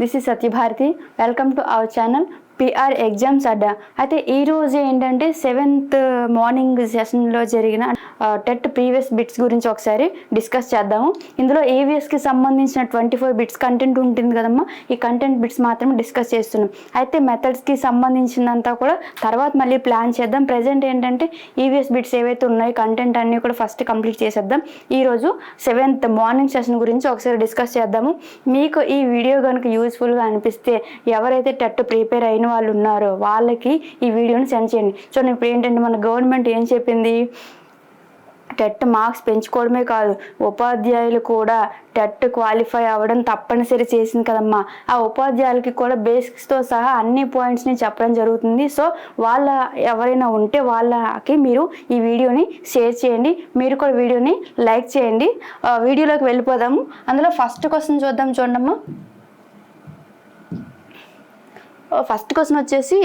This is Satyabharati. Welcome to our channel PR exams Adda. అయితే ఈరోజు ఏంటంటే 7th మార్నింగ్ సెషన్లో జరిగిన టెట్ ప్రీవియస్ బిట్స్ గురించి ఒకసారి డిస్కస్ చేద్దాము. ఇందులో ఏవిఎస్కి సంబంధించిన 24 బిట్స్ కంటెంట్ ఉంటుంది కదమ్మా. ఈ కంటెంట్ బిట్స్ మాత్రమే డిస్కస్ చేస్తున్నాం. అయితే మెథడ్స్కి సంబంధించినంతా కూడా తర్వాత మళ్ళీ ప్లాన్ చేద్దాం. ప్రజెంట్ ఏంటంటే ఈవిఎస్ బిట్స్ ఏవైతే ఉన్నాయో కంటెంట్ అన్నీ కూడా ఫస్ట్ కంప్లీట్ చేసేద్దాం. ఈరోజు 7th మార్నింగ్ సెషన్ గురించి ఒకసారి డిస్కస్ చేద్దాము. మీకు ఈ వీడియో కనుక యూస్ఫుల్గా అనిపిస్తే ఎవరైతే టెట్ ప్రిపేర్ అయిన వాళ్ళు ఉన్నారో వాళ్ళకి ఈ వీడియోని సెండ్ చేయండి. చూడండి, ఇప్పుడు ఏంటంటే మన గవర్నమెంట్ ఏం చెప్పింది, టెట్ మార్క్స్ పెంచుకోవడమే కాదు, ఉపాధ్యాయులు కూడా టెట్ క్వాలిఫై అవ్వడం తప్పనిసరి చేసింది కదమ్మా. ఆ ఉపాధ్యాయులకి కూడా బేసిక్స్తో సహా అన్ని పాయింట్స్ని చెప్పడం జరుగుతుంది. సో వాళ్ళ ఎవరైనా ఉంటే వాళ్ళకి మీరు ఈ వీడియోని షేర్ చేయండి. మీరు కూడా వీడియోని లైక్ చేయండి. వీడియోలోకి వెళ్ళిపోదాము. అందులో ఫస్ట్ క్వశ్చన్ చూద్దాం. చూడమ్మా, ఫస్ట్ క్వశ్చన్ వచ్చేసి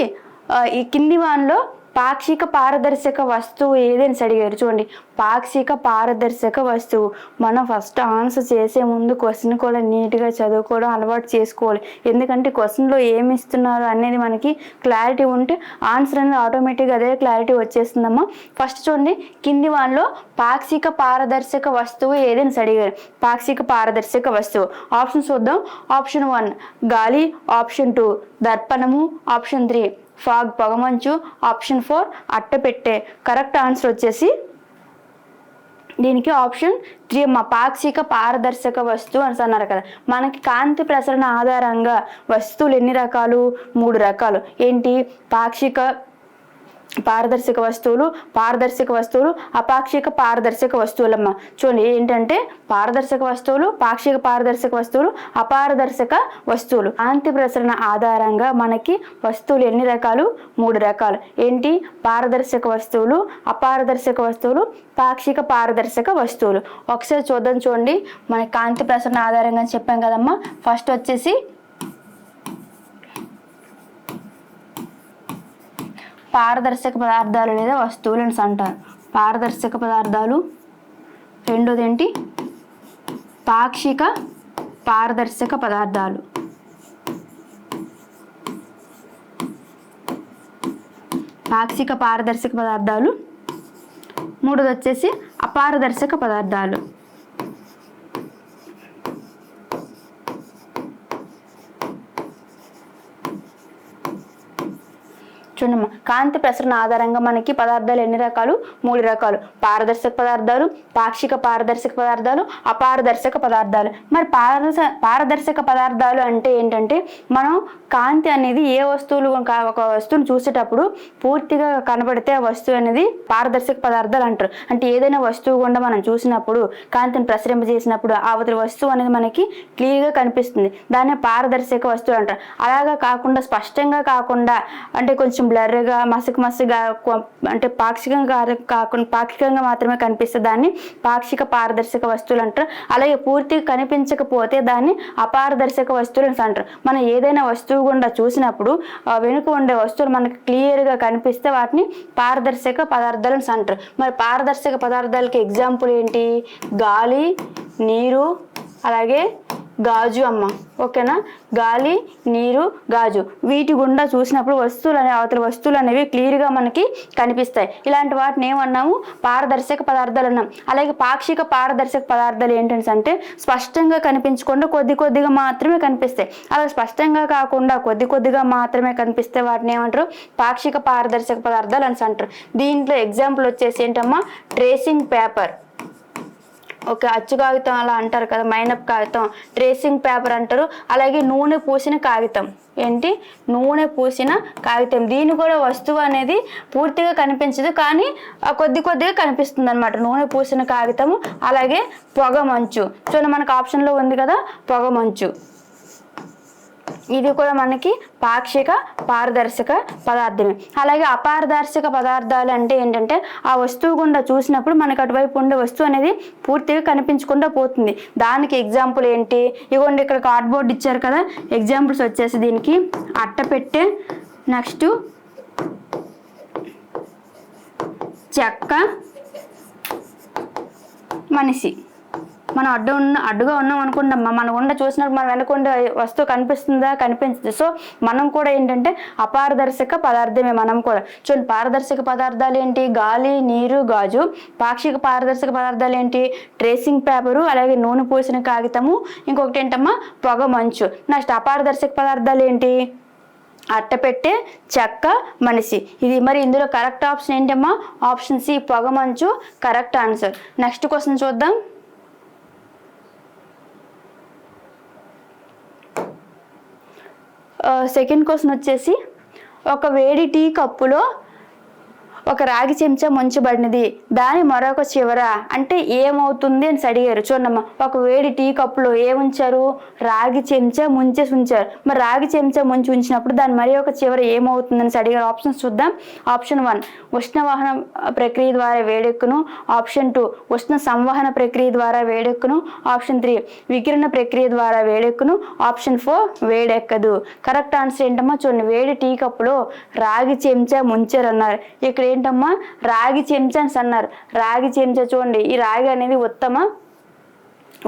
ఈ కింది వాన్లో పాక్షిక పారదర్శక వస్తువు ఏదని అడిగారు. చూడండి, పాక్షిక పారదర్శక వస్తువు. మనం ఫస్ట్ ఆన్సర్ చేసే ముందు క్వశ్చన్ కూడా నీట్గా చదువుకోవడం అలవాటు చేసుకోవాలి. ఎందుకంటే క్వశ్చన్లో ఏమి ఇస్తున్నారు అనేది మనకి క్లారిటీ ఉంటే ఆన్సర్ అనేది ఆటోమేటిక్గా అదే క్లారిటీ వచ్చేస్తుందమ్మా. ఫస్ట్ చూడండి, కింది వాన్లో పాక్షిక పారదర్శక వస్తువు ఏదని అడిగారు. పాక్షిక పారదర్శక వస్తువు ఆప్షన్ చూద్దాం. ఆప్షన్ 1 గాలి, ఆప్షన్ 2 దర్పణము, ఆప్షన్ 3 ఫాగ్ పొగమంచు, ఆప్షన్ 4 అట్టపెట్టే. కరెక్ట్ ఆన్సర్ వచ్చేసి దీనికి ఆప్షన్ 3 అమ్మ. పాక్షిక పారదర్శక వస్తువు అని అన్నారు కదా. మనకి కాంతి ప్రసరణ ఆధారంగా వస్తువులు ఎన్ని రకాలు? 3 రకాలు. ఏంటి? పాక్షిక పారదర్శక వస్తువులు, పారదర్శక వస్తువులు, అపాక్షిక పారదర్శక వస్తువులమ్మ. చూడండి, ఏంటంటే పారదర్శక వస్తువులు, పాక్షిక పారదర్శక వస్తువులు, అపారదర్శక వస్తువులు. కాంతి ప్రసరణ ఆధారంగా మనకి వస్తువులు ఎన్ని రకాలు? 3 రకాలు. ఏంటి? పారదర్శక వస్తువులు, అపారదర్శక వస్తువులు, పాక్షిక పారదర్శక వస్తువులు. ఒకసారి చూద్దాం. చూడండి, మనకి కాంతి ప్రసరణ ఆధారంగా చెప్పాం కదమ్మా. ఫస్ట్ వచ్చేసి పారదర్శక పదార్థాలు లేదా వస్తువులు అని అంటారు. పారదర్శక పదార్థాలు. రెండోది ఏంటి? పాక్షిక పారదర్శక పదార్థాలు. పాక్షిక పారదర్శక పదార్థాలు. మూడోది వచ్చేసి అపారదర్శక పదార్థాలు. చూడమ్మా, కాంతి ప్రసరణ ఆధారంగా మనకి పదార్థాలు ఎన్ని రకాలు? 3 రకాలు. పారదర్శక పదార్థాలు, పాక్షిక పారదర్శక పదార్థాలు, అపారదర్శక పదార్థాలు. మరి పారదర్శక పదార్థాలు అంటే ఏంటంటే మనం కాంతి అనేది ఏ వస్తువులు ఒక వస్తువును చూసేటప్పుడు పూర్తిగా కనబడితే ఆ వస్తువు అనేది పారదర్శక పదార్థాలు అంటారు. అంటే ఏదైనా వస్తువు గుండా మనం చూసినప్పుడు కాంతిని ప్రసరింపజేసినప్పుడు అవతలి వస్తువు అనేది మనకి క్లియర్గా కనిపిస్తుంది. దాన్ని పారదర్శక వస్తువు అంటారు. అలాగా కాకుండా స్పష్టంగా కాకుండా అంటే కొంచెం బ్లర్గా మసిగా అంటే పాక్షికంగా మాత్రమే కనిపిస్తే దాన్ని పాక్షిక పారదర్శక వస్తువులు అంటారు. అలాగే పూర్తిగా కనిపించకపోతే దాన్ని అపారదర్శక వస్తువులు అంటారు. మనం ఏదైనా వస్తువు గుండా చూసినప్పుడు వెనుక ఉండే వస్తువులు మనకి క్లియర్గా కనిపిస్తే వాటిని పారదర్శక పదార్థాలు అంటారు. మరి పారదర్శక పదార్థాలకి ఎగ్జాంపుల్ ఏంటి? గాలి, నీరు, అలాగే గాజు అమ్మ. ఓకేనా? గాలి, నీరు, గాజు వీటి గుండా చూసినప్పుడు అవతల వస్తువులు అనేవి క్లియర్గా మనకి కనిపిస్తాయి. ఇలాంటి వాటిని ఏమన్నాము? పారదర్శక పదార్థాలు అన్నాం. అలాగే పాక్షిక పారదర్శక పదార్థాలు ఏంటంటే స్పష్టంగా కనిపించకుండా కొద్దిగా మాత్రమే కనిపిస్తాయి. అలా స్పష్టంగా కాకుండా కొద్దిగా మాత్రమే కనిపిస్తే వాటిని ఏమంటారు? పాక్షిక పారదర్శక పదార్థాలు అని అంటారు. దీంట్లో ఎగ్జాంపుల్ వచ్చేసి ఏంటమ్మా? Tracing paper. ఓకే, అచ్చు కాగితం అలా అంటారు కదా, మైనప్ కాగితం, ట్రేసింగ్ పేపర్ అంటారు. అలాగే నూనె పూసిన కాగితం. ఏంటి? నూనె పూసిన కాగితం. దీని కూడా వస్తువు అనేది పూర్తిగా కనిపించదు, కానీ కొద్దిగా కనిపిస్తుంది అనమాట. నూనె పూసిన కాగితము. అలాగే పొగమంచు. చూడండి, మనకు ఆప్షన్లో ఉంది కదా పొగమంచు. ఇది కూడా మనకి పాక్షిక పారదర్శక పదార్థమే. అలాగే అపారదర్శక పదార్థాలు అంటే ఏంటంటే ఆ వస్తువు గుండా చూసినప్పుడు మనకు అటువైపు ఉండే వస్తువు అనేది పూర్తిగా కనిపించకుండా పోతుంది. దానికి ఎగ్జాంపుల్ ఏంటి? ఇవ్వండి, ఇక్కడ కార్డ్బోర్డ్ ఇచ్చారు కదా. ఎగ్జాంపుల్స్ వచ్చేసి దీనికి అట్టపెట్టె, నెక్స్ట్ చెక్క, మనిషి. మనం అడ్డుగా ఉన్నాం అనుకుంటామా, మన గుండా చూసినప్పుడు మనం వెనకుండా వస్తువు కనిపిస్తుందా, కనిపించదు. సో మనం కూడా ఏంటంటే అపారదర్శక పదార్థమే మనం కూడా. చూడండి, పారదర్శక పదార్థాలు ఏంటి? గాలి, నీరు, గాజు. పాక్షిక పారదర్శక పదార్థాలు ఏంటి? ట్రేసింగ్ పేపరు, అలాగే నూనె పూసిన కాగితము, ఇంకొకటి ఏంటమ్మా పొగ మంచు. నెక్స్ట్ అపారదర్శక పదార్థాలు ఏంటి? అట్టపెట్టె, చెక్క, మనిషి. ఇది మరి ఇందులో కరెక్ట్ ఆప్షన్ ఏంటమ్మా? ఆప్షన్ సి పొగ మంచు కరెక్ట్ ఆన్సర్. నెక్స్ట్ క్వశ్చన్ చూద్దాం. సెకండ్ క్వశ్చన్ వచ్చేసి, ఒక వేడి టీ కప్పులో ఒక రాగి చెంచా ముంచబడినది, దాని మరొక చివర అంటే ఏమవుతుంది అని అడిగారు. చూడమ్మా, ఒక వేడి టీ కప్పులో ఏముంచారు? రాగి చెంచా ముంచేసి ఉంచారు. మరి రాగి చెంచా ముంచి ఉంచినప్పుడు దాని మరి ఒక చివర ఏమవుతుందని అడిగారు. ఆప్షన్స్ చూద్దాం. ఆప్షన్ 1 ఉష్ణవాహన ప్రక్రియ ద్వారా వేడెక్కును. ఆప్షన్ 2 ఉష్ణ సంవహన ప్రక్రియ ద్వారా వేడెక్కును. ఆప్షన్ 3 వికిరణ ప్రక్రియ ద్వారా వేడెక్కును. ఆప్షన్ 4 వేడెక్కదు. కరెక్ట్ ఆన్సర్ ఏంటమ్మా? చూడండి, వేడి టీ కప్పులో రాగి చెంచా ముంచారు అన్నారు. ఇక్కడ ఏంటమ్మా? రాగి చెంచా అన్నారు. రాగి చెంచా చూడండి, ఈ రాగి అనేది ఉత్తమ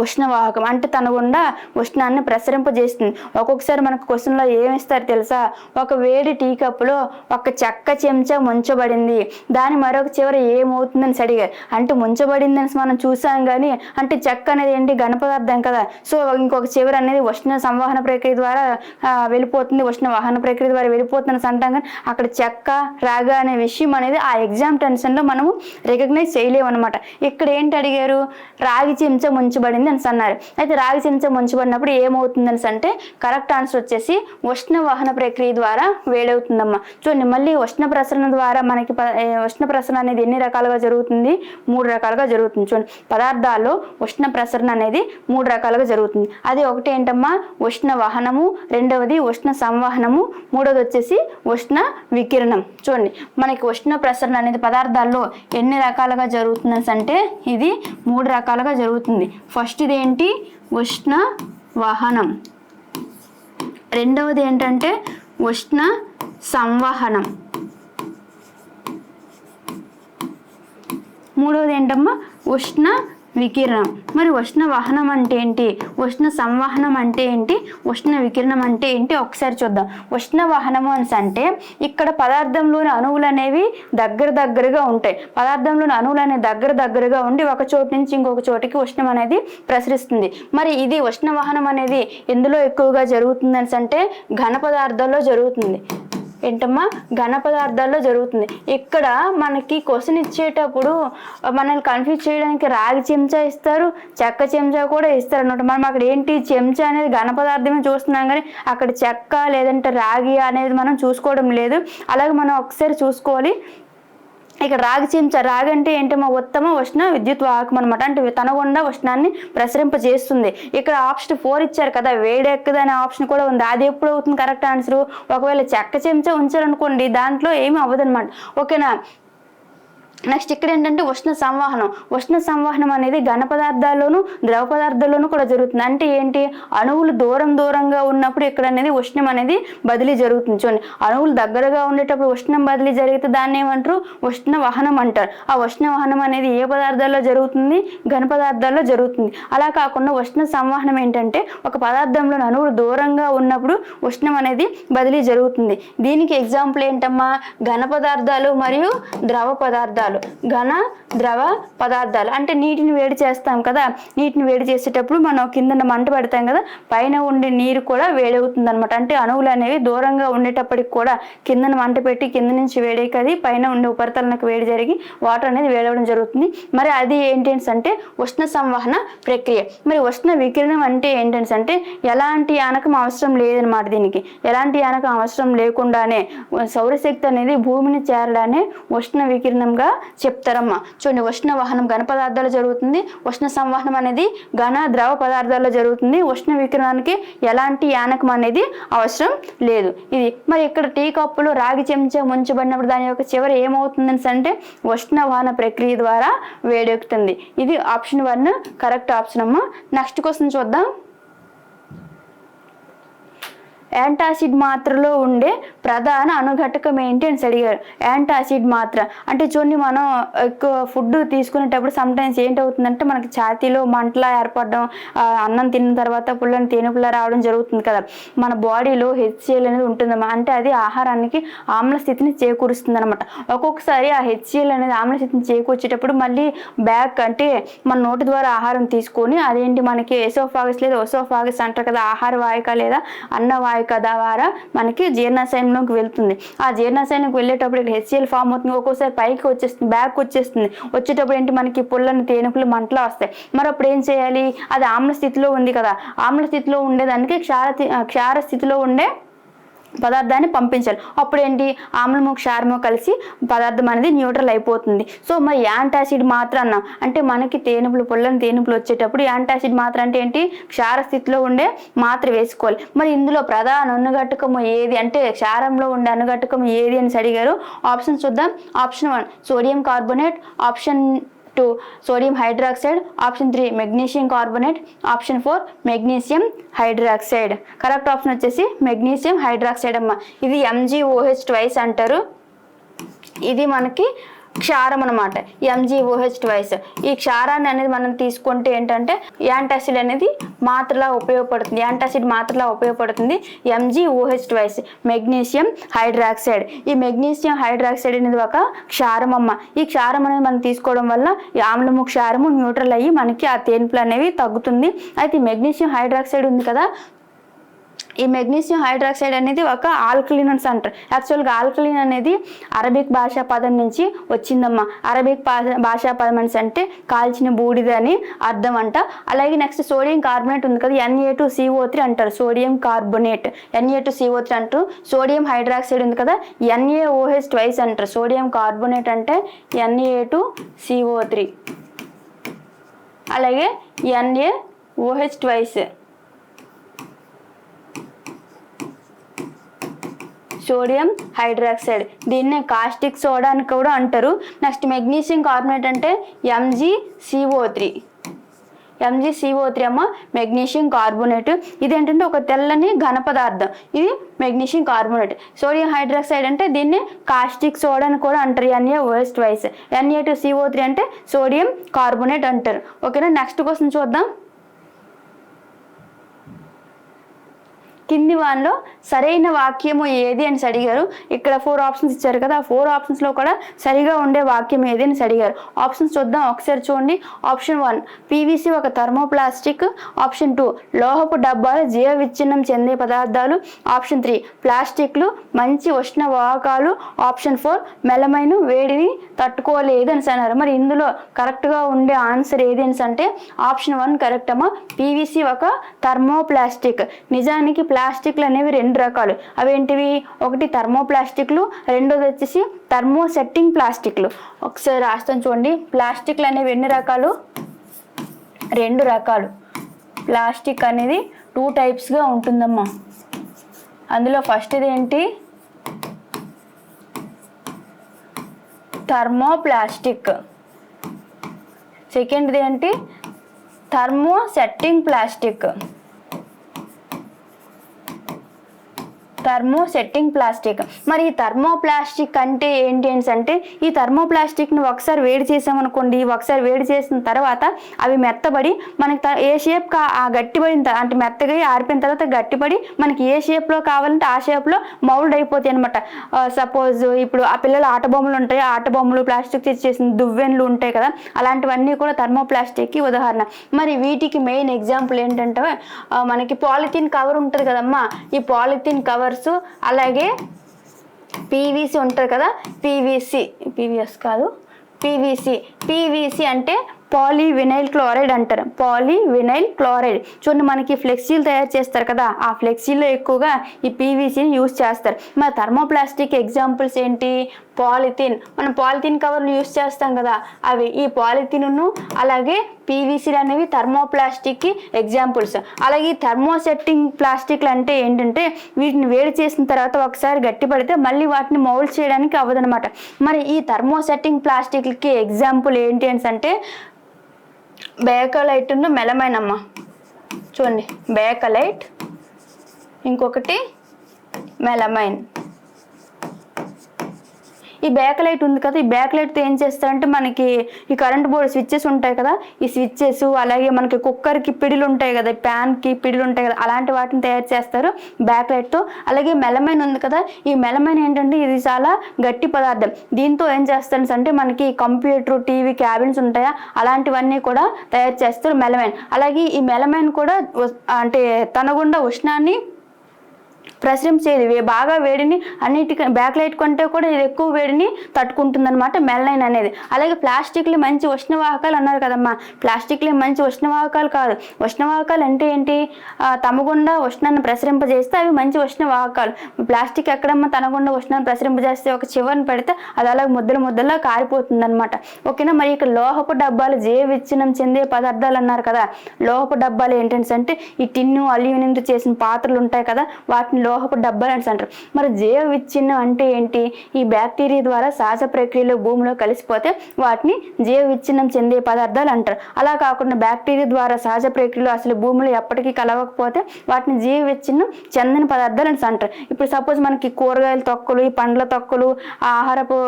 ఉష్ణవాహకం, అంటే తన గుండా ఉష్ణాన్ని ప్రసరింపజేస్తుంది. ఒక్కొక్కసారి మనకు క్వశ్చన్లో ఏమిస్తారు తెలుసా? ఒక వేడి టీ కప్పులో ఒక చెక్క చెంచా ముంచబడింది, దాని మరొక చివర ఏమవుతుందని అడిగారు. అంటే ముంచబడిందని మనం చూసాం, కానీ అంటే చెక్క అనేది ఏంటి? ఘన పదార్థం కదా. సో ఇంకొక చివర అనేది ఉష్ణ సంవహన ప్రక్రియ ద్వారా వెళ్ళిపోతుంది, ఉష్ణ వాహన ప్రక్రియ ద్వారా వెళ్ళిపోతుంది అంటాం. కానీ అక్కడ చెక్క, రాగ అనే విషయం అనేది ఆ ఎగ్జామ్ టెన్షన్లో మనము రికగ్నైజ్ చేయలేము అనమాట. ఇక్కడ ఏంటి అడిగారు? రాగి చెంచా ముంచబడింది అని అన్నారు. అయితే రాగి చెంచా ముంచబడినప్పుడు ఏమవుతుందని అంటే కరెక్ట్ ఆన్సర్ వచ్చేసి ఉష్ణ వాహన ప్రక్రియ ద్వారా వేడవుతుందమ్మా. చూడండి, మళ్ళీ ఉష్ణ ప్రసరణ ద్వారా మనకి ఉష్ణ ప్రసరణ అనేది ఎన్ని రకాలుగా జరుగుతుంది? 3 రకాలుగా జరుగుతుంది. చూడండి, పదార్థాల్లో ఉష్ణ ప్రసరణ అనేది 3 రకాలుగా జరుగుతుంది. అది ఒకటి ఏంటమ్మా? ఉష్ణ వాహనము, రెండవది ఉష్ణ సంవహనము, మూడవది వచ్చేసి ఉష్ణ వికిరణం. చూడండి, మనకి ఉష్ణ ప్రసరణ అనేది పదార్థాల్లో ఎన్ని రకాలుగా జరుగుతుంది అంటే ఇది 3 రకాలుగా జరుగుతుంది. ఫస్ట్ ఇదేంటి? ఉష్ణ వాహనం. రెండవది ఏంటంటే ఉష్ణ సంవహనం. మూడవది ఏంటమ్మా? ఉష్ణ వికిరణం. మరి ఉష్ణ వాహనం అంటే ఏంటి? ఉష్ణ సంవహనం అంటే ఏంటి? ఉష్ణ వికిరణం అంటే ఏంటి? ఒకసారి చూద్దాం. ఉష్ణ వాహనము అంటే ఇక్కడ పదార్థంలోని అణువులు అనేవి దగ్గరగా ఉంటాయి. పదార్థంలోని అణువులు అనేవి దగ్గరగా ఉండి ఒక చోటు నుంచి ఇంకొక చోటికి ఉష్ణం అనేది ప్రసరిస్తుంది. మరి ఇది ఉష్ణ వాహనం అనేది ఎందులో ఎక్కువగా జరుగుతుంది అంటే ఘన పదార్థాల్లో జరుగుతుంది. ఏంటమ్మా? ఘన పదార్థాల్లో జరుగుతుంది. ఇక్కడ మనకి క్వశ్చన్ ఇచ్చేటప్పుడు మనల్ని కన్ఫ్యూజ్ చేయడానికి రాగి చెంచా ఇస్తారు, చెక్క చెంచా కూడా ఇస్తారు అన్నమాట. మనం అక్కడ ఏంటి? చెంచా అనేది ఘన పదార్థమే చూస్తున్నాం, కానీ అక్కడ చెక్క లేదంటే రాగి అనేది మనం చూసుకోవడం లేదు. అలాగే మనం ఒకసారి చూసుకోవాలి. ఇక్కడ రాగి చెంచా, రాగి అంటే ఏంటమ్మా? ఉత్తమ ఉష్ణ విద్యుత్ వాహకం అనమాట. అంటే తన గుండా ఉష్ణాన్ని ప్రసరింపజేస్తుంది. ఇక్కడ ఆప్షన్ 4 ఇచ్చారు కదా, వేడెక్కదు అనే ఆప్షన్ కూడా ఉంది. అది ఎప్పుడు అవుతుంది కరెక్ట్ ఆన్సర్? ఒకవేళ చెక్క చెంచా ఉంచారనుకోండి, దాంట్లో ఏమీ అవ్వదు అనమాట. ఓకేనా? నెక్స్ట్ ఇక్కడ ఏంటంటే ఉష్ణ సంవహనం. ఉష్ణ సంవహనం అనేది ఘన పదార్థాల్లోనూ ద్రవ పదార్థాల్లోనూ కూడా జరుగుతుంది. అంటే ఏంటి? అణువులు దూరంగా ఉన్నప్పుడు ఇక్కడ అనేది ఉష్ణం అనేది బదిలీ జరుగుతుంది. చూడండి, అణువులు దగ్గరగా ఉండేటప్పుడు ఉష్ణం బదిలీ జరిగితే దాన్ని ఏమంటారు? ఉష్ణ వహనం అంటారు. ఆ ఉష్ణ వహనం అనేది ఏ పదార్థాల్లో జరుగుతుంది? ఘన పదార్థాల్లో జరుగుతుంది. అలా కాకుండా ఉష్ణ సంవహనం ఏంటంటే ఒక పదార్థంలో అణువులు దూరంగా ఉన్నప్పుడు ఉష్ణం అనేది బదిలీ జరుగుతుంది. దీనికి ఎగ్జాంపుల్ ఏంటమ్మా? ఘన పదార్థాలు మరియు ద్రవ పదార్థాలు. ఘన, ద్రవ పదార్థాలు అంటే నీటిని వేడి చేస్తాం కదా, నీటిని వేడి చేసేటప్పుడు మనం కింద మంట పెడతాం కదా, పైన ఉండే నీరు కూడా వేడవుతుంది అనమాట. అంటే అణువులు అనేవి దూరంగా ఉండేటప్పటికి కూడా కింద మంట పెట్టి కింద నుంచి వేడెక్కది, పైన ఉండే ఉపరితలకు వేడి జరిగి వాటర్ అనేది వేడవడం జరుగుతుంది. మరి అది ఏంటి అంటే ఉష్ణ సంవహన ప్రక్రియ. మరి ఉష్ణ వికిరణం అంటే ఏంటంటే అంటే ఎలాంటి యానకం అవసరం లేదనమాట. దీనికి ఎలాంటి యానకం అవసరం లేకుండానే సౌరశక్తి అనేది భూమిని చేరడానే ఉష్ణ వికిరణంగా చెప్తారమ్మా. చూడండి, ఉష్ణ వాహనం ఘన పదార్థాలు జరుగుతుంది, ఉష్ణ సంవహనం అనేది ఘన ద్రవ పదార్థాల్లో జరుగుతుంది. ఉష్ణ వికిరణానికి ఎలాంటి యానకం అనేది అవసరం లేదు. ఇది మరి ఇక్కడ టీ కప్పులో రాగి చెంచా ముంచబడినప్పుడు దాని యొక్క చివరి ఏమవుతుందని అంటే ఉష్ణ వాహన ప్రక్రియ ద్వారా వేడెక్కుతుంది. ఇది ఆప్షన్ 1 కరెక్ట్ ఆప్షన్ అమ్మా. నెక్స్ట్ క్వశ్చన్ చూద్దాం. యాంటాసిడ్ మాత్రలో ఉండే ప్రధాన అనుఘటకం ఏంటి అని అడిగారు. యాంటాసిడ్ మాత్ర అంటే చూడండి, మనం ఎక్కువ ఫుడ్ తీసుకునేటప్పుడు సమ్టైమ్స్ ఏంటవుతుందంటే మనకి ఛాతీలో మంటలా ఏర్పడడం, అన్నం తిన్న తర్వాత పుల్లని తేనుపులా రావడం జరుగుతుంది కదా. మన బాడీలో HCl అనేది ఉంటుందన్నమాట. అంటే అది ఆహారానికి ఆమ్ల స్థితిని చేకూరుస్తుంది అనమాట. ఒక్కొక్కసారి ఆ HCl అనేది ఆమ్ల స్థితిని చేకూర్చేటప్పుడు మళ్ళీ బ్యాక్ అంటే మన నోటి ద్వారా ఆహారం తీసుకొని అదేంటి మనకి ఎసోఫాగస్ లేదా ఓసోఫాగస్ అంటారు కదా, ఆహార వాహిక లేదా అన్న వాహిక ద్వారా మనకి జీర్ణాశయంలోకి వెళ్తుంది. ఆ జీర్ణాశయంలోకి వెళ్ళేటప్పుడు HCl ఫామ్ అవుతుంది. ఒక్కోసారి పైకి వచ్చేస్తుంది, బ్యాక్ వచ్చేస్తుంది. వచ్చేటప్పుడు ఏంటి మనకి పుల్లని తేనుపులు మంటలు వస్తాయి. మరి అప్పుడు ఏం చేయాలి? అది ఆమ్ల స్థితిలో ఉంది కదా, ఆమ్ల స్థితిలో ఉండేదానికి క్షార స్థితిలో ఉండే పదార్థాన్ని పంపించాలి. అప్పుడు ఏంటి, ఆమ్లము క్షారము కలిసి పదార్థం అనేది న్యూట్రల్ అయిపోతుంది. సో మరి యాంటాసిడ్ మాత్ర అన్నాం అంటే మనకి పుల్లని తేనుపులు వచ్చేటప్పుడు యాంటాసిడ్ మాత్ర అంటే ఏంటి, క్షార స్థితిలో ఉండే మాత్ర వేసుకోవాలి. మరి ఇందులో ప్రధాన అనుఘటకము ఏది అంటే క్షారంలో ఉండే అనుఘటకం ఏది అని అడిగారు. ఆప్షన్ చూద్దాం. Option 1 sodium carbonate, option 2 sodium hydroxide, option 3 magnesium carbonate, option 4 magnesium hydroxide. Correct option వచ్చేసి మెగ్నీషియం హైడ్రాక్సైడ్ అమ్మ. ఇది MgOH అంటారు. ఇది మనకి క్షారం అనమాట, MgOH. ఈ క్షారాన్ని అనేది మనం తీసుకుంటే ఏంటంటే యాంటాసిడ్ అనేది మాత్రలా ఉపయోగపడుతుంది. యాంటాసిడ్ మాత్రలా ఉపయోగపడుతుంది MgOH, మెగ్నీషియం హైడ్రాక్సైడ్. ఈ మెగ్నీషియం హైడ్రాక్సైడ్ అనేది ఒక క్షారం అమ్మ. ఈ క్షారం అనేది మనం తీసుకోవడం వల్ల ఈ ఆమ్లము క్షారము న్యూట్రల్ అయ్యి మనకి ఆ తేన్పులు అనేవి తగ్గుతుంది. అయితే మెగ్నీషియం హైడ్రాక్సైడ్ ఉంది కదా, ఈ మెగ్నీషియం హైడ్రాక్సైడ్ అనేది ఒక ఆల్కలీన్ అని అంటారు. యాక్చువల్గా ఆల్కలీన్ అనేది అరబిక్ భాషా పదం నుంచి వచ్చిందమ్మా. అరబిక్ భాషా పదం అంటే కాల్చిన బూడిద అని అర్థం అంట. అలాగే నెక్స్ట్ సోడియం కార్బోనేట్ ఉంది కదా, Na2CO3 అంటారు. సోడియం కార్బోనేట్ Na2CO3 అంటారు. సోడియం హైడ్రాక్సైడ్ ఉంది కదా, NaOH అంటారు. సోడియం కార్బోనేట్ అంటే Na2CO3, అలాగే NaOH సోడియం హైడ్రాక్సైడ్. దీన్నే కాస్టిక్ సోడా అని కూడా అంటారు. నెక్స్ట్ మెగ్నీషియం కార్బోనేట్ అంటే MgCO3 అమ్మ, మెగ్నీషియం కార్బోనేట్. ఇదేంటంటే ఒక తెల్లని ఘన పదార్థం, ఇది మెగ్నీషియం కార్బోనేట్. సోడియం హైడ్రాక్సైడ్ అంటే దీన్ని కాస్టిక్ సోడా అని కూడా అంటారు, NaOH. Na2CO3 అంటే సోడియం కార్బోనేట్ అంటారు. ఓకేనా. నెక్స్ట్ క్వశ్చన్ చూద్దాం. కింది వానిలో సరైన వాక్యము ఏది అని అడిగారు. ఇక్కడ 4 ఆప్షన్స్ ఇచ్చారు కదా, ఆ 4 ఆప్షన్స్లో కూడా సరిగా ఉండే వాక్యం ఏది అని అడిగారు. ఆప్షన్స్ చూద్దాం, ఒకసారి చూడండి. ఆప్షన్ 1 PVC ఒక థర్మోప్లాస్టిక్, ఆప్షన్ 2 లోహపు డబ్బాలు జీవ విచ్ఛిన్నం చెందే పదార్థాలు, ఆప్షన్ 3 ప్లాస్టిక్లు మంచి ఉష్ణ వాహకాలు, ఆప్షన్ 4 మెలమైన వేడిని తట్టుకోలేదు అని అన్నారు. మరి ఇందులో కరెక్ట్గా ఉండే ఆన్సర్ ఏది అని అంటే ఆప్షన్ 1 కరెక్ట్ అమ్మా. PVC ఒక థర్మోప్లాస్టిక్. నిజానికి ప్లాస్టిక్లు అనేవి 2 రకాలు. అవేంటివి? ఒకటి థర్మోప్లాస్టిక్లు, రెండోది వచ్చేసి థర్మోసెట్టింగ్ ప్లాస్టిక్లు. ఒకసారి రాస్తాను చూడండి. ప్లాస్టిక్లు అనేవి ఎన్ని రకాలు? 2 రకాలు. ప్లాస్టిక్ అనేది 2 టైప్స్గా ఉంటుందమ్మా. అందులో ఫస్ట్ది ఏంటి? థర్మోప్లాస్టిక్. సెకండ్ది ఏంటి? Thermosetting plastic. Thermosetting plastic. మరి ఈ థర్మోప్లాస్టిక్ అంటే ఏంటి అంటే ఈ థర్మోప్లాస్టిక్ని ఒకసారి వేడి చేసామనుకోండి, ఒకసారి వేడి చేసిన తర్వాత అవి మెత్తబడి మనకి ఏ షేప్ ఆ గట్టిపడిన అంటే మెత్తగా ఆరిపోయిన తర్వాత గట్టిపడి మనకి ఏ షేప్లో కావాలంటే ఆ షేప్లో మౌల్డ్ అయిపోతాయి అనమాట. సపోజ్ ఇప్పుడు ఆ పిల్లల ఆట బొమ్మలు ఉంటాయి, ఆట బొమ్మలు ప్లాస్టిక్ చేసిన దువ్వెన్లు ఉంటాయి కదా, అలాంటివన్నీ కూడా థర్మోప్లాస్టిక్కి ఉదాహరణ. మరి వీటికి మెయిన్ ఎగ్జాంపుల్ ఏంటంటే మనకి పాలిథిన్ కవర్ ఉంటుంది కదమ్మా, ఈ పాలిథిన్ కవర్స్, అలాగే PVC ఉంటుంది కదా, PVC అంటే పాలీవినైల్ క్లోరైడ్ అంటారు. Polyvinyl chloride. చూడండి, మనకి ఫ్లెక్సీలు తయారు చేస్తారు కదా, ఆ ఫ్లెక్సీలో ఎక్కువగా ఈ PVCని యూజ్ చేస్తారు. మరి థర్మోప్లాస్టిక్ ఎగ్జాంపుల్స్ ఏంటి? పాలిథిన్. మనం పాలిథిన్ కవర్లు యూజ్ చేస్తాం కదా, అవి. ఈ పాలిథిన్ను అలాగే PVCలు అనేవి థర్మోప్లాస్టిక్కి ఎగ్జాంపుల్స్. అలాగే థర్మోసెట్టింగ్ ప్లాస్టిక్లు అంటే ఏంటంటే వీటిని వేడి చేసిన తర్వాత ఒకసారి గట్టిపడితే మళ్ళీ వాటిని మౌల్డ్ చేయడానికి అవ్వదనమాట. మరి ఈ థర్మోసెట్టింగ్ ప్లాస్టిక్లకి ఎగ్జాంపుల్ ఏంటి అంటే బేకలైట్, మెలమైన్ అమ్మ. చూడండి, బేకలైట్, ఇంకొకటి మెలమైన్. ఈ బ్యాక్ లైట్ ఉంది కదా, ఈ బ్యాక్ లైట్తో ఏం చేస్తారంటే మనకి ఈ కరెంట్ బోర్డు స్విచ్చెస్ ఉంటాయి కదా, ఈ స్విచ్చెస్ అలాగే మనకి కుక్కర్కి పిడిలు ఉంటాయి కదా, ప్యాన్కి పిడిలు ఉంటాయి కదా, అలాంటి వాటిని తయారు చేస్తారు బ్యాక్ లైట్తో. అలాగే మెలమైన్ ఉంది కదా, ఈ మెలమైన్ ఏంటంటే ఇది చాలా గట్టి పదార్థం. దీంతో ఏం చేస్తారు అంటే మనకి కంప్యూటర్ టీవీ క్యాబిన్స్ ఉంటాయా అలాంటివన్నీ కూడా తయారు చేస్తారు మెలమైన్. అలాగే ఈ మెలమైన్ కూడా అంటే తన గుండా ఉష్ణాన్ని ప్రసరించేది, బాగా వేడిని అన్నిటికీ బ్యాక్ లైట్ కంటే కూడా ఇది ఎక్కువ వేడిని తట్టుకుంటుంది అనమాట మెలమైన్ అనేది. అలాగే ప్లాస్టిక్లు మంచి ఉష్ణవాహకాలు అన్నారు కదమ్మా, ప్లాస్టిక్లు మంచి ఉష్ణవాహకాలు కాదు. ఉష్ణవాహకాలు అంటే ఏంటి, తమ గుండా ఉష్ణాన్ని ప్రసరింపజేస్తే అవి మంచి ఉష్ణవాహకాలు. ప్లాస్టిక్ ఎక్కడమ్మా తన గుండా ఉష్ణాన్ని ప్రసరింపజేస్తే ఒక చివరిని పెడితే అది అలా ముద్దలా కారిపోతుంది అనమాట. ఓకేనా. మరి ఇక్కడ లోహపు డబ్బాలు జీవ విచ్ఛిన్నం చెందే పదార్థాలు అన్నారు కదా, లోహపు డబ్బాలు ఏంటంటే ఈ టిన్ను అల్యూమినియంతో చేసిన పాత్రలు ఉంటాయి కదా, వాటిని లోహపు డబ్బాలు అని అంటారు. మరి జీవ విచ్ఛిన్నం అంటే ఏంటి, ఈ బ్యాక్టీరియా ద్వారా సహజ ప్రక్రియలో భూమిలో కలిసిపోతే వాటిని జీవ విచ్ఛిన్నం చెందే పదార్థాలు అంటారు. అలా కాకుండా బ్యాక్టీరియా ద్వారా సహజ ప్రక్రియలో అసలు భూమిలో ఎప్పటికీ కలవకపోతే వాటిని జీవ విచ్ఛిన్నం చెందని పదార్థాలు అని అంటారు. ఇప్పుడు సపోజ్ మనకి కూరగాయల తొక్కలు, ఈ పండ్ల తొక్కలు, ఆహారపు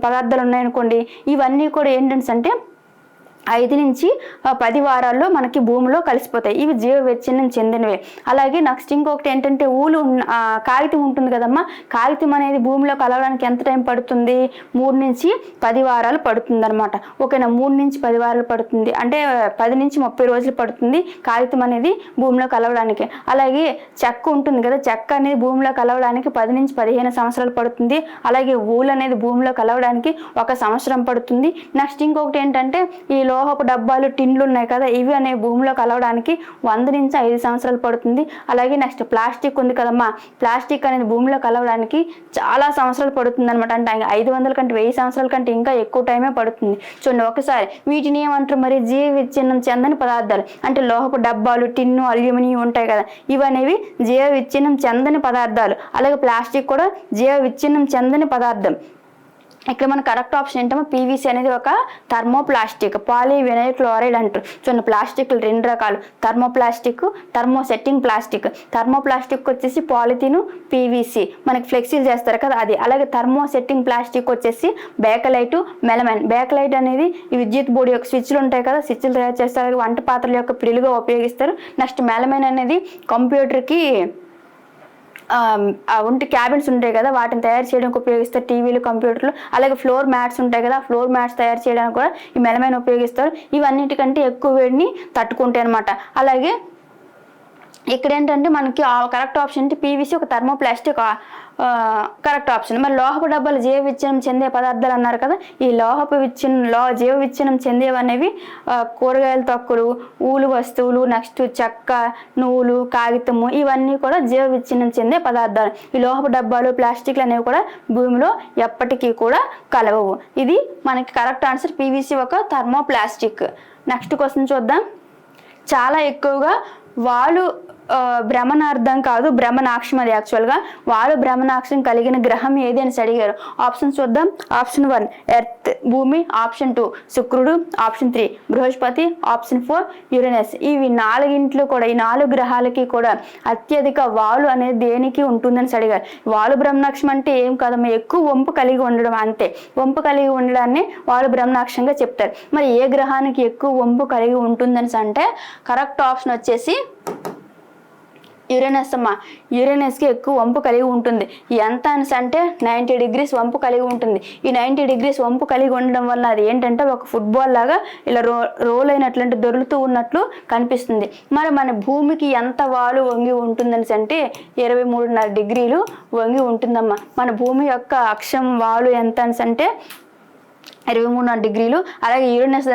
పదార్థాలు ఉన్నాయనుకోండి, ఇవన్నీ కూడా ఏంటంటే 5 నుంచి 10 వారాల్లో మనకి భూమిలో కలిసిపోతాయి. ఇవి జీవ విచ్ఛిన్నం చెందినవే. అలాగే నెక్స్ట్ ఇంకొకటి ఏంటంటే కాగితం ఉంటుంది కదమ్మా, కాగితం అనేది భూమిలో కలవడానికి ఎంత టైం పడుతుంది, 3 నుంచి 10 వారాలు పడుతుంది అనమాట. ఓకేనా, 3 నుంచి 10 వారాలు పడుతుంది అంటే 10 నుంచి 30 రోజులు పడుతుంది కాగితం అనేది భూమిలో కలవడానికి. అలాగే చెక్క ఉంటుంది కదా, చెక్క అనేది భూమిలో కలవడానికి 10 నుంచి 15 సంవత్సరాలు పడుతుంది. అలాగే ఊలు అనేది భూమిలో కలవడానికి 1 సంవత్సరం పడుతుంది. నెక్స్ట్ ఇంకొకటి ఏంటంటే ఈ లోహపు డబ్బాలు, టిన్లు ఉన్నాయి కదా, ఇవి అనే భూమిలో కలవడానికి 100 నుంచి 5 సంవత్సరాలు పడుతుంది. అలాగే నెక్స్ట్ ప్లాస్టిక్ ఉంది కదమ్మా, ప్లాస్టిక్ అనేది భూమిలో కలవడానికి చాలా సంవత్సరాలు పడుతుంది అనమాట. అంటే 500 కంటే 1000 సంవత్సరాల కంటే ఇంకా ఎక్కువ టైమే పడుతుంది. చూడండి ఒకసారి, వీటిని ఏమంటారు మరి, జీవ విచ్ఛిన్నం చెందని పదార్థాలు. అంటే లోహపు డబ్బాలు, టిన్ను, అల్యూమినియం ఉంటాయి కదా, ఇవనేవి జీవ విచ్ఛిన్నం చెందని పదార్థాలు. అలాగే ప్లాస్టిక్ కూడా జీవ విచ్ఛిన్నం చెందని పదార్థం. ఇక్కడ మన కరెక్ట్ ఆప్షన్ ఏంటమ్మా, పీవీసీ అనేది ఒక థర్మోప్లాస్టిక్, పాలీవినైల్ క్లోరైడ్ అంటారు. చూడండి ప్లాస్టిక్లు 2 రకాలు, థర్మోప్లాస్టిక్, థర్మోసెట్టింగ్ ప్లాస్టిక్. థర్మోప్లాస్టిక్ వచ్చేసి పాలిథిన్, పీవీసీ మనకి ఫ్లెక్సీలు చేస్తారు కదా అది. అలాగే థర్మోసెట్టింగ్ ప్లాస్టిక్ వచ్చేసి బేకలైట్, మెలమైన్. బేకలైట్ అనేది ఈ విద్యుత్ బోర్డు యొక్క స్విచ్లు ఉంటాయి కదా, స్విచ్లు తయారు చేస్తారు, వంట పాత్రల యొక్క పిడులుగా ఉపయోగిస్తారు. నెక్స్ట్ మెలమైన్ అనేది కంప్యూటర్కి ఉంటే క్యాబిన్స్ ఉంటాయి కదా, వాటిని తయారు చేయడానికి ఉపయోగిస్తారు, టీవీలు, కంప్యూటర్లు. అలాగే ఫ్లోర్ మ్యాట్స్ ఉంటాయి కదా, ఫ్లోర్ మ్యాట్స్ తయారు చేయడానికి కూడా ఈ మెలమైన్ ఉపయోగిస్తారు. ఇవన్నిటికంటే ఎక్కువ వేడిని తట్టుకుంటాయి అనమాట. అలాగే ఇక్కడ ఏంటంటే మనకి కరెక్ట్ ఆప్షన్ అంటే పీవీసీ ఒక థర్మోప్లాస్టిక్ కరెక్ట్ ఆప్షన్. మరి లోహపు డబ్బాలు జీవ విచ్ఛిన్నం చెందే పదార్థాలు అన్నారు కదా, ఈ జీవ విచ్ఛిన్నం చెందేవనేవి కూరగాయల తొక్కులు, ఊలు వస్తువులు, నెక్స్ట్ చెక్క, నువ్వులు, కాగితము, ఇవన్నీ కూడా జీవ విచ్ఛిన్నం చెందే పదార్థాలు. ఈ లోహపు డబ్బాలు, ప్లాస్టిక్లు అనేవి కూడా భూమిలో ఎప్పటికీ కూడా కలవవు. ఇది మనకి కరెక్ట్ ఆన్సర్, పీవీసీ ఒక థర్మోప్లాస్టిక్. నెక్స్ట్ క్వశ్చన్ చూద్దాం. చాలా ఎక్కువగా వాలు భ్రమణార్థం కాదు, భ్రమణాక్షం అది యాక్చువల్గా. వాలు భ్రమణాక్షం కలిగిన గ్రహం ఏది అని అడిగారు. ఆప్షన్ చూద్దాం. ఆప్షన్ 1 ఎర్త్ భూమి, ఆప్షన్ 2 శుక్రుడు, ఆప్షన్ 3 బృహస్పతి, ఆప్షన్ 4 యురేనస్. ఇవి 4 కూడా, ఈ 4 గ్రహాలకి కూడా అత్యధిక వాలు అనేది దేనికి ఉంటుందని అడిగారు. వాలు భ్రమణాక్షం అంటే ఏం కాదమ్మా, ఎక్కువ వంపు కలిగి ఉండడం అంతే. వంపు కలిగి ఉండడాన్ని వాలు భ్రమణాక్షంగా చెప్తారు. మరి ఏ గ్రహానికి ఎక్కువ వంపు కలిగి ఉంటుందని అంటే కరెక్ట్ ఆప్షన్ వచ్చేసి యురేనస్ అమ్మా. యురేనస్కి ఎక్కువ వంపు కలిగి ఉంటుంది. ఎంత అంటే 90 degrees వంపు కలిగి ఉంటుంది. ఈ 90 degrees వంపు కలిగి ఉండడం వల్ల అది ఏంటంటే ఒక ఫుట్బాల్ లాగా ఇలా రోల్ అయినట్లు దొరుకుతూ ఉన్నట్లు కనిపిస్తుంది. మరి మన భూమికి ఎంత వాలు వంగి ఉంటుందని అంటే 23.5 degrees వంగి ఉంటుందమ్మా. మన భూమి యొక్క అక్షం వాలు ఎంత అంటే 23.5 degrees. అలాగే యురేనస్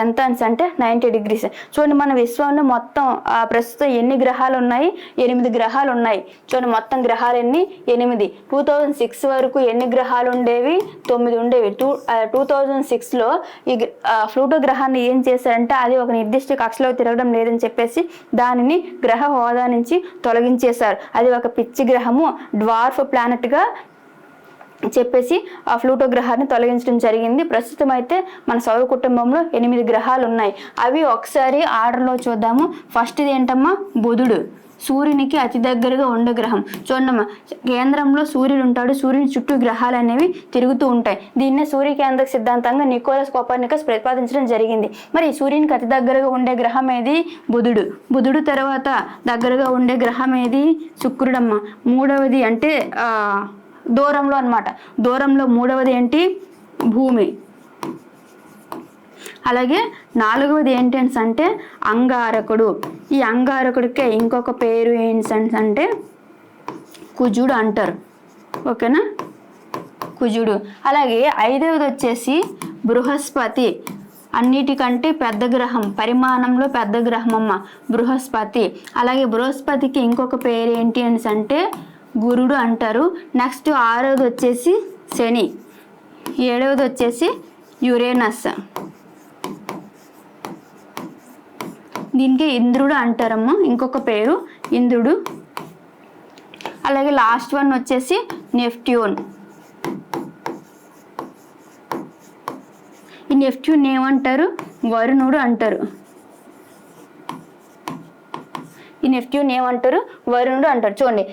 ఎంత అంటే 90 degrees. చూడండి మన విశ్వంలో మొత్తం ప్రస్తుతం ఎన్ని గ్రహాలు ఉన్నాయి, 8 గ్రహాలు ఉన్నాయి. చూడండి మొత్తం గ్రహాలు ఎన్ని, 8. 2006 వరకు ఎన్ని గ్రహాలు ఉండేవి, 9 ఉండేవి. 2006లో ఈ ప్లూటో గ్రహాన్ని ఏం చేశారంటే అది ఒక నిర్దిష్ట కక్షలో తిరగడం లేదని చెప్పేసి దానిని గ్రహ హోదా నుంచి తొలగించేశారు. అది ఒక పిచ్చి గ్రహము, డ్వార్ఫ్ ప్లానెట్గా చెప్పేసి ఆ ప్లూటో గ్రహాన్ని తొలగించడం జరిగింది. ప్రస్తుతం అయితే మన సౌర కుటుంబంలో 8 గ్రహాలు ఉన్నాయి. అవి ఒకసారి ఆర్డర్లో చూద్దాము. ఫస్ట్ది ఏంటమ్మా? బుధుడు, సూర్యునికి అతి దగ్గరగా ఉండే గ్రహం. చూడమ్మా, కేంద్రంలో సూర్యుడు ఉంటాడు, సూర్యుని చుట్టూ గ్రహాలు అనేవి తిరుగుతూ ఉంటాయి. దీన్నే సూర్యకేంద్ర సిద్ధాంతంగా నికోలస్ కోపర్నికస్ ప్రతిపాదించడం జరిగింది. మరి సూర్యునికి అతి దగ్గరగా ఉండే గ్రహం ఏది? బుధుడు. బుధుడు తర్వాత దగ్గరగా ఉండే గ్రహం ఏది? శుక్రుడమ్మ. మూడవది అంటే దూరంలో అన్నమాట. దూరంలో మూడవది ఏంటి? భూమి. అలాగే నాలుగవది ఏంటంటే అంగారకుడు. ఈ అంగారకుడికే ఇంకొక పేరు ఏంటంటే కుజుడు అంటారు. ఓకేనా? కుజుడు. అలాగే ఐదవది వచ్చేసి బృహస్పతి. అన్నిటికంటే పెద్ద గ్రహం, పరిమాణంలో పెద్ద గ్రహం అమ్మ బృహస్పతి. అలాగే బృహస్పతికి ఇంకొక పేరు ఏంటి అంటే గురుడు అంటారు. నెక్స్ట్ ఆరవది వచ్చేసి శని. ఏడవది వచ్చేసి యురేనస్. దీనికి ఇంద్రుడు అంటారమ్మా, ఇంకొక పేరు ఇంద్రుడు. అలాగే లాస్ట్ వన్ వచ్చేసి నెప్ట్యూన్. ఈ నెప్ట్యూన్ ఏమంటారు? వరుణుడు అంటారు. ఈ నెప్ట్యూన్ ఏమంటారు? వరుణుడు అంటారు. చూడండి,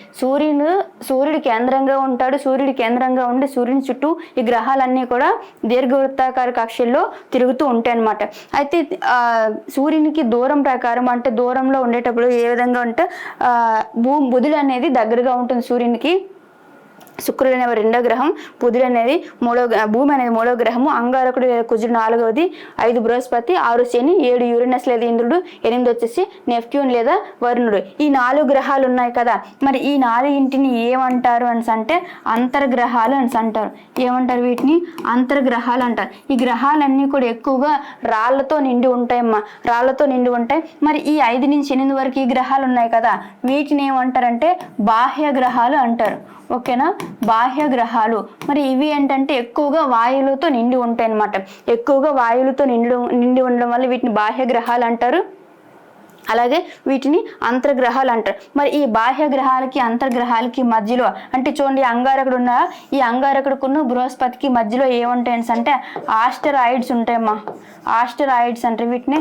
సూర్యుడు కేంద్రంగా ఉంటాడు. సూర్యుడి కేంద్రంగా ఉండి సూర్యుని చుట్టూ ఈ గ్రహాలన్నీ కూడా దీర్ఘవృత్తాకార కక్షల్లో తిరుగుతూ ఉంటాయి అన్నమాట. అయితే సూర్యునికి దూరం ప్రకారం అంటే దూరంలో ఉండేటప్పుడు ఏ విధంగా అంటే బుధుడు అనేది దగ్గరగా ఉంటుంది సూర్యునికి. శుక్రుడు అనేవి రెండో గ్రహం, బుధుడు అనేది భూమి అనేది మూడో గ్రహము, అంగారకుడు కుజుడు నాలుగవది, 5 బృహస్పతి, 6 శని, 7 యురేనస్ లేదా ఇంద్రుడు, 8 వచ్చేసి నెప్ట్యూన్ లేదా వరుణుడు. ఈ 4 గ్రహాలు ఉన్నాయి కదా. మరి ఈ 4ంటిని ఏమంటారు అంటే అంతర్గ్రహాలు అని అంటారు. ఏమంటారు? వీటిని అంతర్గ్రహాలు అంటారు. ఈ గ్రహాలన్నీ కూడా ఎక్కువగా రాళ్లతో నిండి ఉంటాయమ్మా, రాళ్లతో నిండి ఉంటాయి. మరి ఈ 5 నుంచి 8 వరకు ఈ గ్రహాలు ఉన్నాయి కదా, వీటిని ఏమంటారంటే బాహ్య గ్రహాలు అంటారు. ఓకేనా? బాహ్య గ్రహాలు. మరి ఇవి ఏంటంటే ఎక్కువగా వాయువులతో నిండి ఉంటాయి అన్నమాట. ఎక్కువగా వాయువులతో నిండి ఉండడం వల్ల వీటిని బాహ్య గ్రహాలు అంటారు. అలాగే వీటిని అంతర్గ్రహాలు అంటారు. మరి ఈ బాహ్య గ్రహాలకి అంతర్గ్రహాలకి మధ్యలో అంటే చూడండి, అంగారకుడు ఉన్న ఈ అంగారకుడుకున్న బృహస్పతికి మధ్యలో ఏముంటాయి అంటే ఆస్టరాయిడ్స్ ఉంటాయమ్మా. ఆస్టరాయిడ్స్ అంటే వీటిని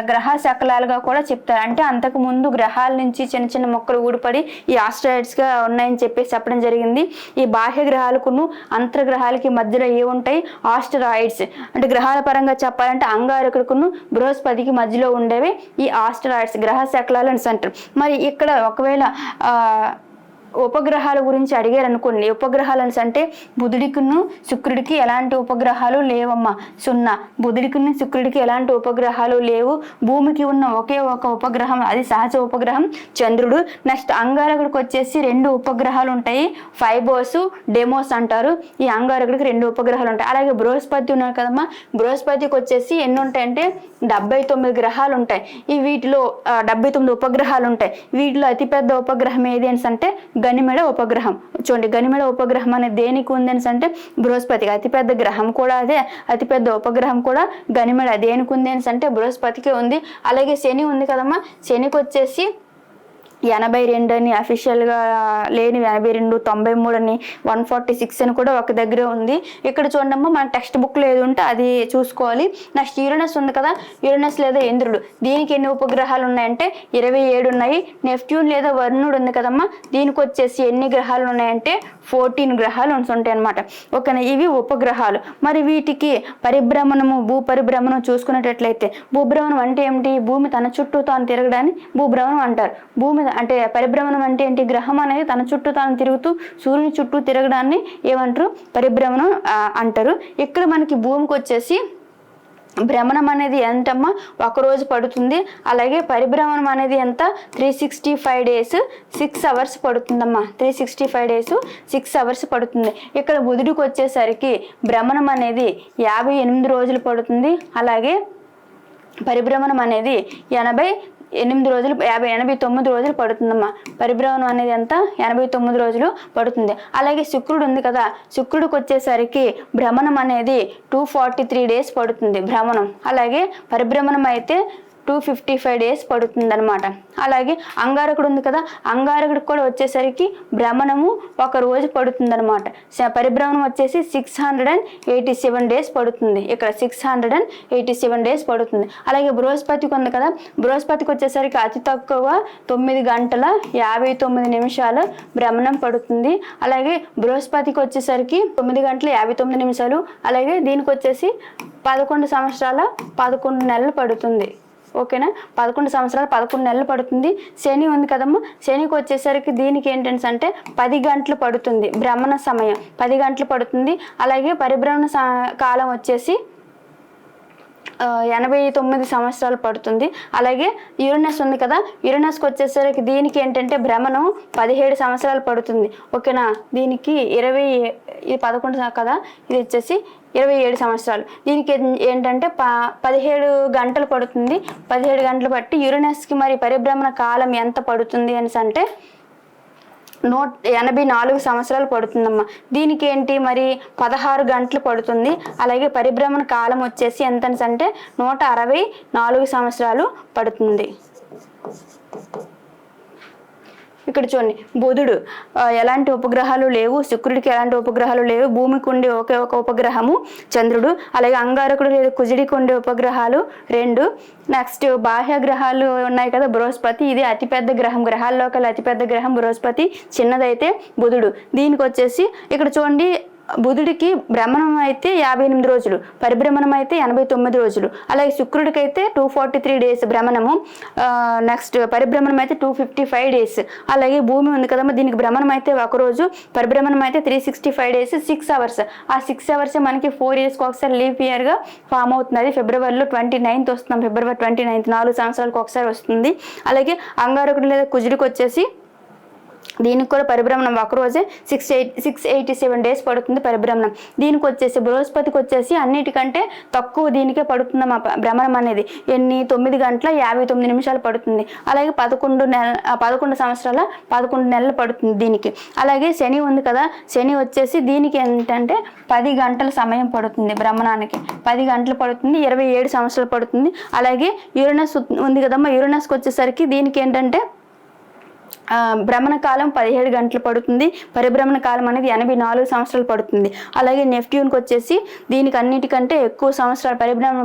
గ్రహ శకలాలుగా కూడా చెప్తారు. అంటే అంతకు ముందు గ్రహాల నుంచి చిన్న చిన్న మొక్కలు ఊడిపడి ఈ ఆస్టరాయిడ్స్గా ఉన్నాయని చెప్పేసి చెప్పడం జరిగింది. ఈ బాహ్య గ్రహాలకును అంతర్గ్రహాలకి మధ్యలో ఏముంటాయి? ఆస్టరాయిడ్స్. అంటే గ్రహాల పరంగా చెప్పాలంటే అంగారకుడుకును బృహస్పతికి మధ్యలో ఉండేవి ఈ ఆస్టరాయిడ్స్, గ్రహ శకలాలు అని అంటారు. మరి ఇక్కడ ఒకవేళ ఉపగ్రహాల గురించి అడిగారు అనుకోండి. ఉపగ్రహాలు అంటే బుధుడికిను శుక్రుడికి ఎలాంటి ఉపగ్రహాలు లేవమ్మా, 0. బుధుడికిను శుక్రుడికి ఎలాంటి ఉపగ్రహాలు లేవు. భూమికి ఉన్న ఒకే ఒక ఉపగ్రహం, అది సహజ ఉపగ్రహం చంద్రుడు. నెక్స్ట్ అంగారకుడికి వచ్చేసి 2 ఉపగ్రహాలు ఉంటాయి, ఫైబోస్, డెమోస్ అంటారు. ఈ అంగారకుడికి 2 ఉపగ్రహాలు ఉంటాయి. అలాగే బృహస్పతి ఉన్నారు కదమ్మా, బృహస్పతికి వచ్చేసి ఎన్ని ఉంటాయంటే 79 గ్రహాలు ఉంటాయి. ఈ వీటిలో 79 ఉపగ్రహాలు ఉంటాయి. వీటిలో అతిపెద్ద ఉపగ్రహం ఏది అంటే గనిమెడ ఉపగ్రహం. చూడండి, గనిమెడ ఉపగ్రహం అనేది దేనికి ఉంది అంటే బృహస్పతికి. అతిపెద్ద గ్రహం కూడా అదే, అతిపెద్ద ఉపగ్రహం కూడా గనిమెడ. దేనికి ఉంది అంటే బృహస్పతికే ఉంది. అలాగే శని ఉంది కదమ్మా, శనికి వచ్చేసి 82 అని అఫీషియల్గా లేని 82, 93 అని, 146 అని కూడా ఒక దగ్గరే ఉంది. ఇక్కడ చూడమ్మా, మన టెక్స్ట్ బుక్లో ఏది ఉంటే అది చూసుకోవాలి. నెక్స్ట్ యురేనస్ ఉంది కదా, యురేనస్ లేదా ఇంద్రుడు, దీనికి ఎన్ని ఉపగ్రహాలు ఉన్నాయంటే 27 ఉన్నాయి. నెప్ట్యూన్ లేదా వరుణుడు ఉంది కదమ్మా, దీనికి వచ్చేసి ఎన్ని గ్రహాలు ఉన్నాయంటే 14 గ్రహాలు ఉంటాయి అన్నమాట. ఓకేనా? ఇవి ఉపగ్రహాలు. మరి వీటికి పరిభ్రమణము, భూ పరిభ్రమణం చూసుకునేటట్లయితే, భూభ్రమణం అంటే ఏమిటి? భూమి తన చుట్టూ తాను తిరగడాన్ని భూభ్రమణం అంటారు. భూమి అంటే పరిభ్రమణం అంటే ఏంటి? గ్రహం అనేది తన చుట్టూ తాను తిరుగుతూ సూర్యుని చుట్టూ తిరగడాన్ని ఏమంటారు? పరిభ్రమణం అంటారు. ఇక్కడ మనకి భూమికి వచ్చేసి భ్రమణం అనేది ఎంతమ్మా? 1 రోజు పడుతుంది. అలాగే పరిభ్రమణం అనేది ఎంత? 365 days 6 hours పడుతుందమ్మా. 365 days 6 hours పడుతుంది. ఇక్కడ బుధుడికి వచ్చేసరికి భ్రమణం అనేది 58 రోజులు పడుతుంది. అలాగే పరిభ్రమణం అనేది 89 రోజులు 89 రోజులు పడుతుందమ్మా. పరిభ్రమణం అనేది ఎంత? 89 రోజులు పడుతుంది. అలాగే శుక్రుడు ఉంది కదా, శుక్రుడికి వచ్చేసరికి భ్రమణం అనేది 243 days పడుతుంది భ్రమణం. అలాగే పరిభ్రమణం అయితే 255 డేస్ పడుతుంది అనమాట. అలాగే అంగారకుడు ఉంది కదా, అంగారకుడికి కూడా వచ్చేసరికి భ్రమణము 1 రోజు పడుతుంది అనమాట. పరిభ్రమణం వచ్చేసి 687 డేస్ పడుతుంది. ఇక్కడ 687 డేస్ పడుతుంది. అలాగే బృహస్పతికి ఉంది కదా, బృహస్పతికి వచ్చేసరికి అతి తక్కువ 9 గంటల 59 నిమిషాలు భ్రమణం పడుతుంది. అలాగే బృహస్పతికి వచ్చేసరికి 9 గంటల 59 నిమిషాలు. అలాగే దీనికి వచ్చేసి 11 సంవత్సరాల 11 నెలలు పడుతుంది. ఓకేనా, 11 సంవత్సరాలు 11 నెలలు పడుతుంది. శని ఉంది కదమ్మా, శనికి వచ్చేసరికి దీనికి ఏంటంటే 10 గంటలు పడుతుంది. భ్రమణ సమయం 10 గంటలు పడుతుంది. అలాగే పరిభ్రమణ కాలం వచ్చేసి 89 సంవత్సరాలు పడుతుంది. అలాగే యురేనస్ ఉంది కదా, యురేనస్కి వచ్చేసరికి దీనికి ఏంటంటే భ్రమణం 17 సంవత్సరాలు పడుతుంది. ఓకేనా, దీనికి 11 కదా, ఇది వచ్చేసి 27 సంవత్సరాలు. దీనికి ఏంటంటే 17 గంటలు పడుతుంది. 17 గంటలు బట్టి యురేనస్కి మరి పరిభ్రమణ కాలం ఎంత పడుతుంది అనేసి అంటే 184 సంవత్సరాలు పడుతుందమ్మా. దీనికి ఏంటి మరి 16 గంటలు పడుతుంది. అలాగే పరిభ్రమణ కాలం వచ్చేసి ఎంత అంటే 164 సంవత్సరాలు పడుతుంది. ఇక్కడ చూడండి, బుధుడు ఎలాంటి ఉపగ్రహాలు లేవు, శుక్రుడికి ఎలాంటి ఉపగ్రహాలు లేవు, భూమికి ఉండే ఒకే ఒక ఉపగ్రహము చంద్రుడు. అలాగే అంగారకుడు లేదా కుజుడికి ఉండే ఉపగ్రహాలు 2. నెక్స్ట్ బాహ్య గ్రహాలు ఉన్నాయి కదా, బృహస్పతి, ఇది అతిపెద్ద గ్రహం, గ్రహాల్లోకి అతిపెద్ద గ్రహం బృహస్పతి, చిన్నదైతే బుధుడు. దీనికి వచ్చేసి ఇక్కడ చూడండి, బుధుడికి భ్రమణం అయితే 58 రోజులు, పరిభ్రమణం అయితే 89 రోజులు. అలాగే శుక్రుడికి అయితే 243 డేస్ భ్రమణము, నెక్స్ట్ పరిభ్రమణం అయితే 255 డేస్. అలాగే భూమి ఉంది కదమ్మా, దీనికి భ్రమణం అయితే 1 రోజు, పరిభ్రమణం అయితే 365 డేస్, 6 అవర్స్. ఆ 6 అవర్స్ మనకి 4 ఇయర్స్కి ఒకసారి లీప్ ఇయర్గా ఫామ్ అవుతుంది. అది ఫిబ్రవరిలో 29th వస్తున్నాం, ఫిబ్రవరి 29th, 4 సంవత్సరాలకు ఒకసారి వస్తుంది. అలాగే అంగారకుడు లేదా కుజుడికి వచ్చేసి దీనికి కూడా పరిభ్రమణం 1 రోజే, 687 డేస్ పడుతుంది పరిభ్రమణం. దీనికి వచ్చేసి బృహస్పతికి వచ్చేసి అన్నిటికంటే తక్కువ దీనికే పడుతుంది భ్రమణం అనేది. 9 గంటల 59 నిమిషాలు పడుతుంది. అలాగే 11 సంవత్సరాల 11 నెలలు పడుతుంది దీనికి. అలాగే శని ఉంది కదా, శని వచ్చేసి దీనికి ఏంటంటే 10 గంటల సమయం పడుతుంది భ్రమణానికి, 10 గంటలు పడుతుంది, 27 సంవత్సరాలు పడుతుంది. అలాగే యురేనస్ ఉంది కదమ్మా, యురేనస్కి వచ్చేసరికి దీనికి ఏంటంటే భ్రమణ కాలం 17 గంటలు పడుతుంది, పరిభ్రమణ కాలం అనేది 84 సంవత్సరాలు పడుతుంది. అలాగే నెప్ట్యూన్కి వచ్చేసి దీనికి అన్నిటికంటే ఎక్కువ సంవత్సరాలు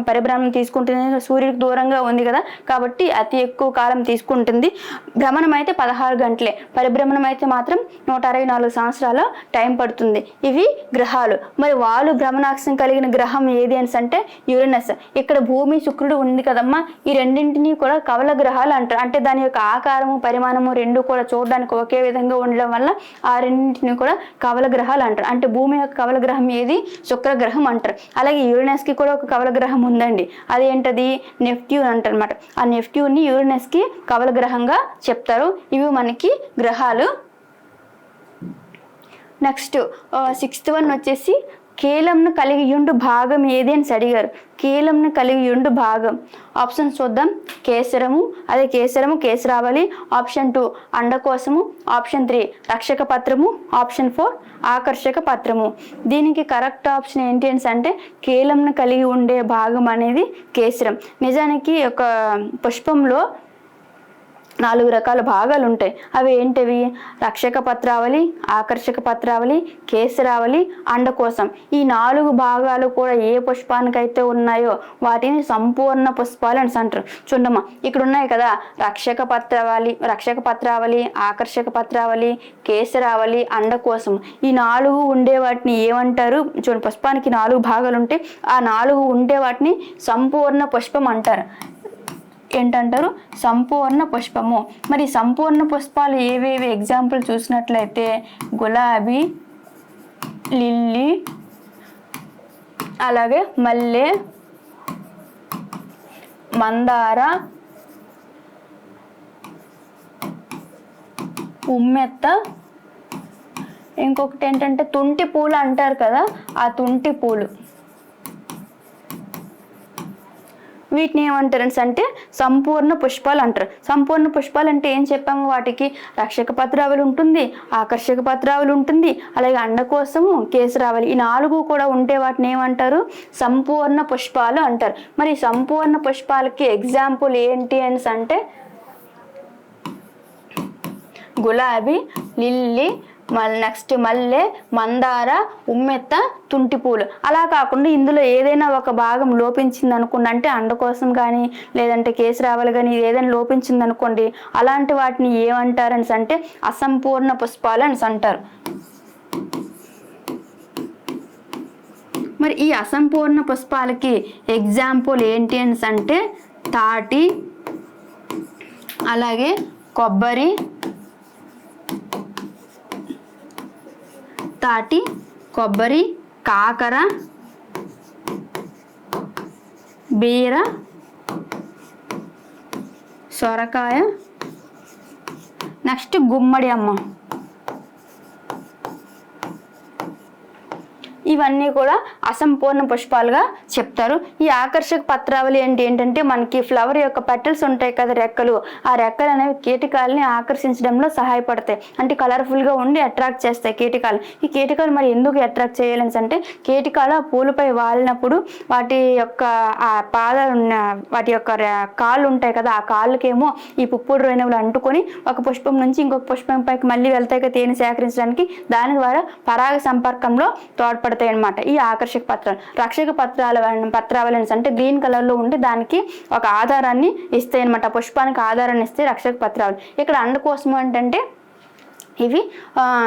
పరిభ్రమణం తీసుకుంటుంది. సూర్యుడికి దూరంగా ఉంది కదా, కాబట్టి అతి ఎక్కువ కాలం తీసుకుంటుంది. భ్రమణం అయితే 16 గంటలే, పరిభ్రమణం అయితే మాత్రం 164 సంవత్సరాల టైం పడుతుంది. ఇవి గ్రహాలు. మరి వాళ్ళు భ్రమణాక్షం కలిగిన గ్రహం ఏది అని అంటే యురేనస్. ఇక్కడ భూమి శుక్రుడు ఉంది కదమ్మా, ఈ రెండింటినీ కూడా కవల గ్రహాలు అంటారు. అంటే దాని యొక్క ఆకారము పరిమాణము రెండు కూడా చూడడానికి ఒకే విధంగా ఉండడం వల్ల ఆ రెండింటిని కూడా కవల గ్రహాలు అంటారు. అంటే భూమి యొక్క కవల గ్రహం ఏది, శుక్రగ్రహం అంటారు. అలాగే యురేనస్ కి కూడా ఒక కవల గ్రహం ఉందండి, అది ఏంటది, నెప్ట్యూన్ అంటారు అనమాట. ఆ నెప్ట్యూన్ ని యురేనస్ కి కవల గ్రహంగా చెప్తారు. ఇవి మనకి గ్రహాలు. నెక్స్ట్ 6th వన్ వచ్చేసి కీలంను కలిగి ఉండు భాగం ఏది అని అడిగారు. కీలంను కలిగి ఉండు భాగం ఆప్షన్స్ చూద్దాం. కేసరము, అదే కేసరము, కేసరావళి. ఆప్షన్ 2 అండకోశము. ఆప్షన్ 3 రక్షక పత్రము. ఆప్షన్ 4 ఆకర్షక పత్రము. దీనికి కరెక్ట్ ఆప్షన్ ఏంటి అని అంటే కీలంను కలిగి ఉండే భాగం అనేది కేసరం. నిజానికి ఒక పుష్పంలో 4 రకాల భాగాలు ఉంటాయి. అవి ఏంటివి, రక్షక పత్రావళి, ఆకర్షక పత్రావళి, కేసరావళి, అండకోశం. ఈ 4 భాగాలు కూడా ఏ పుష్పానికైతే ఉన్నాయో వాటిని సంపూర్ణ పుష్పాలు అని అంటారు. చూడమ్మా, ఇక్కడ ఉన్నాయి కదా, రక్షక పత్రావళి, ఆకర్షక పత్రావళి, కేసరావళి, అండకోశం. ఈ 4 ఉండే వాటిని ఏమంటారు, చూడండి, పుష్పానికి 4 భాగాలు ఉంటాయి. ఆ 4 ఉండే వాటిని సంపూర్ణ పుష్పం అంటారు. ఏంటంటారు, సంపూర్ణ పుష్పము. మరి సంపూర్ణ పుష్పాలు ఏవేవి ఎగ్జాంపుల్ చూసినట్లయితే గులాబీ, లిల్లీ, అలాగే మల్లె, మందార, ఉమ్మెత్త, ఇంకొకటి ఏంటంటే తుంటి పూలు అంటారు కదా, ఆ తుంటి పూలు. వీటిని ఏమంటారు అంటే సంపూర్ణ పుష్పాలు అంటారు. సంపూర్ణ పుష్పాలు అంటే ఏం చెప్పాము, వాటికి రక్షక పత్రావళి ఉంటుంది, ఆకర్షక పత్రావళి ఉంటుంది, అలాగే అండకోశము, కేసరావళి, ఈ 4 కూడా ఉంటే వాటిని ఏమంటారు, సంపూర్ణ పుష్పాలు అంటారు. మరి సంపూర్ణ పుష్పాలకి ఎగ్జాంపుల్ ఏంటి అని అంటే గులాబీ, లిల్లీ, నెక్స్ట్ మల్లె, మందార, ఉమ్మెత్త, తుంటిపూలు. అలా కాకుండా ఇందులో ఏదైనా ఒక భాగం లోపించింది అనుకోండి, అంటే అండకోశం కానీ లేదంటే కేసరావళి కానీ ఏదైనా లోపించింది అనుకోండి, అలాంటి వాటిని ఏమంటారని అంటే అసంపూర్ణ పుష్పాలు అని అంటారు. మరి ఈ అసంపూర్ణ పుష్పాలకి ఎగ్జాంపుల్ ఏంటి అని అంటే తాటి, అలాగే కొబ్బరి, తాటి, కొబ్బరి, కాకర, బీర, సొరకాయ, నెక్స్ట్ గుమ్మడి అమ్మ. ఇవన్నీ కూడా అసంపూర్ణ పుష్పాలుగా చెప్తారు. ఈ ఆకర్షక పత్రావళి ఏంటంటే మనకి ఫ్లవర్ యొక్క పెటల్స్ ఉంటాయి కదా, రెక్కలు, ఆ రెక్కలు అనేవి కీటకాలని ఆకర్షించడంలో సహాయపడతాయి, అంటే కలర్ఫుల్గా ఉండి అట్రాక్ట్ చేస్తాయి కీటకాలు. ఈ కీటకాలు మరి ఎందుకు అట్రాక్ట్ చేయాలని అంటే కీటకాలు ఆ పూలపై వాలినప్పుడు వాటి యొక్క ఆ పాదాలు వాటి యొక్క కాళ్ళు ఉంటాయి కదా, ఆ కాళ్ళకేమో ఈ పుప్పొడి రేణువులు అంటుకొని ఒక పుష్పం నుంచి ఇంకొక పుష్పం పైకి మళ్ళీ వెళ్తాయి కదా తేనె సేకరించడానికి, దాని ద్వారా పరాగ సంపర్కంలో తోడ్పడతాయి అన్నమాట ఈ ఆకర్షక పత్రాలు. రక్షక పత్రావళి అంటే గ్రీన్ కలర్ లో ఉండి దానికి ఒక ఆధారాన్ని ఇస్తాయి అనమాట, పుష్పానికి ఆధారాన్ని ఇస్తే రక్షక పత్రావళి. ఇక్కడ అండకోశం ఏంటంటే ఇవి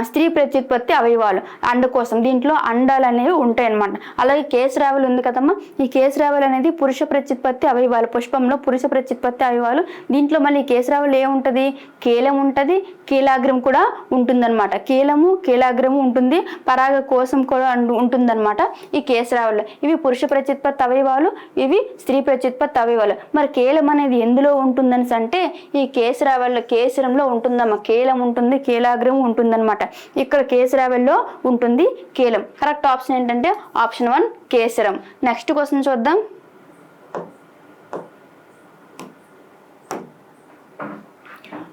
స్త్రీ ప్రత్యుత్పత్తి అవయవాలు, అండకోశం, దీంట్లో అండాలు అనేవి ఉంటాయి అన్నమాట. అలాగే కేసరావళి ఉంది కదమ్మా, ఈ కేసరావళి అనేది పురుష ప్రత్యుత్పత్తి అవయవాలు, పుష్పంలో పురుష ప్రత్యుత్పత్తి అవయవాలు. దీంట్లో మళ్ళీ కేసరావళి ఏముంటుంది, కీలం ఉంటుంది, కీలాగ్రం కూడా ఉంటుందన్నమాట. కీలము, కీలాగ్రము ఉంటుంది, పరాగ కోశం కూడా ఉంటుందన్నమాట ఈ కేసరావళిలో. ఇవి పురుష ప్రత్యుత్పత్తి అవయవాలు, ఇవి స్త్రీ ప్రత్యుత్పత్తి అవయవాలు. మరి కీలం అనేది ఎందులో ఉంటుందని అంటే ఈ కేసరావళిలో, కేసరంలో ఉంటుందమ్మా. కీలం ఉంటుంది, కీలాగ్రం ఉంటుందన్నమాట. ఇక్కడ కేసరావళిలో ఉంటుంది కీలం. కరెక్ట్ ఆప్షన్ ఏంటంటే ఆప్షన్ 1 కేసరం. నెక్స్ట్ క్వశ్చన్ చూద్దాం.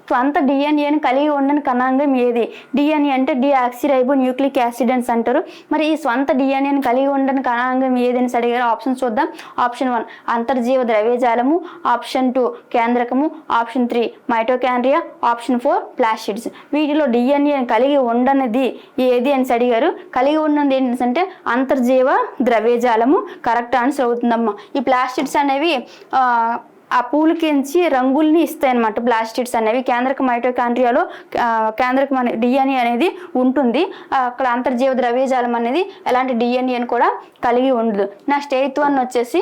స్వంత డిఎన్ఏని కలిగి ఉండని కణాంగం ఏది? డిఎన్ఏ అంటే డిఆక్సిరైబో న్యూక్లిక్ యాసిడ్ అని అంటారు. మరి ఈ స్వంత డిఎన్ఏని కలిగి ఉండని కణాంగం ఏదని అడిగారు. ఆప్షన్ చూద్దాం. ఆప్షన్ 1 అంతర్జీవ ద్రవ్యజాలము, ఆప్షన్ 2 కేంద్రకము, ఆప్షన్ 3 మైటోకాండ్రియా, ఆప్షన్ 4 ప్లాస్టిడ్స్. వీటిలో డిఎన్ఏని కలిగి ఉండనిది ఏది అని అడిగారు. కలిగి ఉన్నది ఏంటంటే అంతర్జీవ ద్రవ్యజాలము కరెక్ట్ ఆన్సర్ అవుతుందమ్మా. ఈ ప్లాస్టిడ్స్ అనేవి ఆ పూలకించి రంగుల్ని ఇస్తాయి అన్నమాట. ప్లాస్టిడ్స్ అనేవి కేంద్రక మైటోకాండ్రియాలో కేంద్రక డిఎన్ఏ అనేది ఉంటుంది. అక్కడ అంతర్జీవ ద్రవ్యజాలం అనేది ఎలాంటి డిఎన్ఏని కూడా కలిగి ఉండదు. నెక్స్ట్ 8th వన్ వచ్చేసి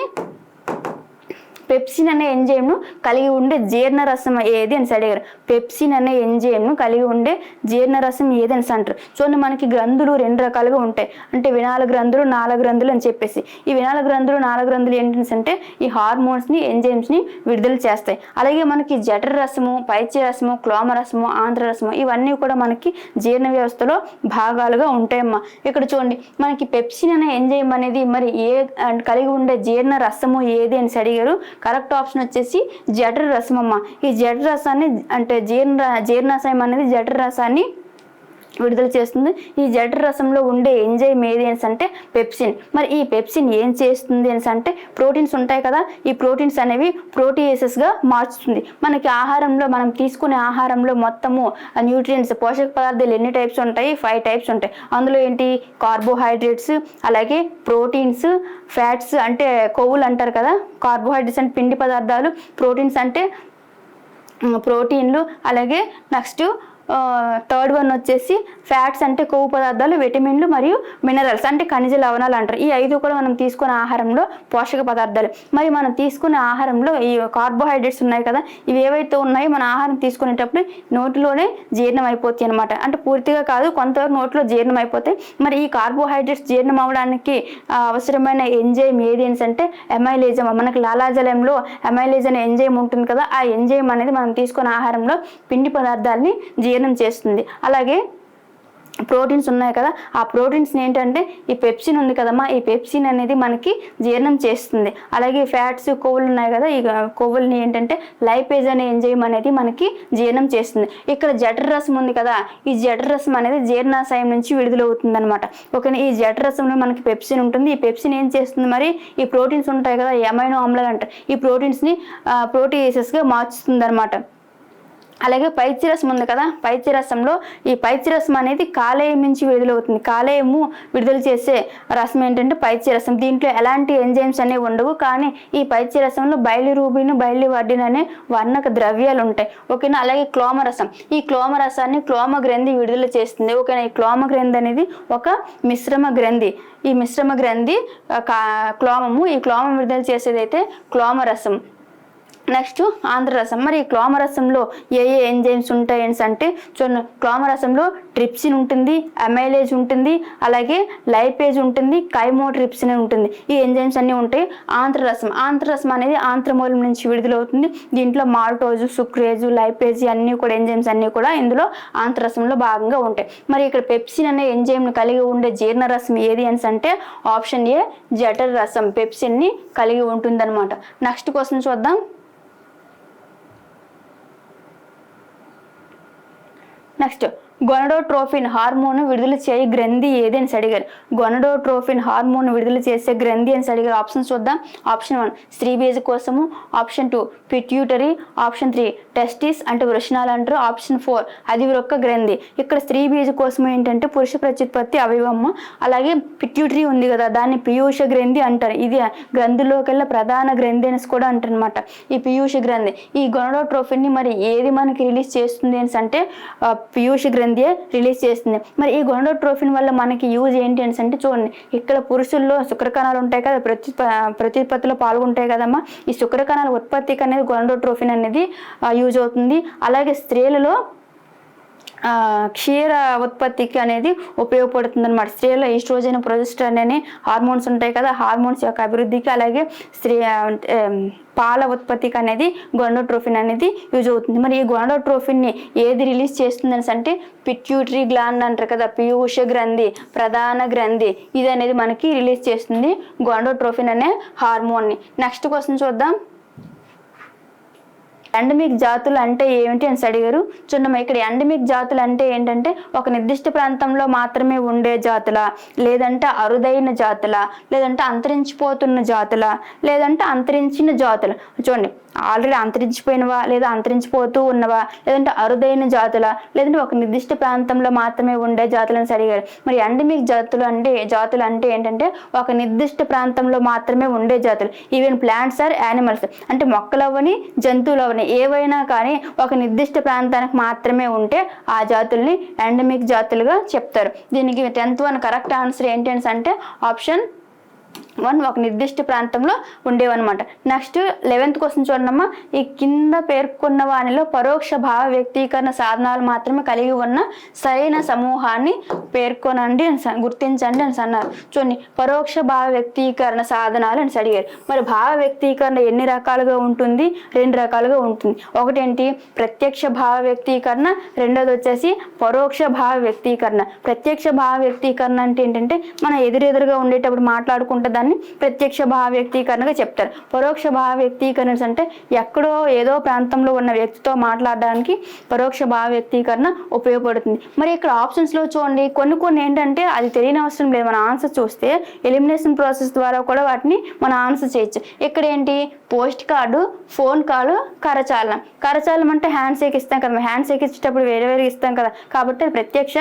పెప్సిన్ అనే ఎంజైమ్ను కలిగి ఉండే జీర్ణరసం ఏది అని అడిగారు. పెప్సిన్ అనే ఎంజైమ్ను కలిగి ఉండే జీర్ణరసం ఏది అని అంటారు. చూడండి, మనకి గ్రంథులు 2 రకాలుగా ఉంటాయి, అంటే వినాల గ్రంథులు, నాళ గ్రంథులు అని చెప్పేసి. ఈ వినాల గ్రంథులు, నాళ గ్రంథులు ఏంటంటే ఈ హార్మోన్స్ని, ఎంజైమ్స్ని విడుదల చేస్తాయి. అలాగే మనకి జఠర రసము, పైత్య రసము, క్లోమ రసము, ఆంధ్ర రసము ఇవన్నీ కూడా మనకి జీర్ణ వ్యవస్థలో భాగాలుగా ఉంటాయమ్మా. ఇక్కడ చూడండి, మనకి పెప్సిన్ అనే ఎంజైమ్ అనేది మరి కలిగి ఉండే జీర్ణ రసము ఏది అని అడిగారు. కరెక్ట్ ఆప్షన్ వచ్చేసి జఠర రసం అమ్మ. ఈ జఠర రసాన్ని అంటే జీర్ణాశయం అనేది జఠర రసాన్ని విడుదల చేస్తుంది. ఈ జఠర రసంలో ఉండే ఎంజైమ్ ఏది అంటే పెప్సిన్. మరి ఈ పెప్సిన్ ఏం చేస్తుంది అంటే ప్రోటీన్స్ ఉంటాయి కదా, ఈ ప్రోటీన్స్ అనేవి ప్రోటీయేసెస్గా మార్చుతుంది. మనకి ఆహారంలో మనం తీసుకునే ఆహారంలో మొత్తము న్యూట్రియంట్స్, పోషక పదార్థాలు ఎన్ని టైప్స్ ఉంటాయి? 5 టైప్స్ ఉంటాయి. అందులో ఏంటి? కార్బోహైడ్రేట్స్, అలాగే ప్రోటీన్స్, ఫ్యాట్స్ అంటే కొవ్వులు అంటారు కదా. కార్బోహైడ్రేట్స్ అంటే పిండి పదార్థాలు, ప్రోటీన్స్ అంటే ప్రోటీన్లు, అలాగే నెక్స్ట్ 3rd వన్ వచ్చేసి ఫ్యాట్స్ అంటే కొవ్వు పదార్థాలు, విటమిన్లు మరియు మినరల్స్ అంటే ఖనిజ లవణాలు అంటారు. ఈ 5 కూడా మనం తీసుకునే ఆహారంలో పోషక పదార్థాలు. మరి మనం తీసుకునే ఆహారంలో ఈ కార్బోహైడ్రేట్స్ ఉన్నాయి కదా, ఇవి ఏవైతే ఉన్నాయో మన ఆహారం తీసుకునేటప్పుడు నోటిలోనే జీర్ణం అయిపోతాయి అనమాట. అంటే పూర్తిగా కాదు, కొంతవరకు నోట్లో జీర్ణం అయిపోతాయి. మరి ఈ కార్బోహైడ్రేట్స్ జీర్ణం అవడానికి అవసరమైన ఎంజైమ్ ఏది అంటే ఎమైలేజం. మనకి లాలాజలంలో ఎమైలేజ్ అనే ఎంజైమ్ ఉంటుంది కదా, ఆ ఎంజైమ్ అనేది మనం తీసుకునే ఆహారంలో పిండి పదార్థాలని జీర్ణం చేస్తుంది. అలాగే ప్రోటీన్స్ ఉన్నాయి కదా, ఆ ప్రోటీన్స్ ఏంటంటే ఈ పెప్సిన్ ఉంది కదమ్మా, ఈ పెప్సిన్ అనేది మనకి జీర్ణం చేస్తుంది. అలాగే ఫ్యాట్స్, కొవ్వులు ఉన్నాయి కదా, ఈ కొవ్వుల్ని ఏంటంటే లైపేజ్ అనే ఎంజైమ్ అనేది మనకి జీర్ణం చేస్తుంది. ఇక్కడ జఠరరసం ఉంది కదా, ఈ జఠరరసం అనేది జీర్ణాశయం నుంచి విడుదలవుతుంది అనమాట. ఓకేనా, ఈ జఠరరసంలో మనకి పెప్సిన్ ఉంటుంది. ఈ పెప్సిన్ ఏం చేస్తుంది, మరి ఈ ప్రోటీన్స్ ఉంటాయి కదా, ఈ అమైనో ఆమ్లాలు అంటారు, ఈ ప్రోటీన్స్ని ప్రోటీసెస్గా మార్చుతుంది అనమాట. అలాగే పైత్యరసం ఉంది కదా, పైత్యరసంలో ఈ పైత్యరసం అనేది కాలేయం నుంచి విడుదలవుతుంది. కాలేయము విడుదల చేసే రసం ఏంటంటే పైత్యరసం. దీంట్లో ఎలాంటి ఎంజైమ్స్ అనేవి ఉండవు, కానీ ఈ పైత్యరసంలో బైలిరూబిన్, బైలివర్డిన్ అనే వర్ణక ద్రవ్యాలు ఉంటాయి. ఓకేనా, అలాగే క్లోమరసం, ఈ క్లోమరసాన్ని క్లోమ గ్రంథి విడుదల చేస్తుంది. ఓకేనా, ఈ క్లోమ గ్రంథి అనేది ఒక మిశ్రమ గ్రంథి. ఈ మిశ్రమ గ్రంథి క్లోమము, ఈ క్లోమం విడుదల చేసేదైతే క్లోమరసం. నెక్స్ట్ ఆంధ్రరసం. మరి ఈ క్లోమరసంలో ఏ ఎంజైమ్స్ ఉంటాయి అంటే చూడండి, క్లోమరసంలో ట్రిప్సిన్ ఉంటుంది, అమైలేజ్ ఉంటుంది, అలాగే లైపేజ్ ఉంటుంది, కైమోట్రిప్సిన్ ఉంటుంది. ఈ ఎంజైమ్స్ అన్నీ ఉంటాయి. ఆంధ్రరసం అనేది ఆంత్రమూలం నుంచి విడుదలవుతుంది. దీంట్లో మాల్టోజు, సుక్రేజు, లైపేజ్ అన్నీ కూడా ఎంజైమ్స్ అన్నీ కూడా ఇందులో ఆంధ్రరసంలో భాగంగా ఉంటాయి. మరి ఇక్కడ పెప్సిన్ అనే ఎంజైమ్ను కలిగి ఉండే జీర్ణరసం ఏది అంటే ఆప్షన్ ఏ జఠరరసం పెప్సిన్ని కలిగి ఉంటుందన్నమాట. నెక్స్ట్ క్వశ్చన్ చూద్దాం. నెక్స్ట్, గొనడోట్రోఫిన్ హార్మోన్ విడుదల చేయ గ్రంథి ఏది అని అడిగారు. గొనడోట్రోఫిన్ హార్మోన్ విడుదల చేసే గ్రంథి అని అడిగారు. ఆప్షన్స్ చూద్దాం. ఆప్షన్ 1 స్త్రీ బీజ కోశము, ఆప్షన్ 2 పిట్యూటరీ, ఆప్షన్ 3 టెస్టిస్ అంటే వృషణాలు అంటారు, ఆప్షన్ 4 అధివృక్క గ్రంథి. ఇక్కడ స్త్రీ బీజ కోశం ఏంటంటే పురుష ప్రత్యుత్పత్తి అవయవము. అలాగే పిట్యూటరీ ఉంది కదా, దాన్ని పీయూష గ్రంథి అంటారు. ఇది గ్రంథిలోకెల్లా ప్రధాన గ్రంథి అనేసి కూడా అంటారు అనమాట, ఈ పీయూష గ్రంథి. ఈ గొనడోట్రోఫిన్ ని మరి ఏది మనకి రిలీజ్ చేస్తుంది అంటే పీయూష గ్రంథి రిలీజ్ చేస్తుంది. మరి ఈ గొనడోట్రోఫిన్ వల్ల మనకి యూజ్ ఏంటి అంటే చూడండి, ఇక్కడ పురుషుల్లో శుక్రకణాలు ఉంటాయి కదా, ప్రత్యుత్పత్తిలో పాల్గొంటాయి కదమ్మా, ఈ శుక్రకణాల ఉత్పత్తికి అనేది గొనడోట్రోఫిన్ అనేది యూజ్ అవుతుంది. అలాగే స్త్రీలలో క్షీర ఉత్పత్తికి అనేది ఉపయోగపడుతుంది అనమాట. స్త్రీలో ఈస్ట్రోజన్, ప్రొజెస్టరాన్ అనే హార్మోన్స్ ఉంటాయి కదా, హార్మోన్స్ యొక్క అభివృద్ధికి అలాగే స్త్రీ పాల ఉత్పత్తికి అనేది గొనడోట్రోఫిన్ అనేది యూజ్ అవుతుంది. మరి ఈ గొనడోట్రోఫిన్ని ఏది రిలీజ్ చేస్తుంది అంటే పిట్యూటరీ గ్లాండ్ అంటారు కదా, పీయూష గ్రంథి, ప్రధాన గ్రంథి, ఇది అనేది మనకి రిలీజ్ చేస్తుంది గొనడోట్రోఫిన్ అనే హార్మోన్ని. నెక్స్ట్ క్వశ్చన్ చూద్దాం. ఎండమిక్ జాతులు అంటే ఏమిటి అని అడిగారు. చూడమ్మా, ఇక్కడ ఎండమిక్ జాతులు అంటే ఏంటంటే ఒక నిర్దిష్ట ప్రాంతంలో మాత్రమే ఉండే జాతుల, లేదంటే అరుదైన జాతుల, లేదంటే అంతరించిపోతున్న జాతుల, లేదంటే అంతరించిన జాతుల. చూడండి, ఆల్రెడీ అంతరించిపోయినవా, లేదా అంతరించిపోతూ ఉన్నవా, లేదంటే అరుదైన జాతుల, లేదంటే ఒక నిర్దిష్ట ప్రాంతంలో మాత్రమే ఉండే జాతులను అడిగారు. మరి ఎండమిక్ జాతులు అంటే ఏంటంటే ఒక నిర్దిష్ట ప్రాంతంలో మాత్రమే ఉండే జాతులు. ఈవెన్ ప్లాంట్స్ ఆర్ యానిమల్స్ అంటే మొక్కలవని, జంతువులవని ఏవైనా కానీ ఒక నిర్దిష్ట ప్రాంతానికి మాత్రమే ఉంటే ఆ జాతుల్ని ఎండమిక్ జాతులుగా చెప్తారు. దీనికి 10th 1 కరెక్ట్ ఆన్సర్ ఏంటి అంటే ఆప్షన్ 1 ఒక నిర్దిష్ట ప్రాంతంలో ఉండేవన్నమాట. నెక్స్ట్ 11th క్వశ్చన్ చూడమ్మా. ఈ కింద పేర్కొన్న వానిలో పరోక్ష భావ వ్యక్తీకరణ సాధనాలు మాత్రమే కలిగి ఉన్న సరైన సమూహాన్ని పేర్కొనండి గుర్తించండి అని అన్నారు. చూడండి, పరోక్ష భావ వ్యక్తీకరణ సాధనాలు అని అడిగారు. మరి భావ వ్యక్తీకరణ ఎన్ని రకాలుగా ఉంటుంది? 2 రకాలుగా ఉంటుంది. ఒకటేంటి ప్రత్యక్ష భావ వ్యక్తీకరణ, రెండోది వచ్చేసి పరోక్ష భావ వ్యక్తీకరణ. ప్రత్యక్ష భావ వ్యక్తీకరణ అంటే ఏంటంటే మనం ఎదురెదురుగా ఉండేటప్పుడు మాట్లాడుకుంటే దాన్ని ప్రత్యక్ష భావ వ్యక్తీకరణగా చెప్తారు. పరోక్ష భావ వ్యక్తీకరణ అంటే ఎక్కడో ఏదో ప్రాంతంలో ఉన్న వ్యక్తితో మాట్లాడడానికి పరోక్ష భావ వ్యక్తీకరణ ఉపయోగపడుతుంది. మరి ఇక్కడ ఆప్షన్స్ లో చూడండి, కొన్ని ఏంటంటే అది తెలియని అవసరం లేదు, మన ఆన్సర్ చూస్తే ఎలిమినేషన్ ప్రాసెస్ ద్వారా కూడా వాటిని మనం ఆన్సర్ చేయొచ్చు. ఇక్కడ ఏంటి పోస్ట్ కార్డు, ఫోన్ కాల్, కరచాలనం అంటే హ్యాండ్ షేక్ ఇస్తాం కదా, హ్యాండ్ షేక్ ఇచ్చేటప్పుడు వేరే ఇస్తాం కదా, కాబట్టి అది ప్రత్యక్ష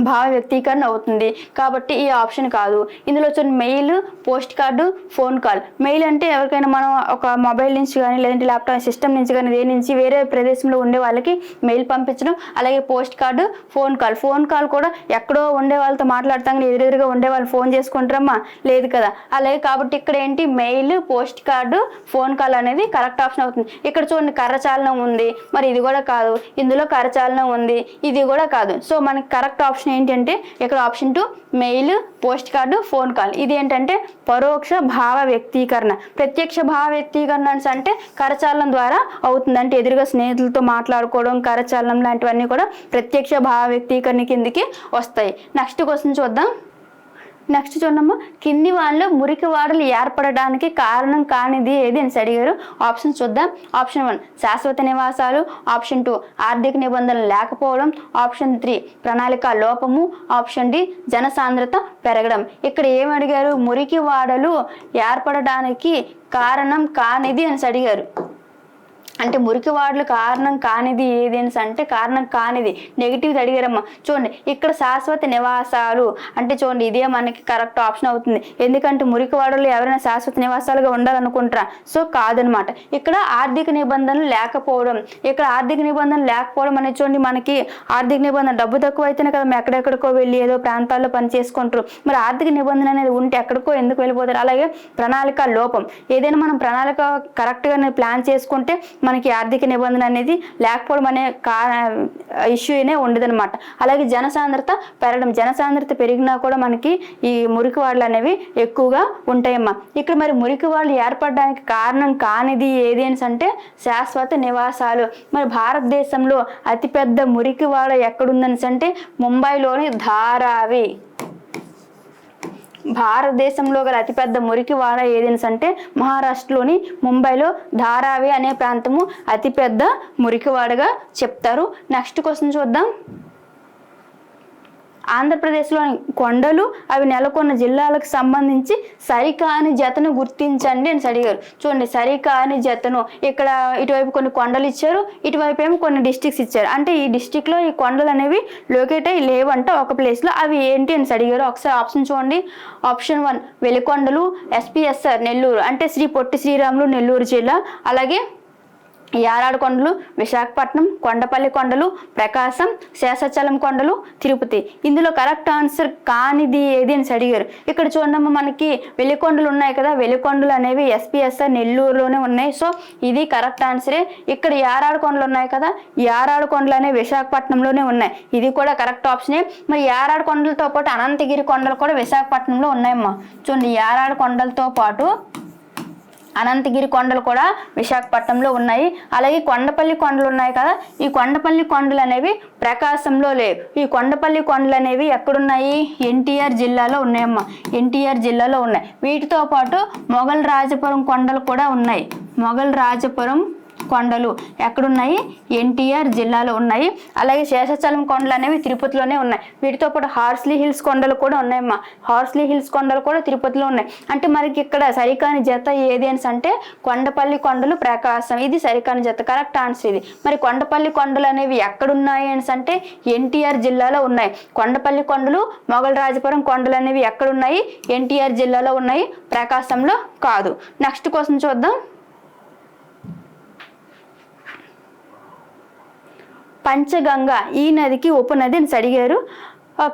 భావ వ్యక్తీకరణ అవుతుంది. కాబట్టి ఈ ఆప్షన్ కాదు. ఇందులో వచ్చిన mail, post card, phone call. Mail అంటే ఎవరికైనా మనం ఒక మొబైల్ నుంచి కానీ లేదంటే ల్యాప్టాప్ సిస్టమ్ నుంచి కానీ దేని నుంచి వేరే ప్రదేశంలో ఉండే వాళ్ళకి మెయిల్ పంపించడం. అలాగే పోస్ట్ కార్డు, ఫోన్ కాల్ కూడా ఎక్కడో ఉండే వాళ్ళతో మాట్లాడతాం కానీ ఎదురెదురుగా ఉండే వాళ్ళు ఫోన్ చేసుకుంటారమ్మా, లేదు కదా. అలాగే కాబట్టి ఇక్కడ ఏంటి mail, post card, phone call అనేది కరెక్ట్ ఆప్షన్ అవుతుంది. ఇక్కడ చూడండి కరచాలనం ఉంది, మరి ఇది కూడా కాదు. ఇందులో కరచాలనం ఉంది, ఇది కూడా కాదు. సో మనకి కరెక్ట్ ఆప్షన్ ఆప్షన్ ఏంటంటే ఇక్కడ option 2 mail, post card, phone call. ఇది ఏంటంటే పరోక్ష భావ వ్యక్తీకరణ. ప్రత్యక్ష భావ వ్యక్తీకరణ అంటే కరచాలనం ద్వారా అవుతుంది. అంటే ఎదురుగా స్నేహితులతో మాట్లాడుకోవడం, కరచాలనం లాంటివన్నీ కూడా ప్రత్యక్ష భావ వ్యక్తీకరణ కిందికి వస్తాయి. నెక్స్ట్ క్వశ్చన్ చూద్దాం. నెక్స్ట్ చూడమ్మా, కింది వానలో మురికి వాడలు ఏర్పడడానికి కారణం కానిది ఏది అని అడిగారు. ఆప్షన్ చూద్దాం. ఆప్షన్ 1 శాశ్వత నివాసాలు, ఆప్షన్ 2 ఆర్థిక నిబంధనలు లేకపోవడం, ఆప్షన్ 3 ప్రణాళిక లోపము, ఆప్షన్ డి జనసాంద్రత పెరగడం. ఇక్కడ ఏమి అడిగారు? మురికి వాడలు ఏర్పడడానికి కారణం కానిది అని అడిగారు. అంటే మురికి వాడలు కారణం కానిది ఏది అని అంటే కారణం కానిది నెగిటివ్ అడిగారమ్మా. చూడండి ఇక్కడ శాశ్వత నివాసాలు అంటే చూడండి ఇదే మనకి కరెక్ట్ ఆప్షన్ అవుతుంది. ఎందుకంటే మురికి వాడలు ఎవరైనా శాశ్వత నివాసాలుగా ఉండాలనుకుంటారా? సో కాదనమాట. ఇక్కడ ఆర్థిక నిబంధనలు లేకపోవడం. ఇక్కడ ఆర్థిక నిబంధనలు లేకపోవడం అనేది చూడండి మనకి ఆర్థిక నిబంధన డబ్బు తక్కువ అయితేనే కదా ఎక్కడెక్కడికో వెళ్ళి ఏదో ప్రాంతాల్లో పని చేసుకుంటారు. మరి ఆర్థిక నిబంధన అనేది ఉంటే ఎక్కడికో ఎందుకు వెళ్ళిపోతారు? అలాగే ప్రణాళిక లోపం. ఏదైనా మనం ప్రణాళిక కరెక్ట్గా ప్లాన్ చేసుకుంటే మనకి ఆర్థిక నిబంధన అనేది లేకపోవడం అనే ఇష్యూనే ఉండదన్నమాట. అలాగే జనసాంద్రత పెరగడం. జనసాంద్రత పెరిగినా కూడా మనకి ఈ మురికి వాడలు అనేవి ఎక్కువగా ఉంటాయమ్మా. ఇక్కడ మరి మురికి వాడలు ఏర్పడడానికి కారణం కానిది ఏది అని అంటే శాశ్వత నివాసాలు. మరి భారతదేశంలో అతిపెద్ద మురికి వాడ ఎక్కడుందని అంటే ముంబైలోని ధారావి. భారతదేశంలో గల అతిపెద్ద మురికి వాడ ఏదని అంటే మహారాష్ట్రలోని ముంబైలో ధారావి అనే ప్రాంతము అతిపెద్ద మురికివాడగా చెప్తారు. నెక్స్ట్ క్వశ్చన్ చూద్దాం. ఆంధ్రప్రదేశ్లోని కొండలు అవి నెలకొన్న జిల్లాలకు సంబంధించి సరికాని జతను గుర్తించండి అని అడిగారు. చూడండి సరికాని జతను ఇక్కడ ఇటువైపు కొన్ని కొండలు ఇచ్చారు, ఇటువైపు ఏమో కొన్ని డిస్ట్రిక్ట్స్ ఇచ్చారు. అంటే ఈ డిస్ట్రిక్ట్లో ఈ కొండలు అనేవి లొకేట్ అయ్యి లేవంట ఒక ప్లేస్లో. అవి ఏంటి అని అడిగారు. ఒకసారి ఆప్షన్ చూడండి. ఆప్షన్ 1 వెలికొండలు, SPSR నెల్లూరు అంటే శ్రీ పొట్టి శ్రీరాములు నెల్లూరు జిల్లా. అలాగే యారాడు కొండలు విశాఖపట్నం, కొండపల్లి కొండలు ప్రకాశం, శేషాచలం కొండలు తిరుపతి. ఇందులో కరెక్ట్ ఆన్సర్ కానిది ఏది అని అడిగారు. ఇక్కడ చూడమ్మా మనకి వెలికొండలు ఉన్నాయి కదా, వెలికొండలు అనేవి SPSR నెల్లూరులోనే ఉన్నాయి. సో ఇది కరెక్ట్ ఆన్సరే. ఇక్కడ యారాడు కొండలు ఉన్నాయి కదా, యారాడు కొండలు అనేవి విశాఖపట్నంలోనే ఉన్నాయి. ఇది కూడా కరెక్ట్ ఆప్షనే. మరి యారాడు కొండలతో పాటు అనంతగిరి కొండలు కూడా విశాఖపట్నంలో ఉన్నాయమ్మా. చూడండి యారాడు కొండలతో పాటు అనంతగిరి కొండలు కూడా విశాఖపట్నంలో ఉన్నాయి. అలాగే కొండపల్లి కొండలు ఉన్నాయి కదా, ఈ కొండపల్లి కొండలు అనేవి ప్రకాశంలో లేవు. ఈ కొండపల్లి కొండలు అనేవి ఎక్కడున్నాయి? NTR జిల్లాలో ఉన్నాయమ్మా. NTR జిల్లాలో ఉన్నాయి. వీటితో పాటు మొఘల్ రాజపురం కొండలు కూడా ఉన్నాయి. మొఘల్ రాజపురం కొండలు ఎక్కడున్నాయి? NTR జిల్లాలో ఉన్నాయి. అలాగే శేషాచలం కొండలు అనేవి తిరుపతిలోనే ఉన్నాయి. వీటితో పాటు హార్స్లీ హిల్స్ కొండలు కూడా ఉన్నాయమ్మా. హార్స్లీ హిల్స్ కొండలు కూడా తిరుపతిలో ఉన్నాయి. అంటే మనకి ఇక్కడ సరికాని జత ఏది అని అంటే కొండపల్లి కొండలు ప్రకాశం. ఇది సరికాని జత, కరెక్ట్ ఆన్సర్ ఇది. మరి కొండపల్లి కొండలు అనేవి ఎక్కడున్నాయి అని అంటే NTR జిల్లాలో ఉన్నాయి. కొండపల్లి కొండలు, మొఘల్ రాజపురం కొండలు అనేవి ఎక్కడున్నాయి? NTR జిల్లాలో ఉన్నాయి, ప్రకాశంలో కాదు. నెక్స్ట్ క్వశ్చన్ చూద్దాం. పంచగంగ ఈ నదికి ఉపనది అని అడిగారు.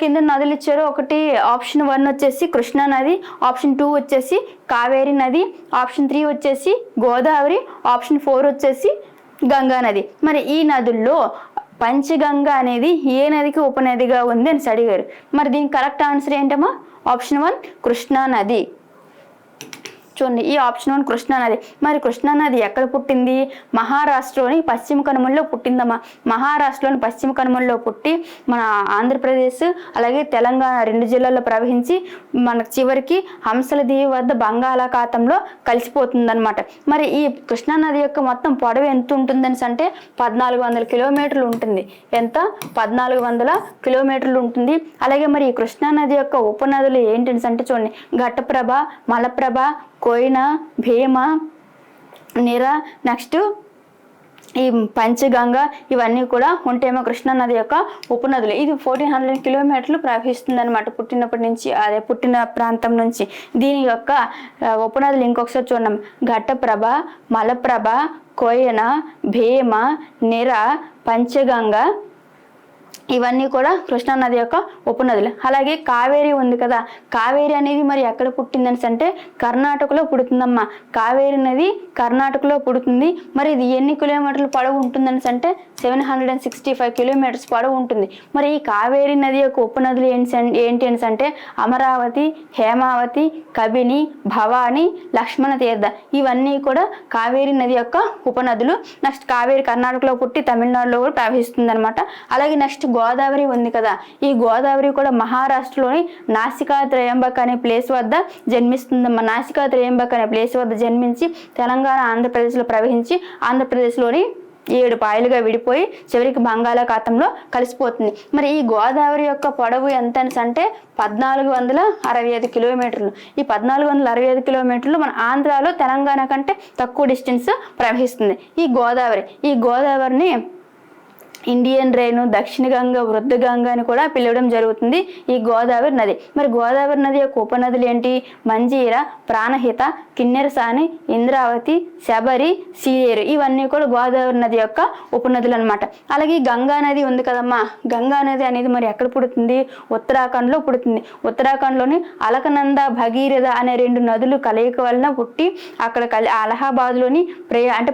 కింద నదులు ఇచ్చారు. ఒకటి ఆప్షన్ 1 వచ్చేసి కృష్ణా నది, ఆప్షన్ 2 వచ్చేసి కావేరి నది, ఆప్షన్ 3 వచ్చేసి గోదావరి, ఆప్షన్ 4 వచ్చేసి గంగా నది. మరి ఈ నదుల్లో పంచగంగ అనేది ఏ నదికి ఉపనదిగా ఉంది అని అడిగారు. మరి దీనికి కరెక్ట్ ఆన్సర్ ఏంటమ్మా? ఆప్షన్ 1 కృష్ణా నది. చూడండి ఈ ఆప్షన్ 1 కృష్ణా నది. మరి కృష్ణా నది ఎక్కడ పుట్టింది? మహారాష్ట్రలోని పశ్చిమ కనుమల్లో పుట్టిందమ్మా. మహారాష్ట్రలోని పశ్చిమ కనుమల్లో పుట్టి మన ఆంధ్రప్రదేశ్ అలాగే తెలంగాణ 2 జిల్లాల్లో ప్రవహించి మనకు చివరికి హంసల దీవి వద్ద బంగాళాఖాతంలో కలిసిపోతుందన్నమాట. మరి ఈ కృష్ణా నది యొక్క మొత్తం పొడవు ఎంత ఉంటుందని అంటే 1400 కిలోమీటర్లు ఉంటుంది. ఎంత? 1400 కిలోమీటర్లు ఉంటుంది. అలాగే మరి ఈ కృష్ణా నది యొక్క ఉపనదులు ఏంటంటే అంటే చూడండి ఘటప్రభ, మలప్రభ, కోయినా, భీమ, నిర, నెక్స్ట్ ఈ పంచగంగ ఇవన్నీ కూడా ఉంటాయేమో కృష్ణా నది యొక్క ఉపనదులు. ఇది 1400 కిలోమీటర్లు ప్రవహిస్తుంది అనమాట పుట్టినప్పటి నుంచి, అదే పుట్టిన ప్రాంతం నుంచి. దీని యొక్క ఉపనదులు ఇంకొకసారి చూడండి. ఘటప్రభ, మలప్రభ, కోయన, భీమ, నిర, పంచగంగ, ఇవన్నీ కూడా కృష్ణానది యొక్క ఉపనదులు. అలాగే కావేరి ఉంది కదా, కావేరి అనేది మరి ఎక్కడ పుట్టిందని అంటే కర్ణాటకలో పుడుతుందమ్మా. కావేరి నది కర్ణాటకలో పుడుతుంది. మరి ఇది ఎన్ని కిలోమీటర్ల పొడవు ఉంటుందని అంటే 765 కిలోమీటర్స్ పొడవు ఉంటుంది. మరి ఈ కావేరి నది యొక్క ఉపనదులు ఏంటి అని అంటే అమరావతి, హేమావతి, కబిని, భవాని, లక్ష్మణ తీర్థ, ఇవన్నీ కూడా కావేరి నది యొక్క ఉపనదులు. నెక్స్ట్ కావేరి కర్ణాటకలో పుట్టి తమిళనాడులో కూడా ప్రవహిస్తుంది అనమాట. అలాగే నెక్స్ట్ గోదావరి ఉంది కదా, ఈ గోదావరి కూడా మహారాష్ట్రలోని నాసికా త్రయంబక్ అనే ప్లేస్ వద్ద జన్మిస్తుందమ్మా. నాసికా త్రయంబక్ అనే ప్లేస్ వద్ద జన్మించి తెలంగాణ, ఆంధ్రప్రదేశ్లో ప్రవహించి ఆంధ్రప్రదేశ్లోని 7 పాయలుగా విడిపోయి చివరికి బంగాళాఖాతంలో కలిసిపోతుంది. మరి ఈ గోదావరి యొక్క పొడవు ఎంత అంటే 1465 కిలోమీటర్లు. ఈ 1465 కిలోమీటర్లు మన ఆంధ్రాలో తెలంగాణ కంటే తక్కువ డిస్టెన్స్ ప్రవహిస్తుంది ఈ గోదావరిని ఇండియన్ రేణు, దక్షిణ గంగ, వృద్ధ గంగ అని కూడా పిలవడం జరుగుతుంది ఈ గోదావరి నది. మరి గోదావరి నది యొక్క ఉపనదులు ఏంటి? మంజీర, ప్రాణహిత, కిన్నెరసాని, ఇంద్రావతి, శబరి, సీలేరు, ఇవన్నీ కూడా గోదావరి నది యొక్క ఉపనదులు అనమాట. అలాగే గంగా నది ఉంది కదమ్మా, గంగా నది అనేది మరి ఎక్కడ పుడుతుంది? ఉత్తరాఖండ్లో పుడుతుంది. ఉత్తరాఖండ్లోని అలకనంద, భగీరథ అనే 2 నదులు కలయిక వలన పుట్టి అక్కడ అలహాబాద్లోని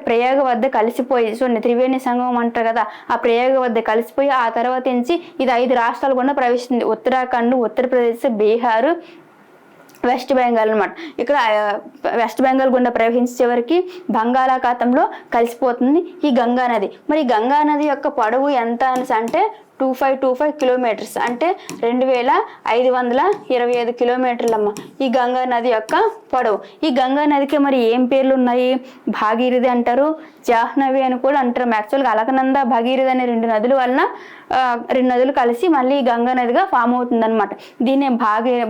ప్రయాగ వద్ద కలిసిపోయి, చూడండి త్రివేణి సంగమం అంటారు కదా, ఆ ప్రయాగ వద్ద కలిసిపోయి ఆ తర్వాత నుంచి ఇది 5 రాష్ట్రాలు గుండా ప్రవేశిస్తుంది. ఉత్తరాఖండ్, ఉత్తరప్రదేశ్, బీహార్, వెస్ట్ బెంగాల్ అనమాట. ఇక్కడ వెస్ట్ బెంగాల్ గుండా ప్రవహించే చివరికి బంగాళాఖాతంలో కలిసిపోతుంది ఈ గంగా నది. మరి గంగా నది యొక్క పొడవు ఎంత అంటే 2525 కిలోమీటర్స్, అంటే 2525 కిలోమీటర్లమ్మ ఈ గంగా నది యొక్క పొడవు. ఈ గంగా నదికి మరి ఏం పేర్లు ఉన్నాయి? భాగీరథి అంటారు, జాహ్నవి అని కూడా అంటారు. యాక్చువల్గా అలకనంద, భగీరథ అనే 2 నదుల వలన 2 నదులు కలిసి మళ్ళీ గంగా నదిగా ఫామ్ అవుతుంది అనమాట. దీన్ని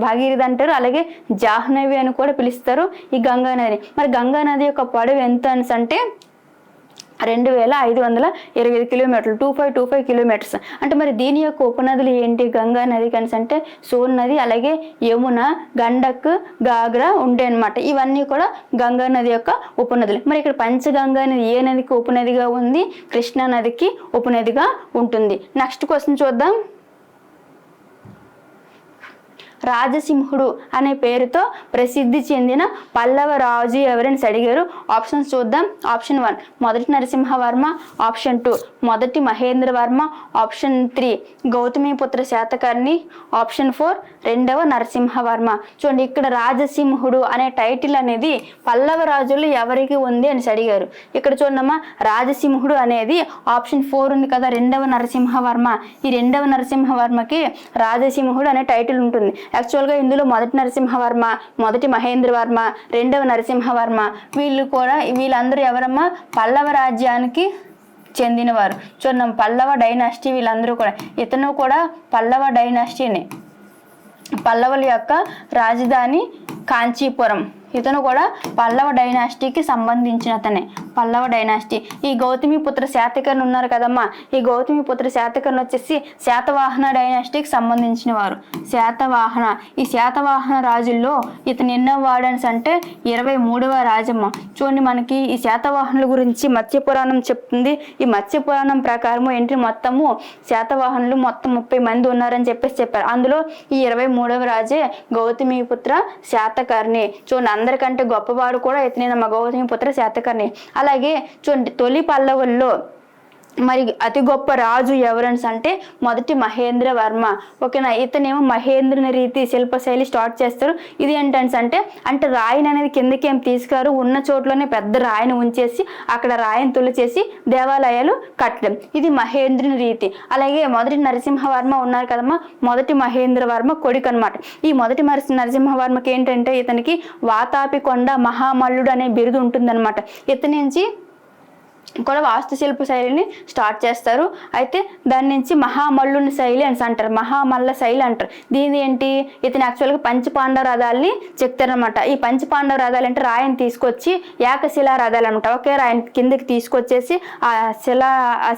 భాగీరథి అంటారు, అలాగే జాహ్నవి అని కూడా పిలుస్తారు ఈ గంగా నది. మరి గంగా నది యొక్క పొడవు ఎంత అంటే 2525 కిలోమీటర్లు, 2525 కిలోమీటర్స్. అంటే మరి దీని యొక్క ఉపనదులు ఏంటి గంగా నది అంటే సోన్ నది, అలాగే యమున, గండక్, గాగ్రా ఉంటాయి అనమాట. ఇవన్నీ కూడా గంగా నది యొక్క ఉపనదులు. మరి ఇక్కడ పంచగంగా నది ఏ నదికి ఉపనదిగా ఉంది? కృష్ణా నదికి ఉపనదిగా ఉంటుంది. నెక్స్ట్ క్వశ్చన్ చూద్దాం. రాజసింహుడు అనే పేరుతో ప్రసిద్ధి చెందిన పల్లవ రాజు ఎవరని అడిగారు. ఆప్షన్స్ చూద్దాం. ఆప్షన్ 1 మొదటి నరసింహవర్మ, ఆప్షన్ 2 మొదటి మహేంద్రవర్మ, ఆప్షన్ 3 గౌతమిపుత్ర శాతకర్ణి, ఆప్షన్ 4 రెండవ నరసింహవర్మ. చూడండి ఇక్కడ రాజసింహుడు అనే టైటిల్ అనేది పల్లవ రాజులు ఎవరికి ఉంది అని అడిగారు. ఇక్కడ చూడమ్మా, రాజసింహుడు అనేది ఆప్షన్ 4 ఉంది కదా, రెండవ నరసింహవర్మ. ఈ రెండవ నరసింహవర్మకి రాజసింహుడు అనే టైటిల్ ఉంటుంది. యాక్చువల్గా ఇందులో మొదటి నరసింహవర్మ, మొదటి మహేంద్రవర్మ, రెండవ నరసింహవర్మ వీళ్ళందరూ ఎవరమ్మా? పల్లవ రాజ్యానికి చెందినవారు. చూడండి పల్లవ డైనాసిటీ వీళ్ళందరూ కూడా. ఇతను కూడా పల్లవ డైనాసిటీని, పల్లవుల యొక్క రాజధాని కాంచీపురం. ఇతను కూడా పల్లవ డైనాసిటీకి సంబంధించిన అతనే, పల్లవ డైనాసిటీ. ఈ గౌతమిపుత్ర శాతకర్ణి ఉన్నారు కదమ్మా, ఈ గౌతమిపుత్ర శాతకర్ణి వచ్చేసి శాతవాహన డైనాసిటీకి సంబంధించిన వారు. శాతవాహన, ఈ శాతవాహన రాజుల్లో ఇతను ఎన్నో వాడని అంటే 23వ రాజమ్మ. చూడండి మనకి ఈ శాతవాహనుల గురించి మత్స్యపురాణం చెప్తుంది. ఈ మత్స్యపురాణం ప్రకారము ఏంటి, మొత్తము శాతవాహనులు మొత్తం 30 మంది ఉన్నారని చెప్పారు. అందులో ఈ 23వ రాజే గౌతమిపుత్ర శాతకర్ణి. చూడండి అందరికంటే గొప్పవాడు కూడా ఇతనేనమ్మ, గౌతమిపుత్ర శాతకర్ణి. అలాగే చూడండి తొలి పల్లవుల్లో మరి అతి గొప్ప రాజు ఎవరని అంటే మొదటి మహేంద్రవర్మ. ఓకేనా, ఇతనేమో మహేంద్రుని రీతి శిల్పశైలి స్టార్ట్ చేస్తారు. ఇది ఏంటంటే అంటే రాయిని అనేది కిందకి ఏం తీసుకురారు, ఉన్న చోట్లోనే పెద్ద రాయిని ఉంచేసి అక్కడ రాయిని తొలిచేసి దేవాలయాలు కట్టడం, ఇది మహేంద్రుని రీతి. అలాగే మొదటి నరసింహవర్మ ఉన్నారు కదమ్మా, మొదటి మహేంద్రవర్మ కొడుకు అనమాట. ఈ మొదటి నరసింహవర్మకి ఏంటంటే ఇతనికి వాతాపికొండ మహామల్లుడు అనే బిరుదు ఉంటుందన్నమాట. ఇతని నుంచి కూడా వాస్తుశిల్ప శైలిని స్టార్ట్ చేస్తారు. అయితే దాని నుంచి మహామల్లుని శైలి అని అంటారు, మహామల్ల శైలి అంటారు. దీని ఏంటి, ఇతను యాక్చువల్గా పంచపాండవ రథాలని చెప్తారనమాట. ఈ పంచపాండవ రథాలు అంటే రాయిని తీసుకొచ్చి ఏకశిలా రథాలు అనమాట. ఒకే రాయిని కిందకి తీసుకొచ్చేసి ఆ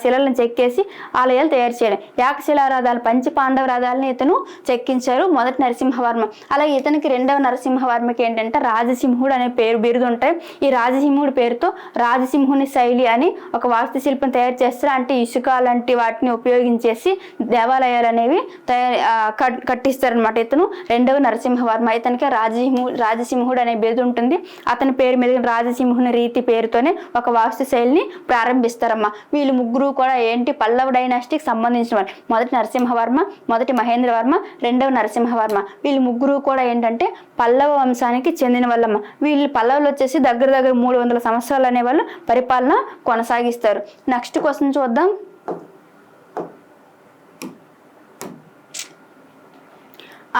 శిలలను చెక్కేసి ఆలయాలు తయారు చేయడం. ఏకశిలా రథాలు, పంచపాండవ రథాలని ఇతను చెక్కించారు మొదటి నరసింహవర్మ. అలాగే ఇతనికి రెండవ నరసింహవర్మకి ఏంటంటే రాజసింహుడు అనే బిరుదు ఉంటాయి. ఈ రాజసింహుడి పేరుతో రాజసింహుని శైలి అని కానీ ఒక వాస్తుశిల్పం తయారు చేస్తారు. అంటే ఇసుక లాంటి వాటిని ఉపయోగించేసి దేవాలయాలు అనేవి కట్టిస్తారనమాట. ఇతను రెండవ నరసింహవర్మ. ఇతనికి రాజసింహుడు అనే బిరుదు ఉంటుంది. అతని పేరు మీద రాజసింహుని రీతి పేరుతోనే ఒక వాస్తు శైలిని ప్రారంభిస్తారమ్మా. వీళ్ళు ముగ్గురు కూడా ఏంటి, పల్లవ డైనాస్టీకి సంబంధించిన వాళ్ళు. మొదటి నరసింహవర్మ, మొదటి మహేంద్రవర్మ, రెండవ నరసింహవర్మ. వీళ్ళు ముగ్గురు కూడా ఏంటంటే పల్లవ వంశానికి చెందిన వాళ్ళమ్మ. వీళ్ళు పల్లవులు వచ్చేసి దగ్గర 300 సంవత్సరాలు అనేవాళ్ళు పరిపాలన కొనసాగిస్తారు. నెక్స్ట్ క్వశ్చన్ చూద్దాం.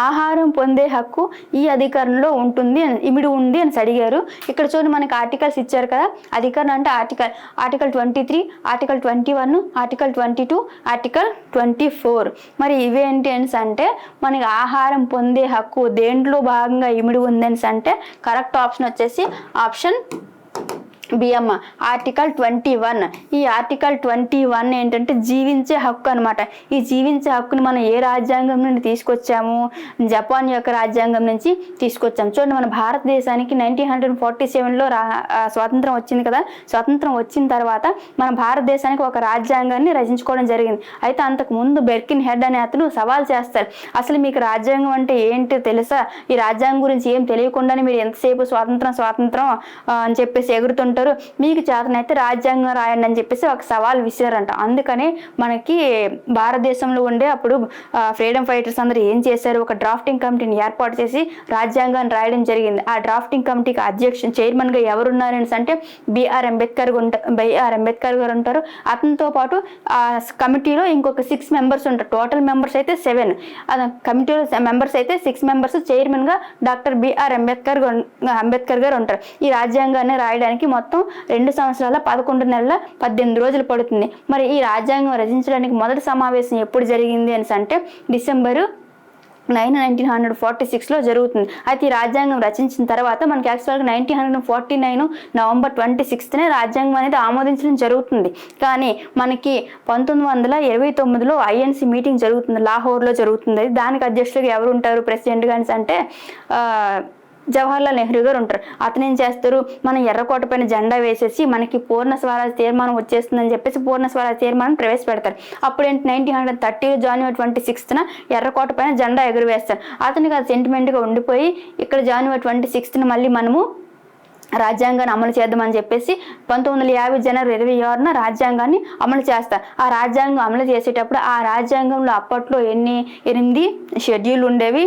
ఆహారం పొందే హక్కు ఈ అధికారంలో ఇమిడి ఉంది అని అడిగారు. ఇక్కడ చూడండి, మనకి ఆర్టికల్స్ ఇచ్చారు కదా. అధికారం అంటే ఆర్టికల్ 23, ఆర్టికల్ 21, ఆర్టికల్ 22, ఆర్టికల్ 24. మరి ఇవేంటి అంటే మనకి ఆహారం పొందే హక్కు దేంట్లో భాగంగా ఇమిడి ఉందని అంటే కరెక్ట్ ఆప్షన్ వచ్చేసి ఆప్షన్ బి అమ్మ, ఆర్టికల్ 21. ఈ ఆర్టికల్ 21 ఏంటంటే జీవించే హక్కు అనమాట. ఈ జీవించే హక్కుని మనం ఏ రాజ్యాంగం నుండి తీసుకొచ్చాము? జపాన్ యొక్క రాజ్యాంగం నుంచి తీసుకొచ్చాము. చూడండి, మన భారతదేశానికి 1947లో స్వాతంత్రం వచ్చింది కదా. స్వాతంత్రం వచ్చిన తర్వాత మన భారతదేశానికి ఒక రాజ్యాంగాన్ని రచించుకోవడం జరిగింది. అయితే అంతకు ముందు బెర్కిన్ హెడ్ అనే అతను సవాల్ చేస్తారు, అసలు మీకు రాజ్యాంగం అంటే ఏంటో తెలుసా? ఈ రాజ్యాంగం గురించి ఏం తెలియకుండానే మీరు ఎంతసేపు స్వాతంత్రం అని చెప్పేసి ఎగురుతుంటారు, మీకు చేతనైతే రాజ్యాంగం రాయండి అని చెప్పేసి ఒక సవాల్ విసిరారంట. అందుకనే మనకి భారతదేశంలో ఉండే అప్పుడు ఫ్రీడమ్ ఫైటర్స్ అందరూ ఏం చేశారు, ఒక డ్రాఫ్టింగ్ కమిటీని ఏర్పాటు చేసి రాజ్యాంగాన్ని రాయడం జరిగింది. ఆ డ్రాఫ్టింగ్ కమిటీకి చైర్మన్ గా ఎవరున్నారని అంటే బిఆర్ అంబేద్కర్ గారు ఉంటారు. అతనితో పాటు ఆ కమిటీలో ఇంకొక 6 మెంబర్స్ ఉంటారు. టోటల్ మెంబర్స్ అయితే 7. కమిటీలో మెంబర్స్ అయితే 6 మెంబర్స్. చైర్మన్ గా డాక్టర్ బిఆర్ అంబేద్కర్ గారు ఉంటారు. ఈ రాజ్యాంగాన్ని రాయడానికి మొత్తం 2 సంవత్సరాల 11 నెలల 18 రోజులు పడుతుంది. మరి ఈ రాజ్యాంగం రచించడానికి మొదటి సమావేశం ఎప్పుడు జరిగింది అని అంటే డిసెంబర్ 9, 1946లో జరుగుతుంది. అయితే ఈ రాజ్యాంగం రచించిన తర్వాత మనకి యాక్చువల్గా 1949 నవంబర్ 26నే రాజ్యాంగం అనేది ఆమోదించడం జరుగుతుంది. కానీ మనకి 1929లో ఐఎన్సి మీటింగ్ జరుగుతుంది, లాహోర్లో జరుగుతుంది. దానికి అధ్యక్షులుగా ఎవరు ఉంటారు ప్రెసిడెంట్ గాని అంటే జవహర్లాల్ నెహ్రూ గారు ఉంటారు. అతను ఏం చేస్తారు, మనం ఎర్రకోట పైన జెండా వేసేసి మనకి పూర్ణ స్వరాజ్ తీర్మానం వచ్చేస్తుందని చెప్పేసి పూర్ణ స్వరాజ్ తీర్మానం ప్రవేశపెడతారు. అప్పుడు ఏంటి 1930 జనవరి 26న ఎర్రకోట పైన జెండా ఎగురవేస్తారు. అతనికి అది సెంటిమెంట్గా ఉండిపోయి ఇక్కడ జనవరి 26న మళ్ళీ మనము రాజ్యాంగాన్ని అమలు చేద్దామని చెప్పేసి 1950 జనవరి 26న రాజ్యాంగాన్ని అమలు చేస్తారు. ఆ రాజ్యాంగం అమలు చేసేటప్పుడు ఆ రాజ్యాంగంలో అప్పట్లో 8 షెడ్యూల్ ఉండేవి,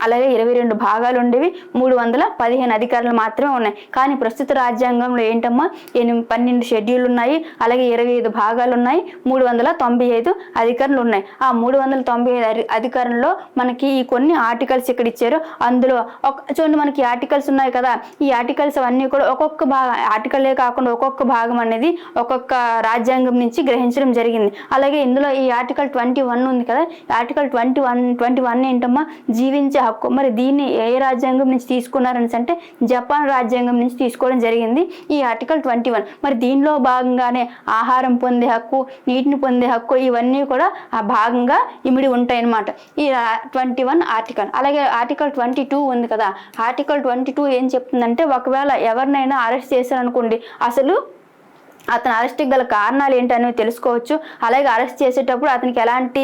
అలాగే 22 భాగాలు ఉండేవి, 315 అధికారులు మాత్రమే ఉన్నాయి. కానీ ప్రస్తుత రాజ్యాంగంలో ఏంటమ్మా 12 షెడ్యూల్ ఉన్నాయి, అలాగే 25 భాగాలు ఉన్నాయి, 395 అధికారులు ఉన్నాయి. ఆ 395 అధికారుల్లో మనకి ఈ కొన్ని ఆర్టికల్స్ ఇక్కడ ఇచ్చారు. అందులో చూడండి, మనకి ఆర్టికల్స్ ఉన్నాయి కదా. ఈ ఆర్టికల్స్ అవన్నీ కూడా ఒక్కొక్క భాగం, ఆర్టికల్లే కాకుండా ఒక్కొక్క భాగం అనేది ఒక్కొక్క రాజ్యాంగం నుంచి గ్రహించడం జరిగింది. అలాగే ఇందులో ఈ ఆర్టికల్ 21 ఉంది కదా. ఆర్టికల్ 21 ఏంటమ్మా జీవించే హక్కు. మరి దీన్ని ఏ రాజ్యాంగం నుంచి తీసుకున్నారని అంటే జపాన్ రాజ్యాంగం నుంచి తీసుకోవడం జరిగింది ఈ ఆర్టికల్ 21. మరి దీనిలో భాగంగానే ఆహారం పొందే హక్కు, నీటిని పొందే హక్కు ఇవన్నీ కూడా ఆ భాగంగా ఇమిడి ఉంటాయి అన్నమాట ఈ 21 ఆర్టికల్. అలాగే ఆర్టికల్ 22 ఉంది కదా. ఆర్టికల్ 22 ఏం చెప్తుందంటే ఒకవేళ ఎవరినైనా అరెస్ట్ చేశారనుకోండి, అసలు అతను అరెస్ట్కి గల కారణాలు ఏంటనేవి తెలుసుకోవచ్చు. అలాగే అరెస్ట్ చేసేటప్పుడు అతనికి ఎలాంటి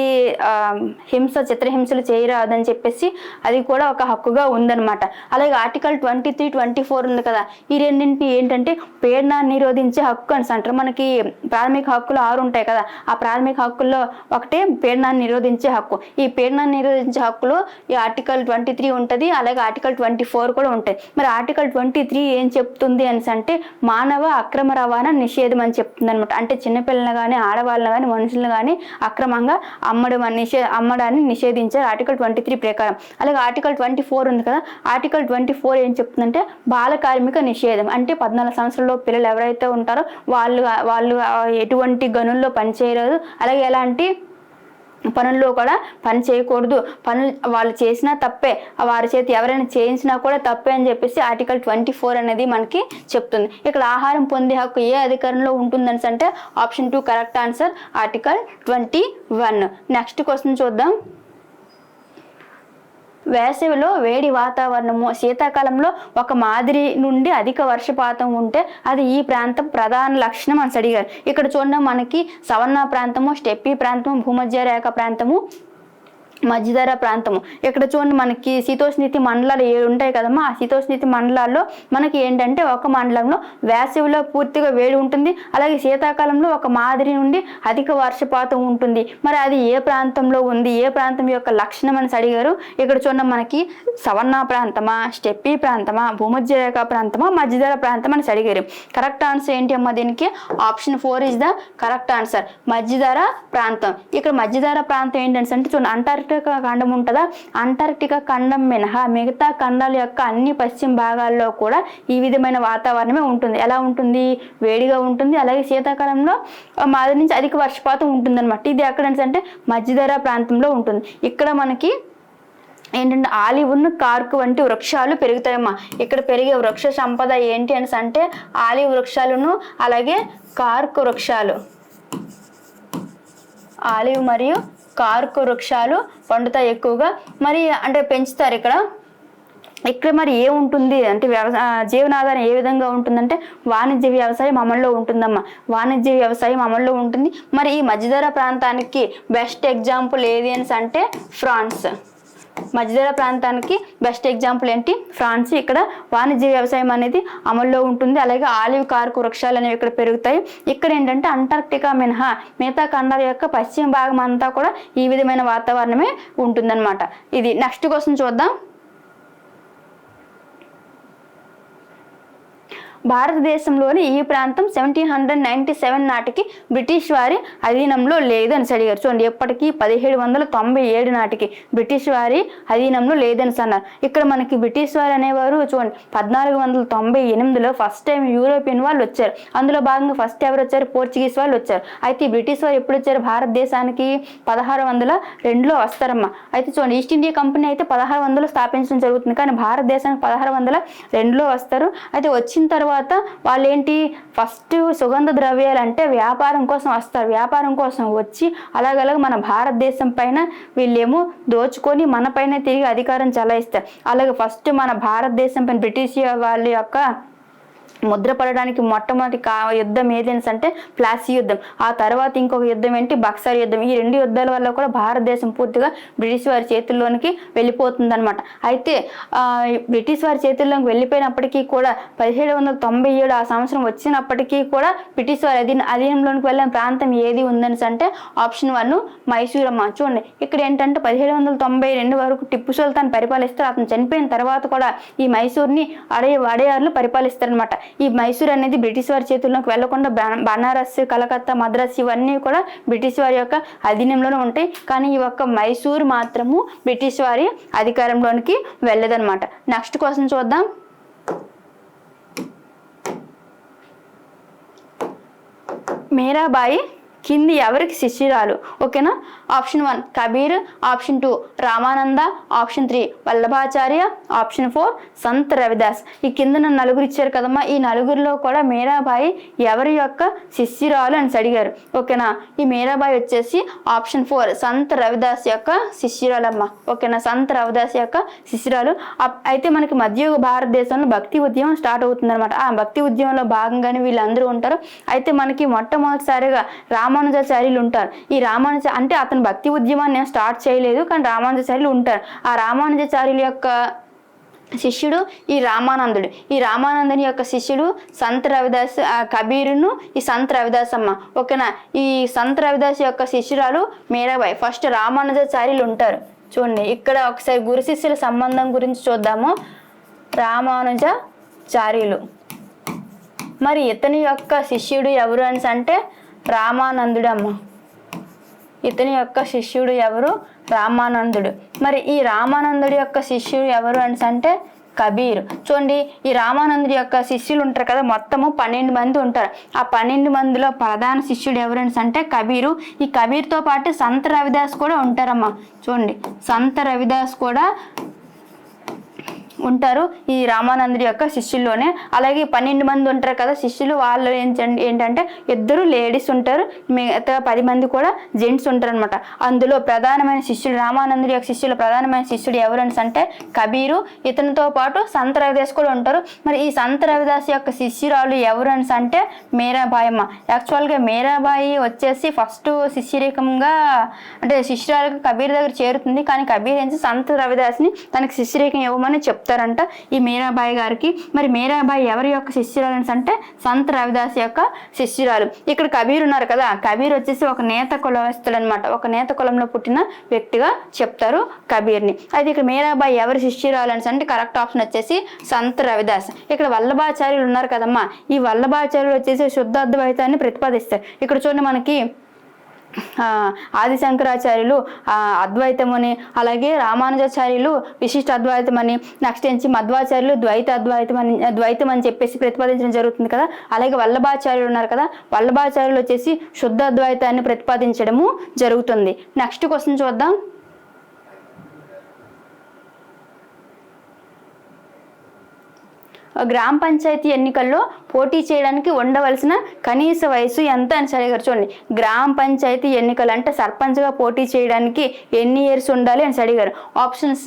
చిత్రహింసలు చేయరాదని చెప్పేసి అది కూడా ఒక హక్కుగా ఉందన్నమాట. అలాగే ఆర్టికల్ 23, 24 ఉంది కదా. ఈ రెండింటిని ఏంటంటే పీడనాన్ని నిరోధించే హక్కు అని అంటారు. మనకి ప్రాథమిక హక్కులు 6 ఉంటాయి కదా. ఆ ప్రాథమిక హక్కుల్లో ఒకటే పీడనాన్ని నిరోధించే హక్కు. ఈ పీడనాన్ని నిరోధించే హక్కులో ఈ ఆర్టికల్ 23 ఉంటుంది, అలాగే ఆర్టికల్ 24 కూడా ఉంటాయి. మరి ఆర్టికల్ 23 ఏం చెప్తుంది అని అంటే మానవ అక్రమ రవాణా నిషేధం అని చెప్తుంది అనమాట. అంటే చిన్నపిల్లలు కానీ ఆడవాళ్ళని కానీ మనుషులను కానీ అక్రమంగా అమ్మడాన్ని నిషేధించారు ఆర్టికల్ 23 ప్రకారం. అలాగే ఆర్టికల్ 24 ఉంది కదా. ఆర్టికల్ 24 ఏం చెప్తుందంటే బాల కార్మిక నిషేధం. అంటే 14 సంవత్సరాల పిల్లలు ఎవరైతే ఉంటారో వాళ్ళు ఎటువంటి గనుల్లో పనిచేయలేదు, అలాగే ఎలాంటి పనుల్లో కూడా పని చేయకూడదు, పనులు వాళ్ళు చేసినా తప్పే, వారి చేతి ఎవరైనా చేయించినా కూడా తప్పే అని చెప్పేసి ఆర్టికల్ 24 అనేది మనకి చెప్తుంది. ఇక్కడ ఆహారం పొందే హక్కు ఏ అధికారంలో ఉంటుందని అంటే option 2 correct answer, article 21. Next question చూద్దాం. వేసవిలో వేడి వాతావరణము, శీతాకాలంలో ఒక మాదిరి నుండి అధిక వర్షపాతం ఉంటే అది ఈ ప్రాంతం ప్రధాన లక్షణం అని అడిగారు. ఇక్కడ చూడండి మనకి సవర్ణ ప్రాంతము, స్టెప్పీ ప్రాంతము, భూమధ్య రేఖ ప్రాంతము, మధ్యధరా ప్రాంతము. ఇక్కడ చూడండి మనకి శీతోష్ణీతి మండలాలు 7 ఉంటాయి కదమ్మా. ఆ శీతోష్ణీతి మండలాల్లో మనకి ఏంటంటే ఒక మండలంలో వేసవిలో పూర్తిగా వేడి ఉంటుంది, అలాగే శీతాకాలంలో ఒక మాదిరి నుండి అధిక వర్షపాతం ఉంటుంది. మరి అది ఏ ప్రాంతంలో ఉంది, ఏ ప్రాంతం యొక్క లక్షణం అని అడిగారు. ఇక్కడ చూడండి మనకి సవర్ణ ప్రాంతమా, స్టెప్పీ ప్రాంతమా, భూమధ్య రేఖ ప్రాంతమా, మధ్యధరా ప్రాంతం అని అడిగారు. కరెక్ట్ ఆన్సర్ ఏంటి అమ్మా దీనికి? Option 4 is the correct answer, మధ్యధరా ప్రాంతం. ఇక్కడ మధ్యధరా ప్రాంతం ఏంటంటే చూడండి అంటార్క్టికా ఖండం ఉంటుందా, అంటార్క్టికా ఖండం మినహా మిగతా ఖండాల యొక్క అన్ని పశ్చిమ భాగాల్లో కూడా ఈ విధమైన వాతావరణమే ఉంటుంది. ఎలా ఉంటుంది? వేడిగా ఉంటుంది, అలాగే శీతాకాలంలో మాది నుంచి అధిక వర్షపాతం ఉంటుంది అనమాట. ఇది ఎక్కడ అంటే మధ్యధరా ప్రాంతంలో ఉంటుంది. ఇక్కడ మనకి ఏంటంటే ఆలివ్ను, కార్క్ వంటి వృక్షాలు పెరుగుతాయమ్మా. ఇక్కడ పెరిగే వృక్ష సంపద ఏంటి అంటే ఆలివ్ వృక్షాలను, అలాగే కార్క్ వృక్షాలు, ఆలివ్ మరియు కార్క్ వృక్షాలు పండుతాయి ఎక్కువగా. మరి అంటే పెంచుతారు ఇక్కడ మరి ఏముంటుంది అంటే జీవనాధారం ఏ విధంగా ఉంటుందంటే వాణిజ్య వ్యవసాయం అమల్లో ఉంటుందమ్మా. వాణిజ్య వ్యవసాయం అమల్లో ఉంటుంది. మరి ఈ మధ్యధరా ప్రాంతానికి బెస్ట్ ఎగ్జాంపుల్ ఏది అంటే ఫ్రాన్స్. మధ్యధరా ప్రాంతానికి బెస్ట్ ఎగ్జాంపుల్ ఏంటి? ఫ్రాన్స్. ఇక్కడ వాణిజ్య వ్యవసాయం అనేది అమల్లో ఉంటుంది, అలాగే ఆలివ్ కార్క్ వృక్షాలు అనేవి ఇక్కడ పెరుగుతాయి. ఇక్కడ ఏంటంటే అంటార్క్టికా మినహా మిగతా ఖండాల యొక్క పశ్చిమ భాగం అంతా కూడా ఈ విధమైన వాతావరణమే ఉంటుందన్నమాట. ఇది నెక్స్ట్ క్వశ్చన్ చూద్దాం. భారతదేశంలోని ఈ ప్రాంతం 1797 నాటికి బ్రిటిష్ వారి అధీనంలో లేదు అని అడిగారు. చూడండి ఎప్పటికీ 1797 నాటికి బ్రిటిష్ వారి అధీనంలో లేదని అన్నారు. ఇక్కడ మనకి బ్రిటిష్ వారు అనేవారు చూడండి 1498లో ఫస్ట్ టైం యూరోపియన్ వాళ్ళు వచ్చారు. అందులో భాగంగా ఫస్ట్ ఎవరు వచ్చారు? పోర్చుగీస్ వాళ్ళు వచ్చారు. అయితే బ్రిటిష్ వారు ఎప్పుడు వచ్చారు భారతదేశానికి? 1602లో వస్తారమ్మా. అయితే చూడండి ఈస్ట్ ఇండియా కంపెనీ అయితే 1600లో స్థాపించడం జరుగుతుంది, కానీ భారతదేశానికి 1602లో వస్తారు. అయితే వచ్చిన తర్వాత వాళ్ళు ఏంటి ఫస్ట్ సుగంధ ద్రవ్యాలు అంటే వ్యాపారం కోసం వస్తారు. వ్యాపారం కోసం వచ్చి అలాగలాగ మన భారతదేశం పైన వీళ్ళేమో దోచుకొని మన పైన తిరిగి అధికారం చలాయిస్తారు. అలాగే ఫస్ట్ మన భారతదేశం పైన బ్రిటిష్ వాళ్ళ యొక్క ముద్రపడడానికి మొట్టమొదటి యుద్ధం ఏదైనా అంటే ప్లాసీ యుద్ధం. ఆ తర్వాత ఇంకొక యుద్ధం ఏంటి? బక్సర్ యుద్ధం. ఈ 2 యుద్ధాల వల్ల కూడా భారతదేశం పూర్తిగా బ్రిటిష్ వారి చేతుల్లోనికి వెళ్ళిపోతుంది అనమాట. అయితే బ్రిటిష్ వారి చేతుల్లోకి వెళ్ళిపోయినప్పటికీ కూడా 1797 ఆ సంవత్సరం వచ్చినప్పటికీ కూడా బ్రిటిష్ వారి అధీనంలోకి వెళ్ళిన ప్రాంతం ఏది ఉందని అంటే ఆప్షన్ 1 మైసూర్ అమ్మ. చూడండి ఇక్కడ ఏంటంటే 1792 వరకు టిప్పు సుల్తాన్ పరిపాలిస్తారు. అతను చనిపోయిన తర్వాత కూడా ఈ మైసూర్ని అడయార్లు పరిపాలిస్తారనమాట. ఈ మైసూర్ అనేది బ్రిటిష్ వారి చేతుల్లోకి వెళ్లకుండా బనారస్, కలకత్తా, మద్రాస్ ఇవన్నీ కూడా బ్రిటిష్ వారి యొక్క అధీనంలోనే ఉంటాయి. కానీ ఈ ఒక్క మైసూర్ మాత్రము బ్రిటిష్ వారి అధికారంలోనికి వెళ్ళదన్నమాట. నెక్స్ట్ క్వశ్చన్ చూద్దాం. మీరాబాయి కింది ఎవరికి శిష్యురాలు? ఓకేనా? Option 1 Kabir, option 2 Ramananda, option 3 Vallabhacharya, option 4 Sant Ravidas. ఈ కింద నలుగురు ఇచ్చారు కదమ్మా. ఈ నలుగురిలో కూడా మీరాబాయి ఎవరి యొక్క శిష్యురాలు అని అడిగారు. ఓకేనా? ఈ మీరాబాయి వచ్చేసి ఆప్షన్ 4 సంత్ రవిదాస్ యొక్క శిష్యురాలమ్మ. ఓకేనా? సంత్ రవిదాస్ యొక్క శిష్యురాలు. అయితే మనకి మధ్యయుగ భారతదేశంలో భక్తి ఉద్యమం స్టార్ట్ అవుతుంది అనమాట. ఆ భక్తి ఉద్యమంలో భాగంగానే వీళ్ళందరూ ఉంటారు. అయితే మనకి మొట్టమొదటిసారిగా రామానుజాచార్యులు ఉంటారు. ఈ అంటే అతను భక్తి ఉద్యమాన్ని స్టార్ట్ చేయలేదు, కానీ రామానుజాచార్యులు ఉంటారు. ఆ రామానుజాచార్యుల యొక్క శిష్యుడు ఈ రామానందుడు. ఈ రామానందుని యొక్క శిష్యుడు సంత్ రవిదాస్, కబీరును ఈ సంత్ రవిదాస్ అమ్మ. ఓకేనా? ఈ సంత్ రవిదాస్ యొక్క శిష్యురాలు మీరాబాయి. ఫస్ట్ రామానుజాచార్యులు ఉంటారు. చూడండి ఇక్కడ ఒకసారి గురు శిష్యుల సంబంధం గురించి చూద్దాము. రామానుజాచార్యులు. మరి ఇతని యొక్క శిష్యుడు ఎవరు అని అంటే రామానందుడు అమ్మ. ఇతని యొక్క శిష్యుడు ఎవరు? రామానందుడు. మరి ఈ రామానందుడి యొక్క శిష్యుడు ఎవరు అని అంటే కబీర్. చూడండి ఈ రామానందుడి యొక్క శిష్యులు ఉంటారు కదా, మొత్తము 12 మంది ఉంటారు. ఆ 12 మందిలో ప్రధాన శిష్యుడు ఎవరు అంటే కబీరు. ఈ కబీర్తో పాటు సంత్ రవిదాస్ కూడా ఉంటారమ్మా. చూడండి సంత్ రవిదాస్ కూడా ఉంటారు ఈ రామానందుడి యొక్క శిష్యుల్లోనే. అలాగే 12 మంది ఉంటారు కదా శిష్యులు, వాళ్ళు ఏంటంటే 2 లేడీస్ ఉంటారు, మిగతా 10 మంది కూడా జెంట్స్ ఉంటారు అనమాట. అందులో ప్రధానమైన శిష్యుడు, రామానందుడి యొక్క శిష్యులు ప్రధానమైన శిష్యుడు ఎవరని అంటే కబీరు, ఇతనితో పాటు సంత రవిదాస్ కూడా ఉంటారు. మరి ఈ సంత రవిదాస్ యొక్క శిష్యురాలు ఎవరని అంటే మీరాబాయి అమ్మ. యాక్చువల్గా మీరాబాయి వచ్చేసి ఫస్ట్ శిష్యరికంగా అంటే శిష్యురాలుగా కబీర్ దగ్గర చేరుతుంది. కానీ కబీర్ ఏంటి సంత రవిదాస్ని తనకి శిష్యరికం ఇవ్వమని చెప్తారంట ఈ మీరాబాయి గారికి. మరి మీరాబాయి ఎవరి యొక్క శిష్యురాలు అంటే సంత రవిదాస్ యొక్క శిష్యురాలు. ఇక్కడ కబీర్ ఉన్నారు కదా, కబీర్ వచ్చేసి ఒక నేత కులస్తులు అనమాట, ఒక నేత కులంలో పుట్టిన వ్యక్తిగా చెప్తారు కబీర్ని. అయితే ఇక్కడ మీరాబాయి ఎవరి శిష్యురాలు అంటే కరెక్ట్ ఆప్షన్ వచ్చేసి సంత రవిదాస్. ఇక్కడ వల్లభాచార్యులు ఉన్నారు కదమ్మా, ఈ వల్లభాచార్యులు వచ్చేసి శుద్ధ అద్వైతాన్ని ప్రతిపాదిస్తారు. ఇక్కడ చూడండి మనకి ఆది శంకరాచార్యులు అద్వైతమని, అలాగే రామానుజాచార్యులు విశిష్ట అద్వైతమని, నెక్స్ట్ నుంచి మధ్వాచార్యులు ద్వైతం అని చెప్పేసి ప్రతిపాదించడం జరుగుతుంది కదా. అలాగే వల్లభాచార్యులు ఉన్నారు కదా, వల్లభాచార్యులు వచ్చేసి శుద్ధ అద్వైతాన్ని ప్రతిపాదించడము జరుగుతుంది. నెక్స్ట్ క్వశ్చన్ చూద్దాం. గ్రామ పంచాయతీ ఎన్నికల్లో పోటీ చేయడానికి ఉండవలసిన కనీస వయసు ఎంత అని అడిగారు. చూడండి, గ్రామ పంచాయతీ ఎన్నికలు అంటే సర్పంచ్గా పోటీ చేయడానికి ఎన్ని ఇయర్స్ ఉండాలి అని అడిగారు. Options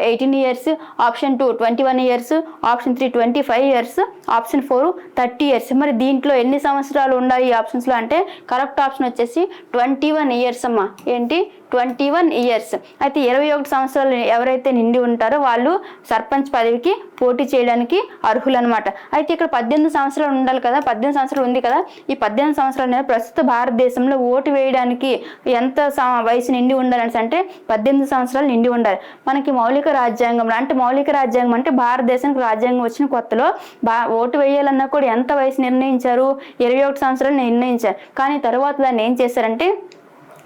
18 years, option 2 21 years, option 3 25 years, option 4 30 years. మరి దీంట్లో ఎన్ని సంవత్సరాలు ఉండాలి ఈ ఆప్షన్స్లో అంటే కరెక్ట్ ఆప్షన్ వచ్చేసి 21 ఇయర్స్ అమ్మా. ఏంటి 21 ఇయర్స్. అయితే 21 సంవత్సరాలు ఎవరైతే నిండి ఉంటారో వాళ్ళు సర్పంచ్ పదవికి పోటీ చేయడానికి అర్హులు అనమాట. అయితే ఇక్కడ 18 సంవత్సరాలు ఉండాలి కదా, 18 సంవత్సరాలు ఉంది కదా, ఈ 18 సంవత్సరాలు అనేది ప్రస్తుత భారతదేశంలో ఓటు వేయడానికి ఎంత వయసు నిండి ఉండాలని అంటే 18 సంవత్సరాలు నిండి ఉండాలి. మనకి మౌలిక రాజ్యాంగంలో అంటే మౌలిక రాజ్యాంగం అంటే భారతదేశానికి రాజ్యాంగం వచ్చిన కొత్తలో ఓటు వేయాలన్నా కూడా ఎంత వయసు నిర్ణయించారు, 21 సంవత్సరాలు నిర్ణయించారు. కానీ తర్వాత దాన్ని ఏం చేశారంటే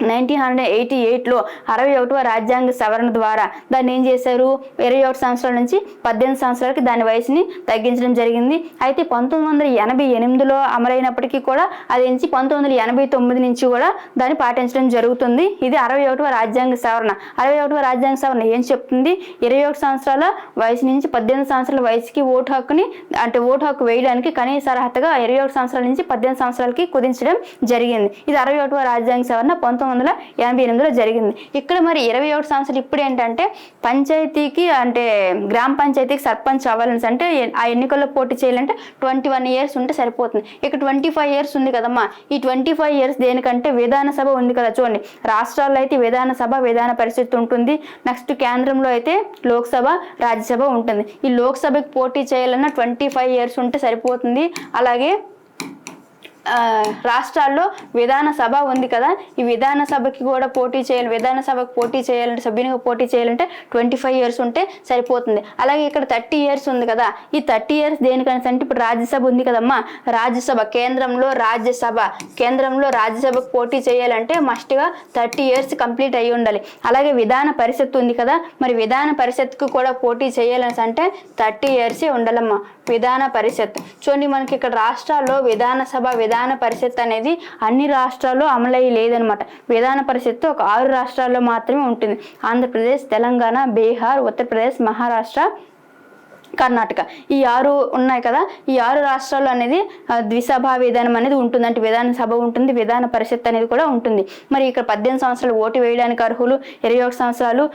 1988లో 61వ రాజ్యాంగ సవరణ ద్వారా దాన్ని ఏం చేశారు, 21 సంవత్సరాల నుంచి 18 సంవత్సరాలకి దాని వయసుని తగ్గించడం జరిగింది. అయితే 1988లో అమలైనప్పటికీ కూడా అది నుంచి 1989 నుంచి కూడా దాన్ని పాటించడం జరుగుతుంది. ఇది 61వ రాజ్యాంగ సవరణ. 61వ రాజ్యాంగ సవరణ ఏం చెప్తుంది, 21 సంవత్సరాల వయసు నుంచి 18 సంవత్సరాల వయసుకి ఓటు హక్కు వేయడానికి కనీస అర్హతగా 21 సంవత్సరాల నుంచి 18 సంవత్సరాలకి కుదించడం జరిగింది. ఇది 61వ రాజ్యాంగ సవరణ 1988లో జరిగింది. ఇక్కడ మరి 21 సంవత్సరాలు ఇప్పుడు ఏంటంటే పంచాయతీకి అంటే గ్రామ పంచాయతీకి సర్పంచ్ అవ్వాలని అంటే ఆ ఎన్నికల్లో పోటీ చేయాలంటే 21 ఇయర్స్ ఉంటే సరిపోతుంది. ఇక్కడ 25 ఇయర్స్ ఉంది కదమ్మా, ఈ 25 ఇయర్స్ దేనికంటే విధానసభ ఉంది కదా. చూడండి, రాష్ట్రాల్లో అయితే విధానసభ విధాన పరిషత్ ఉంటుంది, నెక్స్ట్ కేంద్రంలో అయితే లోక్సభ రాజ్యసభ ఉంటుంది. ఈ లోక్సభకి పోటీ చేయాలన్నా 25 ఇయర్స్ ఉంటే సరిపోతుంది. అలాగే రాష్ట్రాల్లో విధానసభ ఉంది కదా, ఈ విధానసభకి కూడా విధానసభకు పోటీ చేయాలంటే సభ్యునిగా పోటీ చేయాలంటే 25 ఇయర్స్ ఉంటే సరిపోతుంది. అలాగే ఇక్కడ 30 ఇయర్స్ ఉంది కదా, ఈ 30 ఇయర్స్ దేనికని అంటే ఇప్పుడు రాజ్యసభ ఉంది కదమ్మా, రాజ్యసభ కేంద్రంలో రాజ్యసభకు పోటీ చేయాలంటే మస్ట్గా 30 ఇయర్స్ కంప్లీట్ అయ్యి ఉండాలి. అలాగే విధాన పరిషత్ ఉంది కదా, మరి విధాన పరిషత్కు కూడా పోటీ చేయాలని అంటే 30 ఇయర్సే ఉండాలమ్మా విధాన పరిషత్. చూడండి, మనకి ఇక్కడ రాష్ట్రాల్లో విధానసభ విధాన పరిషత్ అనేది అన్ని రాష్ట్రాల్లో అమలయ్యి లేదనమాట. విధాన పరిషత్ ఒక 6 రాష్ట్రాల్లో మాత్రమే ఉంటుంది. ఆంధ్రప్రదేశ్, తెలంగాణ, బీహార్, ఉత్తరప్రదేశ్, మహారాష్ట్ర, కర్ణాటక, ఈ 6 ఉన్నాయి కదా. ఈ 6 రాష్ట్రాల్లో అనేది ద్విసభా విధానం అనేది ఉంటుంది. అంటే విధానసభ ఉంటుంది, విధాన పరిషత్ అనేది కూడా ఉంటుంది. మరి ఇక్కడ 18 సంవత్సరాలు ఓటు వేయడానికి అర్హులు, 21 సంవత్సరాలు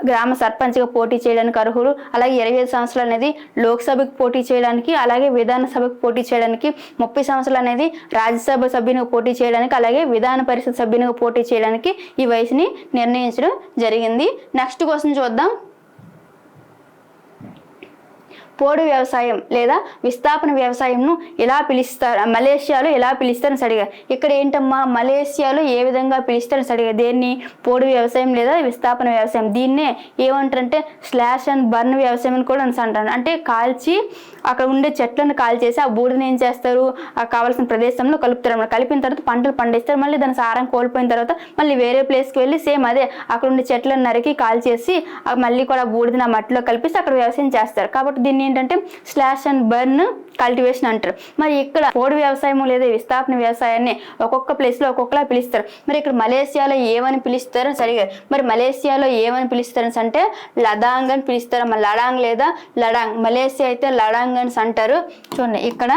గ్రామ సర్పంచ్గా పోటీ చేయడానికి అర్హులు, అలాగే 25 సంవత్సరాలు అనేది లోక్సభకు పోటీ చేయడానికి, అలాగే విధానసభకు పోటీ చేయడానికి, 30 సంవత్సరాలు అనేది రాజ్యసభ సభ్యునిగా పోటీ చేయడానికి, అలాగే విధాన పరిషత్ సభ్యునిగా పోటీ చేయడానికి ఈ వయసుని నిర్ణయించడం జరిగింది. నెక్స్ట్ క్వశ్చన్ చూద్దాం. పోడు వ్యవసాయం లేదా విస్థాపన వ్యవసాయంను మలేషియాలో ఎలా పిలుస్తారని అడిగారు. ఇక్కడ ఏంటమ్మా, మలేషియాలో ఏ విధంగా పిలుస్తారని అడిగారు. దేన్ని పోడు వ్యవసాయం లేదా విస్థాపన వ్యవసాయం. దీన్నే ఏమంటారంటే స్లాష్ అండ్ బర్న్ వ్యవసాయం అని కూడా అంటారు. అంటే కాల్చి అక్కడ ఉండే చెట్లను కాల్చేసి ఆ బూడిని ఏం చేస్తారు, కావాల్సిన ప్రదేశంలో కలుపుతారు. కలిపిన తర్వాత పంటలు పండిస్తారు. మళ్ళీ దాని సారం కోల్పోయిన తర్వాత మళ్ళీ వేరే ప్లేస్కి వెళ్ళి సేమ్ అదే అక్కడ ఉండే చెట్లను నరికి కాల్చేసి మళ్ళీ కూడా బూడిదని ఆ మట్టిలో కలిపేసి అక్కడ వ్యవసాయం చేస్తారు. కాబట్టి దీన్ని ఏంటంటే స్లాష్ అండ్ బర్న్ కల్టివేషన్ అంటారు. మరి ఇక్కడ పోడు వ్యవసాయం లేదా విస్థాపన వ్యవసాయాన్ని ఒక్కొక్క ప్లేస్లో ఒక్కొక్కలా పిలుస్తారు. మరి ఇక్కడ మలేషియాలో ఏమని పిలుస్తారని అడిగారు. మరి మలేషియాలో ఏమని పిలుస్తారని అంటే లడాంగ్ అని పిలుస్తారు. మరి లడాంగ్ లేదా లడాంగ్, మలేషియా అయితే లడాంగ్ అని అంటారు. చూడండి ఇక్కడ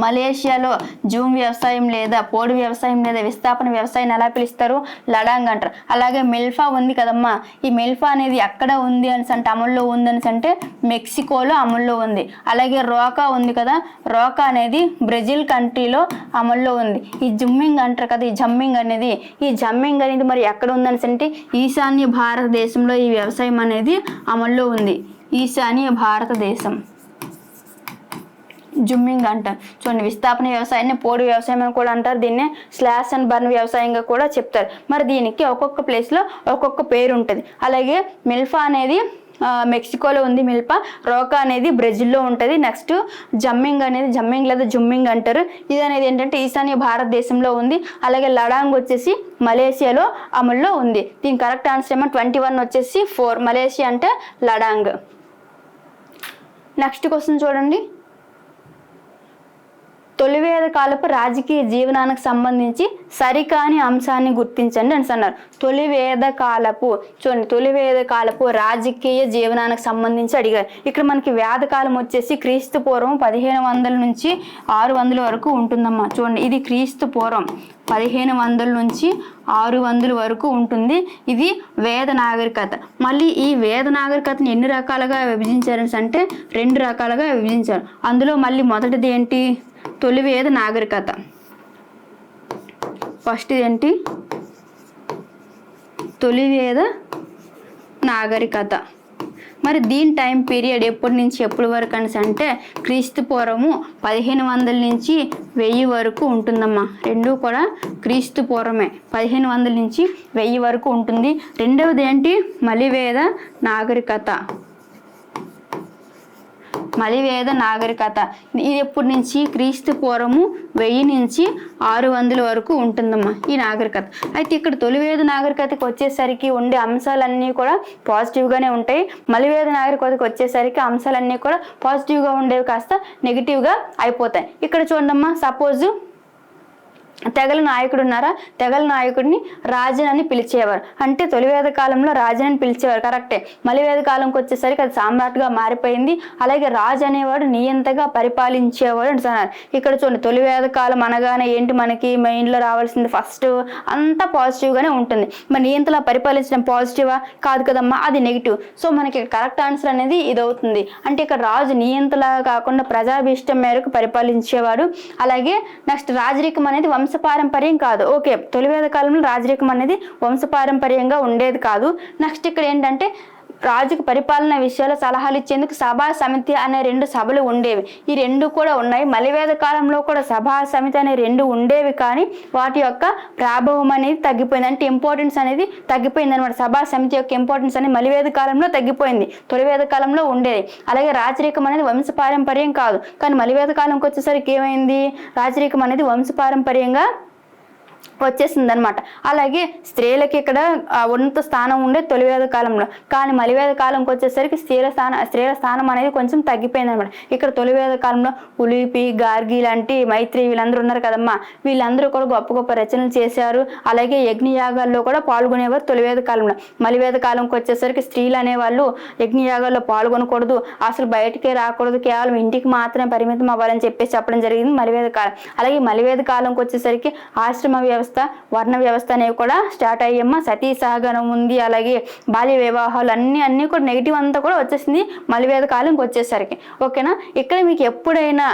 మలేషియాలో జూమ్ వ్యవసాయం లేదా పోడు వ్యవసాయం లేదా విస్థాపన వ్యవసాయం ఎలా పిలుస్తారు? లడాంగ్ అంటారు. అలాగే మెల్ఫా ఉంది కదమ్మా, ఈ మెల్ఫా అనేది ఎక్కడ ఉంది అని అంటే అమల్లో ఉంది అని అంటే మెక్సికోలో అమల్లో ఉంది. అలాగే రోకా ఉంది కదా, రోకా అనేది బ్రెజిల్ కంట్రీలో అమల్లో ఉంది. ఈ జమ్మింగ్ అంటారు కదా, ఈ జమ్మింగ్ అనేది మరి ఎక్కడ ఉందని అంటే ఈశాన్య భారతదేశంలో ఈ వ్యవసాయం అనేది అమల్లో ఉంది. ఈశాన్య భారతదేశం జుమ్మింగ్ అంటారు. చూడండి విస్థాపన వ్యవసాయాన్ని పోడు వ్యవసాయం అని కూడా అంటారు. దీన్ని స్లాష్ అండ్ బర్న్ వ్యవసాయంగా కూడా చెప్తారు. మరి దీనికి ఒక్కొక్క ప్లేస్లో ఒక్కొక్క పేరు ఉంటుంది. అలాగే మిల్ఫా అనేది మెక్సికోలో ఉంది మిల్పా, రోకా అనేది బ్రెజిల్లో ఉంటుంది. నెక్స్ట్ జమ్మింగ్ లేదా జుమ్మింగ్ అంటారు. ఇది అనేది ఏంటంటే ఈశాన్య భారతదేశంలో ఉంది. అలాగే లడాంగ్ వచ్చేసి మలేషియాలో అమల్లో ఉంది. దీని కరెక్ట్ ఆన్సర్ ఏమో 21 వచ్చేసి 4. మలేషియా అంటే లడాంగ్. నెక్స్ట్ క్వశ్చన్ చూడండి. తొలివేద కాలపు రాజకీయ జీవనానికి సంబంధించి సరికాని అంశాన్ని గుర్తించండి అని అన్నారు. తొలివేద కాలపు రాజకీయ జీవనానికి సంబంధించి అడిగారు. ఇక్కడ మనకి వేదకాలం వచ్చేసి క్రీస్తు పూర్వం 1500 నుంచి 600 వరకు ఉంటుందమ్మా. చూడండి ఇది క్రీస్తు పూర్వం 1500 నుంచి 600 వరకు ఉంటుంది. ఇది వేద నాగరికత. మళ్ళీ ఈ వేద నాగరికతను ఎన్ని రకాలుగా విభజించారని అంటే 2 రకాలుగా విభజించారు. అందులో మళ్ళీ మొదటిది ఏంటి? తొలివేద నాగరికత. ఫస్ట్ ఏంటి? తొలివేద నాగరికత. మరి దీని టైం పీరియడ్ ఎప్పటి నుంచి ఎప్పటి వరకు అని అంటే క్రీస్తు పూర్వము 1500 నుంచి 1000 వరకు ఉంటుందమ్మా. రెండు కూడా క్రీస్తు పూర్వమే, 1500 నుంచి 1000 వరకు ఉంటుంది. రెండవది ఏంటి? మలివేద నాగరికత. మలివేద నాగరికత ఇది ఎప్పటి నుంచి? క్రీస్తు పూర్వము 1000 నుంచి 600 వరకు ఉంటుందమ్మా ఈ నాగరికత. అయితే ఇక్కడ తొలివేద నాగరికతకి వచ్చేసరికి ఉండే అంశాలన్నీ కూడా పాజిటివ్గానే ఉంటాయి. మలివేద నాగరికతకి వచ్చేసరికి అంశాలన్నీ కూడా పాజిటివ్గా ఉండేవి కాస్త నెగిటివ్గా అయిపోతాయి. ఇక్కడ చూడమ్మా, సపోజ్ తెగల నాయకుడు ఉన్నారా, తెగల నాయకుడిని రాజన్ అని పిలిచేవారు. అంటే తొలివేద కాలంలో రాజన్ అని పిలిచేవారు, కరెక్టే. మలివేద కాలంకి వచ్చేసరికి అది సామ్రాట్గా మారిపోయింది. అలాగే రాజు అనేవాడు నియంతగా పరిపాలించేవాడు అంటున్నారు. ఇక్కడ చూడండి, తొలివేద కాలం అనగానే ఏంటి మనకి మైండ్లో రావాల్సింది? ఫస్ట్ అంతా పాజిటివ్గానే ఉంటుంది. మరి నియంతలా పరిపాలించడం పాజిటివా? కాదు కదమ్మా, అది నెగిటివ్. సో మనకి కరెక్ట్ ఆన్సర్ అనేది ఇది అవుతుంది. అంటే ఇక్కడ రాజు నియంతలా కాకుండా ప్రజాభీష్టం మేరకు పరిపాలించేవాడు. అలాగే నెక్స్ట్ రాజరికం అనేది వంశపారంపర్యం కాదు. ఓకే, తొలివేద కాలంలో రాజరికం అనేది వంశపారంపర్యంగా ఉండేది కాదు. నెక్స్ట్ ఇక్కడ ఏంటంటే రాజుకు పరిపాలన విషయాలు సలహాలు ఇచ్చేందుకు సభా సమితి అనే 2 సభలు ఉండేవి. ఈ 2 కూడా ఉన్నాయి. మలివేద కాలంలో కూడా సభా సమితి అనే 2 ఉండేవి, కానీ వాటి యొక్క ప్రాభవం అనేది తగ్గిపోయింది. అంటే ఇంపార్టెన్స్ అనేది తగ్గిపోయింది అనమాట. సభా సమితి యొక్క ఇంపార్టెన్స్ అనేది మలివేద కాలంలో తగ్గిపోయింది, తొలివేద కాలంలో ఉండేది. అలాగే రాజరికం అనేది వంశపారంపర్యం కాదు, కానీ మలివేద కాలంకి వచ్చేసరికి ఏమైంది? రాజరికం అనేది వంశపారంపర్యంగా వచ్చేసింది అనమాట. అలాగే స్త్రీలకి ఇక్కడ ఉన్నత స్థానం ఉండే తొలివేద కాలంలో, కానీ మలివేద కాలంకి వచ్చేసరికి స్త్రీల స్థానం అనేది కొంచెం తగ్గిపోయింది అనమాట. ఇక్కడ తొలివేద కాలంలో ఉలిపి, గార్గి లాంటి, మైత్రి వీళ్ళందరూ ఉన్నారు కదమ్మా, వీళ్ళందరూ కూడా గొప్ప గొప్ప రచనలు చేశారు. అలాగే యజ్ఞయాగాల్లో కూడా పాల్గొనేవారు తొలివేద కాలంలో. మలివేద కాలంకి వచ్చేసరికి స్త్రీలు అనేవాళ్ళు యజ్ఞయాగాల్లో పాల్గొనకూడదు, అసలు బయటికే రాకూడదు, కేవలం ఇంటికి మాత్రమే పరిమితం అవ్వాలని చెప్పడం జరిగింది మలివేద కాలం. అలాగే మలివేద కాలంకి వచ్చేసరికి ఆశ్రమ వ్యవస్థ, వర్ణ వ్యవస్థ అనేవి కూడా స్టార్ట్ అయ్యమ్మ. సతీ సహగమనం ఉంది, అలాగే బాల్య వివాహాలు అన్ని కూడా నెగిటివ్ అంతా కూడా వచ్చేసింది మలివేద కాలంకి వచ్చేసరికి. ఓకేనా? ఇక్కడ మీకు ఎప్పుడైనా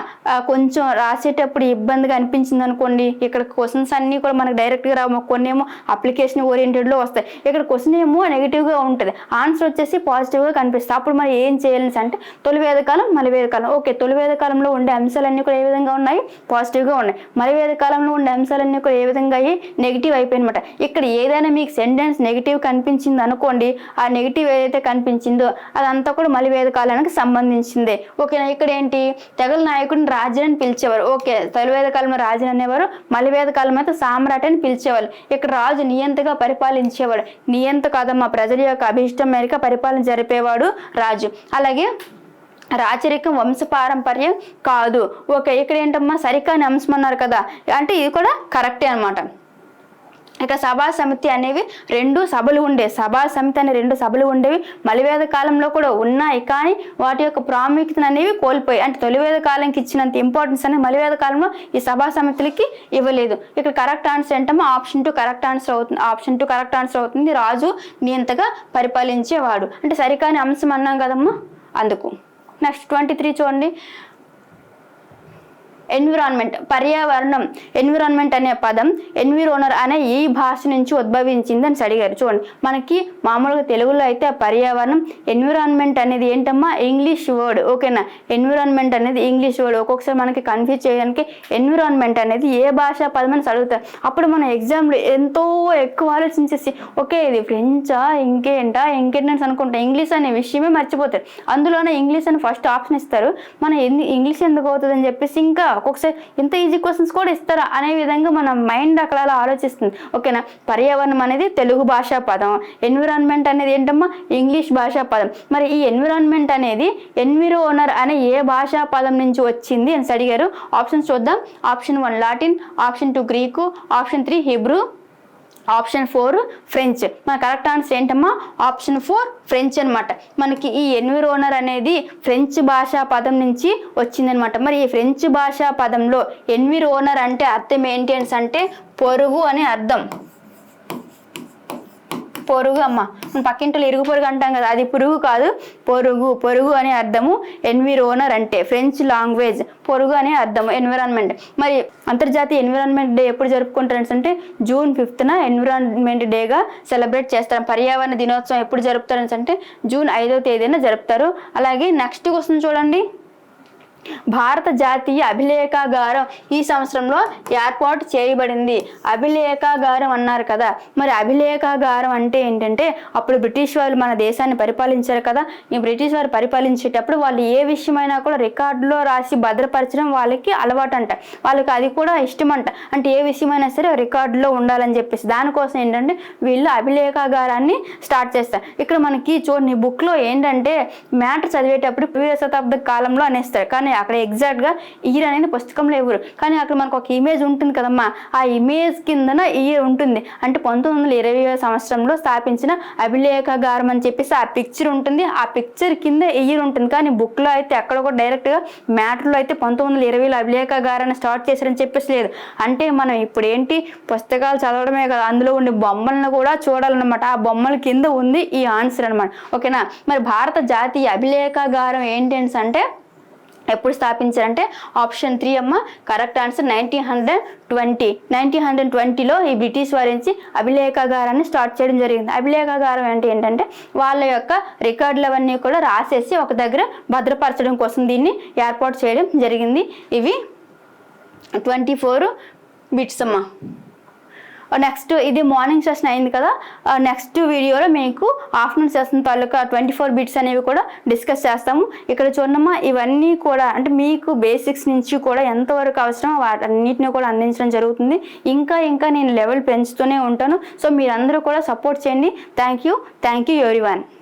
కొంచెం రాసేటప్పుడు ఇబ్బందిగా అనిపించింది అనుకోండి, ఇక్కడ క్వశ్చన్స్ అన్నీ కూడా మనకు డైరెక్ట్గా రావు, కొన్ని ఏమో అప్లికేషన్ ఓరియంటెడ్లో వస్తాయి. ఇక్కడ క్వశ్చన్ ఏమో నెగిటివ్గా ఉంటుంది, ఆన్సర్ వచ్చేసి పాజిటివ్గా కనిపిస్తుంది. అప్పుడు మరి ఏం చేయాలి అంటే తొలివేద కాలం, మలివేద కాలం. ఓకే, తొలివేద కాలంలో ఉండే అంశాలన్నీ కూడా ఏ విధంగా ఉన్నాయి? పాజిటివ్గా ఉన్నాయి. మలివేద కాలంలో ఉండే అంశాలన్నీ కూడా ఏ విధంగా నెగిటివ్ అయిపోయినమాట. ఇక్కడ ఏదైనా మీకు సెంటెన్స్ నెగిటివ్ కనిపించింది అనుకోండి, ఆ నెగిటివ్ ఏదైతే కనిపించిందో అదంతా కూడా మలివేద కాలానికి సంబంధించిందే. ఓకేనా? ఇక్కడ ఏంటి? తెగల నాయకుడిని రాజన్ అని పిలిచేవారు. ఓకే, తొలివేద కాలంలో రాజన్ అనేవారు, మలివేద కాలం అయితే సామ్రాట్ అని పిలిచేవాళ్ళు. ఇక్కడ రాజు నియంతగా పరిపాలించేవాడు. నియంత కాదమ్మా, ప్రజల యొక్క అభిష్టం మేరకు పరిపాలన జరిపేవాడు రాజు. అలాగే రాచరికం వంశపారంపర్యం కాదు. ఓకే, ఇక్కడ ఏంటమ్మా సరికాని అంశం అన్నారు కదా, అంటే ఇది కూడా కరెక్టే అనమాట. ఇక సభా సమితి అనేవి 2 సభలు ఉండేవి. సభా సమితి అనే 2 సభలు ఉండేవి. మలివేద కాలంలో కూడా ఉన్నాయి, కానీ వాటి యొక్క ప్రాముఖ్యతను అనేవి కోల్పోయి, అంటే తొలివేద కాలంకి ఇచ్చినంత ఇంపార్టెన్స్ అనేది మలివేద కాలంలో ఈ సభా సమితులకి ఇవ్వలేదు. ఇక్కడ కరెక్ట్ ఆన్సర్ ఏంటమ్మా ఆప్షన్ 2 కరెక్ట్ ఆన్సర్ అవుతుంది. ఆప్షన్ 2 కరెక్ట్ ఆన్సర్ అవుతుంది. రాజు నియంతగా పరిపాలించేవాడు, అంటే సరికాని అంశం అన్నాం కదమ్మా అందుకు. నెక్స్ట్ 23 చూడండి. ఎన్విరాన్మెంట్, పర్యావరణం. ఎన్విరాన్మెంట్ అనే పదం ఎన్విరోనర్ అనే ఈ భాష నుంచి ఉద్భవించింది అని అడిగారు. చూడండి, మనకి మామూలుగా తెలుగులో అయితే పర్యావరణం, ఎన్విరాన్మెంట్ అనేది ఏంటమ్మా ఇంగ్లీష్ వర్డ్. ఓకేనా, ఎన్విరాన్మెంట్ అనేది ఇంగ్లీష్ వర్డ్. ఒక్కొక్కసారి మనకి కన్ఫ్యూజ్ చేయడానికి ఎన్విరాన్మెంట్ అనేది ఏ భాషా పదం అని అడుగుతారు. అప్పుడు మనం ఎగ్జామ్లో ఎంతో ఎక్కువ ఆలోచించేసి ఓకే ఇది ఫ్రెంచా ఇంకేంటని అనుకుంటాం. ఇంగ్లీష్ అనే విషయమే మర్చిపోతారు. అందులోనే ఇంగ్లీష్ అని ఫస్ట్ ఆప్షన్ ఇస్తారు. మనం ఇంగ్లీష్ ఎందుకు అవుతుంది అని చెప్పేసి ఇంకా ఒక్కొక్కసారి ఇంత ఈజీ క్వశ్చన్స్ కూడా ఇస్తారా అనే విధంగా మన మైండ్ అక్కడ అలా ఆలోచిస్తుంది. ఓకేనా, పర్యావరణం అనేది తెలుగు భాషా పదం, ఎన్విరాన్మెంట్ అనేది ఏంటమ్మా ఇంగ్లీష్ భాషా పదం. మరి ఈ ఎన్విరాన్మెంట్ అనేది ఎన్విరోనర్ అనే ఏ భాషా పదం నుంచి వచ్చింది అని అడిగారు. ఆప్షన్స్ చూద్దాం. Option 1 Latin, option 2 Greek, option 3 Hebrew, option 4 French. మన కరెక్ట్ ఆన్సర్ ఏంటమ్మా ఆప్షన్ 4 ఫ్రెంచ్ అనమాట. మనకి ఈ ఎన్విరోనర్ అనేది ఫ్రెంచ్ భాషా పదం నుంచి వచ్చిందనమాట. మరి ఈ ఫ్రెంచ్ భాషా పదంలో ఎన్విరోనర్ అంటే అర్థం ఏంటి అంటే పొరుగు అని అర్థం. పొరుగు అమ్మ, మన పక్కింటిలో ఇరుగు పొరుగు అంటాం కదా, అది పురుగు కాదు, పొరుగు అనే అర్థము ఎన్విరోనర్ అంటే. ఫ్రెంచ్ లాంగ్వేజ్ పొరుగు అనే అర్థము ఎన్విరాన్మెంట్. మరి అంతర్జాతీయ ఎన్విరాన్మెంట్ డే ఎప్పుడు జరుపుకుంటారు అంటే జూన్ 5న ఎన్విరాన్మెంట్ డేగా సెలబ్రేట్ చేస్తారు. పర్యావరణ దినోత్సవం ఎప్పుడు జరుపుతారు అంటే జూన్ 5వ తేదీన జరుపుతారు. అలాగే నెక్స్ట్ క్వశ్చన్ చూడండి. భారత జాతీయ అభిలేఖాగారం ఈ సంవత్సరంలో ఏర్పాటు చేయబడింది. అభిలేఖాగారం అన్నారు కదా, మరి అభిలేఖాగారం అంటే ఏంటంటే అప్పుడు బ్రిటిష్ వాళ్ళు మన దేశాన్ని పరిపాలించారు కదా. ఈ బ్రిటిష్ వారు పరిపాలించేటప్పుడు వాళ్ళు ఏ విషయమైనా కూడా రికార్డులో రాసి భద్రపరచడం వాళ్ళకి అలవాటు అంట. వాళ్ళకి అది కూడా ఇష్టం అంట. అంటే ఏ విషయమైనా సరే రికార్డులో ఉండాలని చెప్పేసి దానికోసం ఏంటంటే వీళ్ళు అభిలేఖాగారాన్ని స్టార్ట్ చేస్తారు. ఇక్కడ మనకి చూడండి బుక్లో ఏంటంటే మ్యాటర్ చదివేటప్పుడు 20వ శతాబ్ద కాలంలో అనేస్తారు, కానీ అక్కడ ఎగ్జాక్ట్గా ఇయర్ అనేది పుస్తకంలో ఇవ్వరు. కానీ అక్కడ మనకు ఒక ఇమేజ్ ఉంటుంది కదమ్మా, ఆ ఇమేజ్ కిందన ఇయర్ ఉంటుంది. అంటే 1920వ సంవత్సరంలో స్థాపించిన అభిలేఖాగారం అని చెప్పేసి ఆ పిక్చర్ ఉంటుంది. ఆ పిక్చర్ కింద ఇయర్ ఉంటుంది. కానీ బుక్లో అయితే ఎక్కడ కూడా డైరెక్ట్గా మ్యాటర్లో అయితే 1920లో అభిలేఖాగారాన్ని స్టార్ట్ చేశారని చెప్పేసి లేదు. అంటే మనం ఇప్పుడు ఏంటి పుస్తకాలు చదవడమే కదా, అందులో ఉండే బొమ్మలను కూడా చూడాలన్నమాట. ఆ బొమ్మల కింద ఉంది ఈ ఆన్సర్ అనమాట. ఓకేనా, మరి భారత జాతీయ అభిలేఖాగారం ఏంటి అంటే ఎప్పుడు స్థాపించారంటే ఆప్షన్ 3 అమ్మ కరెక్ట్ ఆన్సర్ 1920. 1920లో ఈ బ్రిటిష్ వారి నుంచి అభిలేఖాగారాన్ని స్టార్ట్ చేయడం జరిగింది. అభిలేఖాగారం అంటే ఏంటంటే వాళ్ళ యొక్క రికార్డులు అవన్నీ కూడా రాసేసి ఒక దగ్గర భద్రపరచడం కోసం దీన్ని ఏర్పాటు చేయడం జరిగింది. ఇవి 24 బిట్స్ అమ్మ. నెక్స్ట్ ఇది మార్నింగ్ సెషన్ అయింది కదా, నెక్స్ట్ వీడియోలో మీకు ఆఫ్టర్నూన్ సెషన్ తాలూకా 24 బిట్స్ అనేవి కూడా డిస్కస్ చేస్తాము. ఇక్కడ చూడమ్మా ఇవన్నీ కూడా అంటే మీకు బేసిక్స్ నుంచి కూడా ఎంతవరకు అవసరమో వాటన్నిటిని కూడా అందించడం జరుగుతుంది. ఇంకా నేను లెవెల్ పెంచుతూనే ఉంటాను. సో మీరందరూ కూడా సపోర్ట్ చేయండి. Thank you everyone.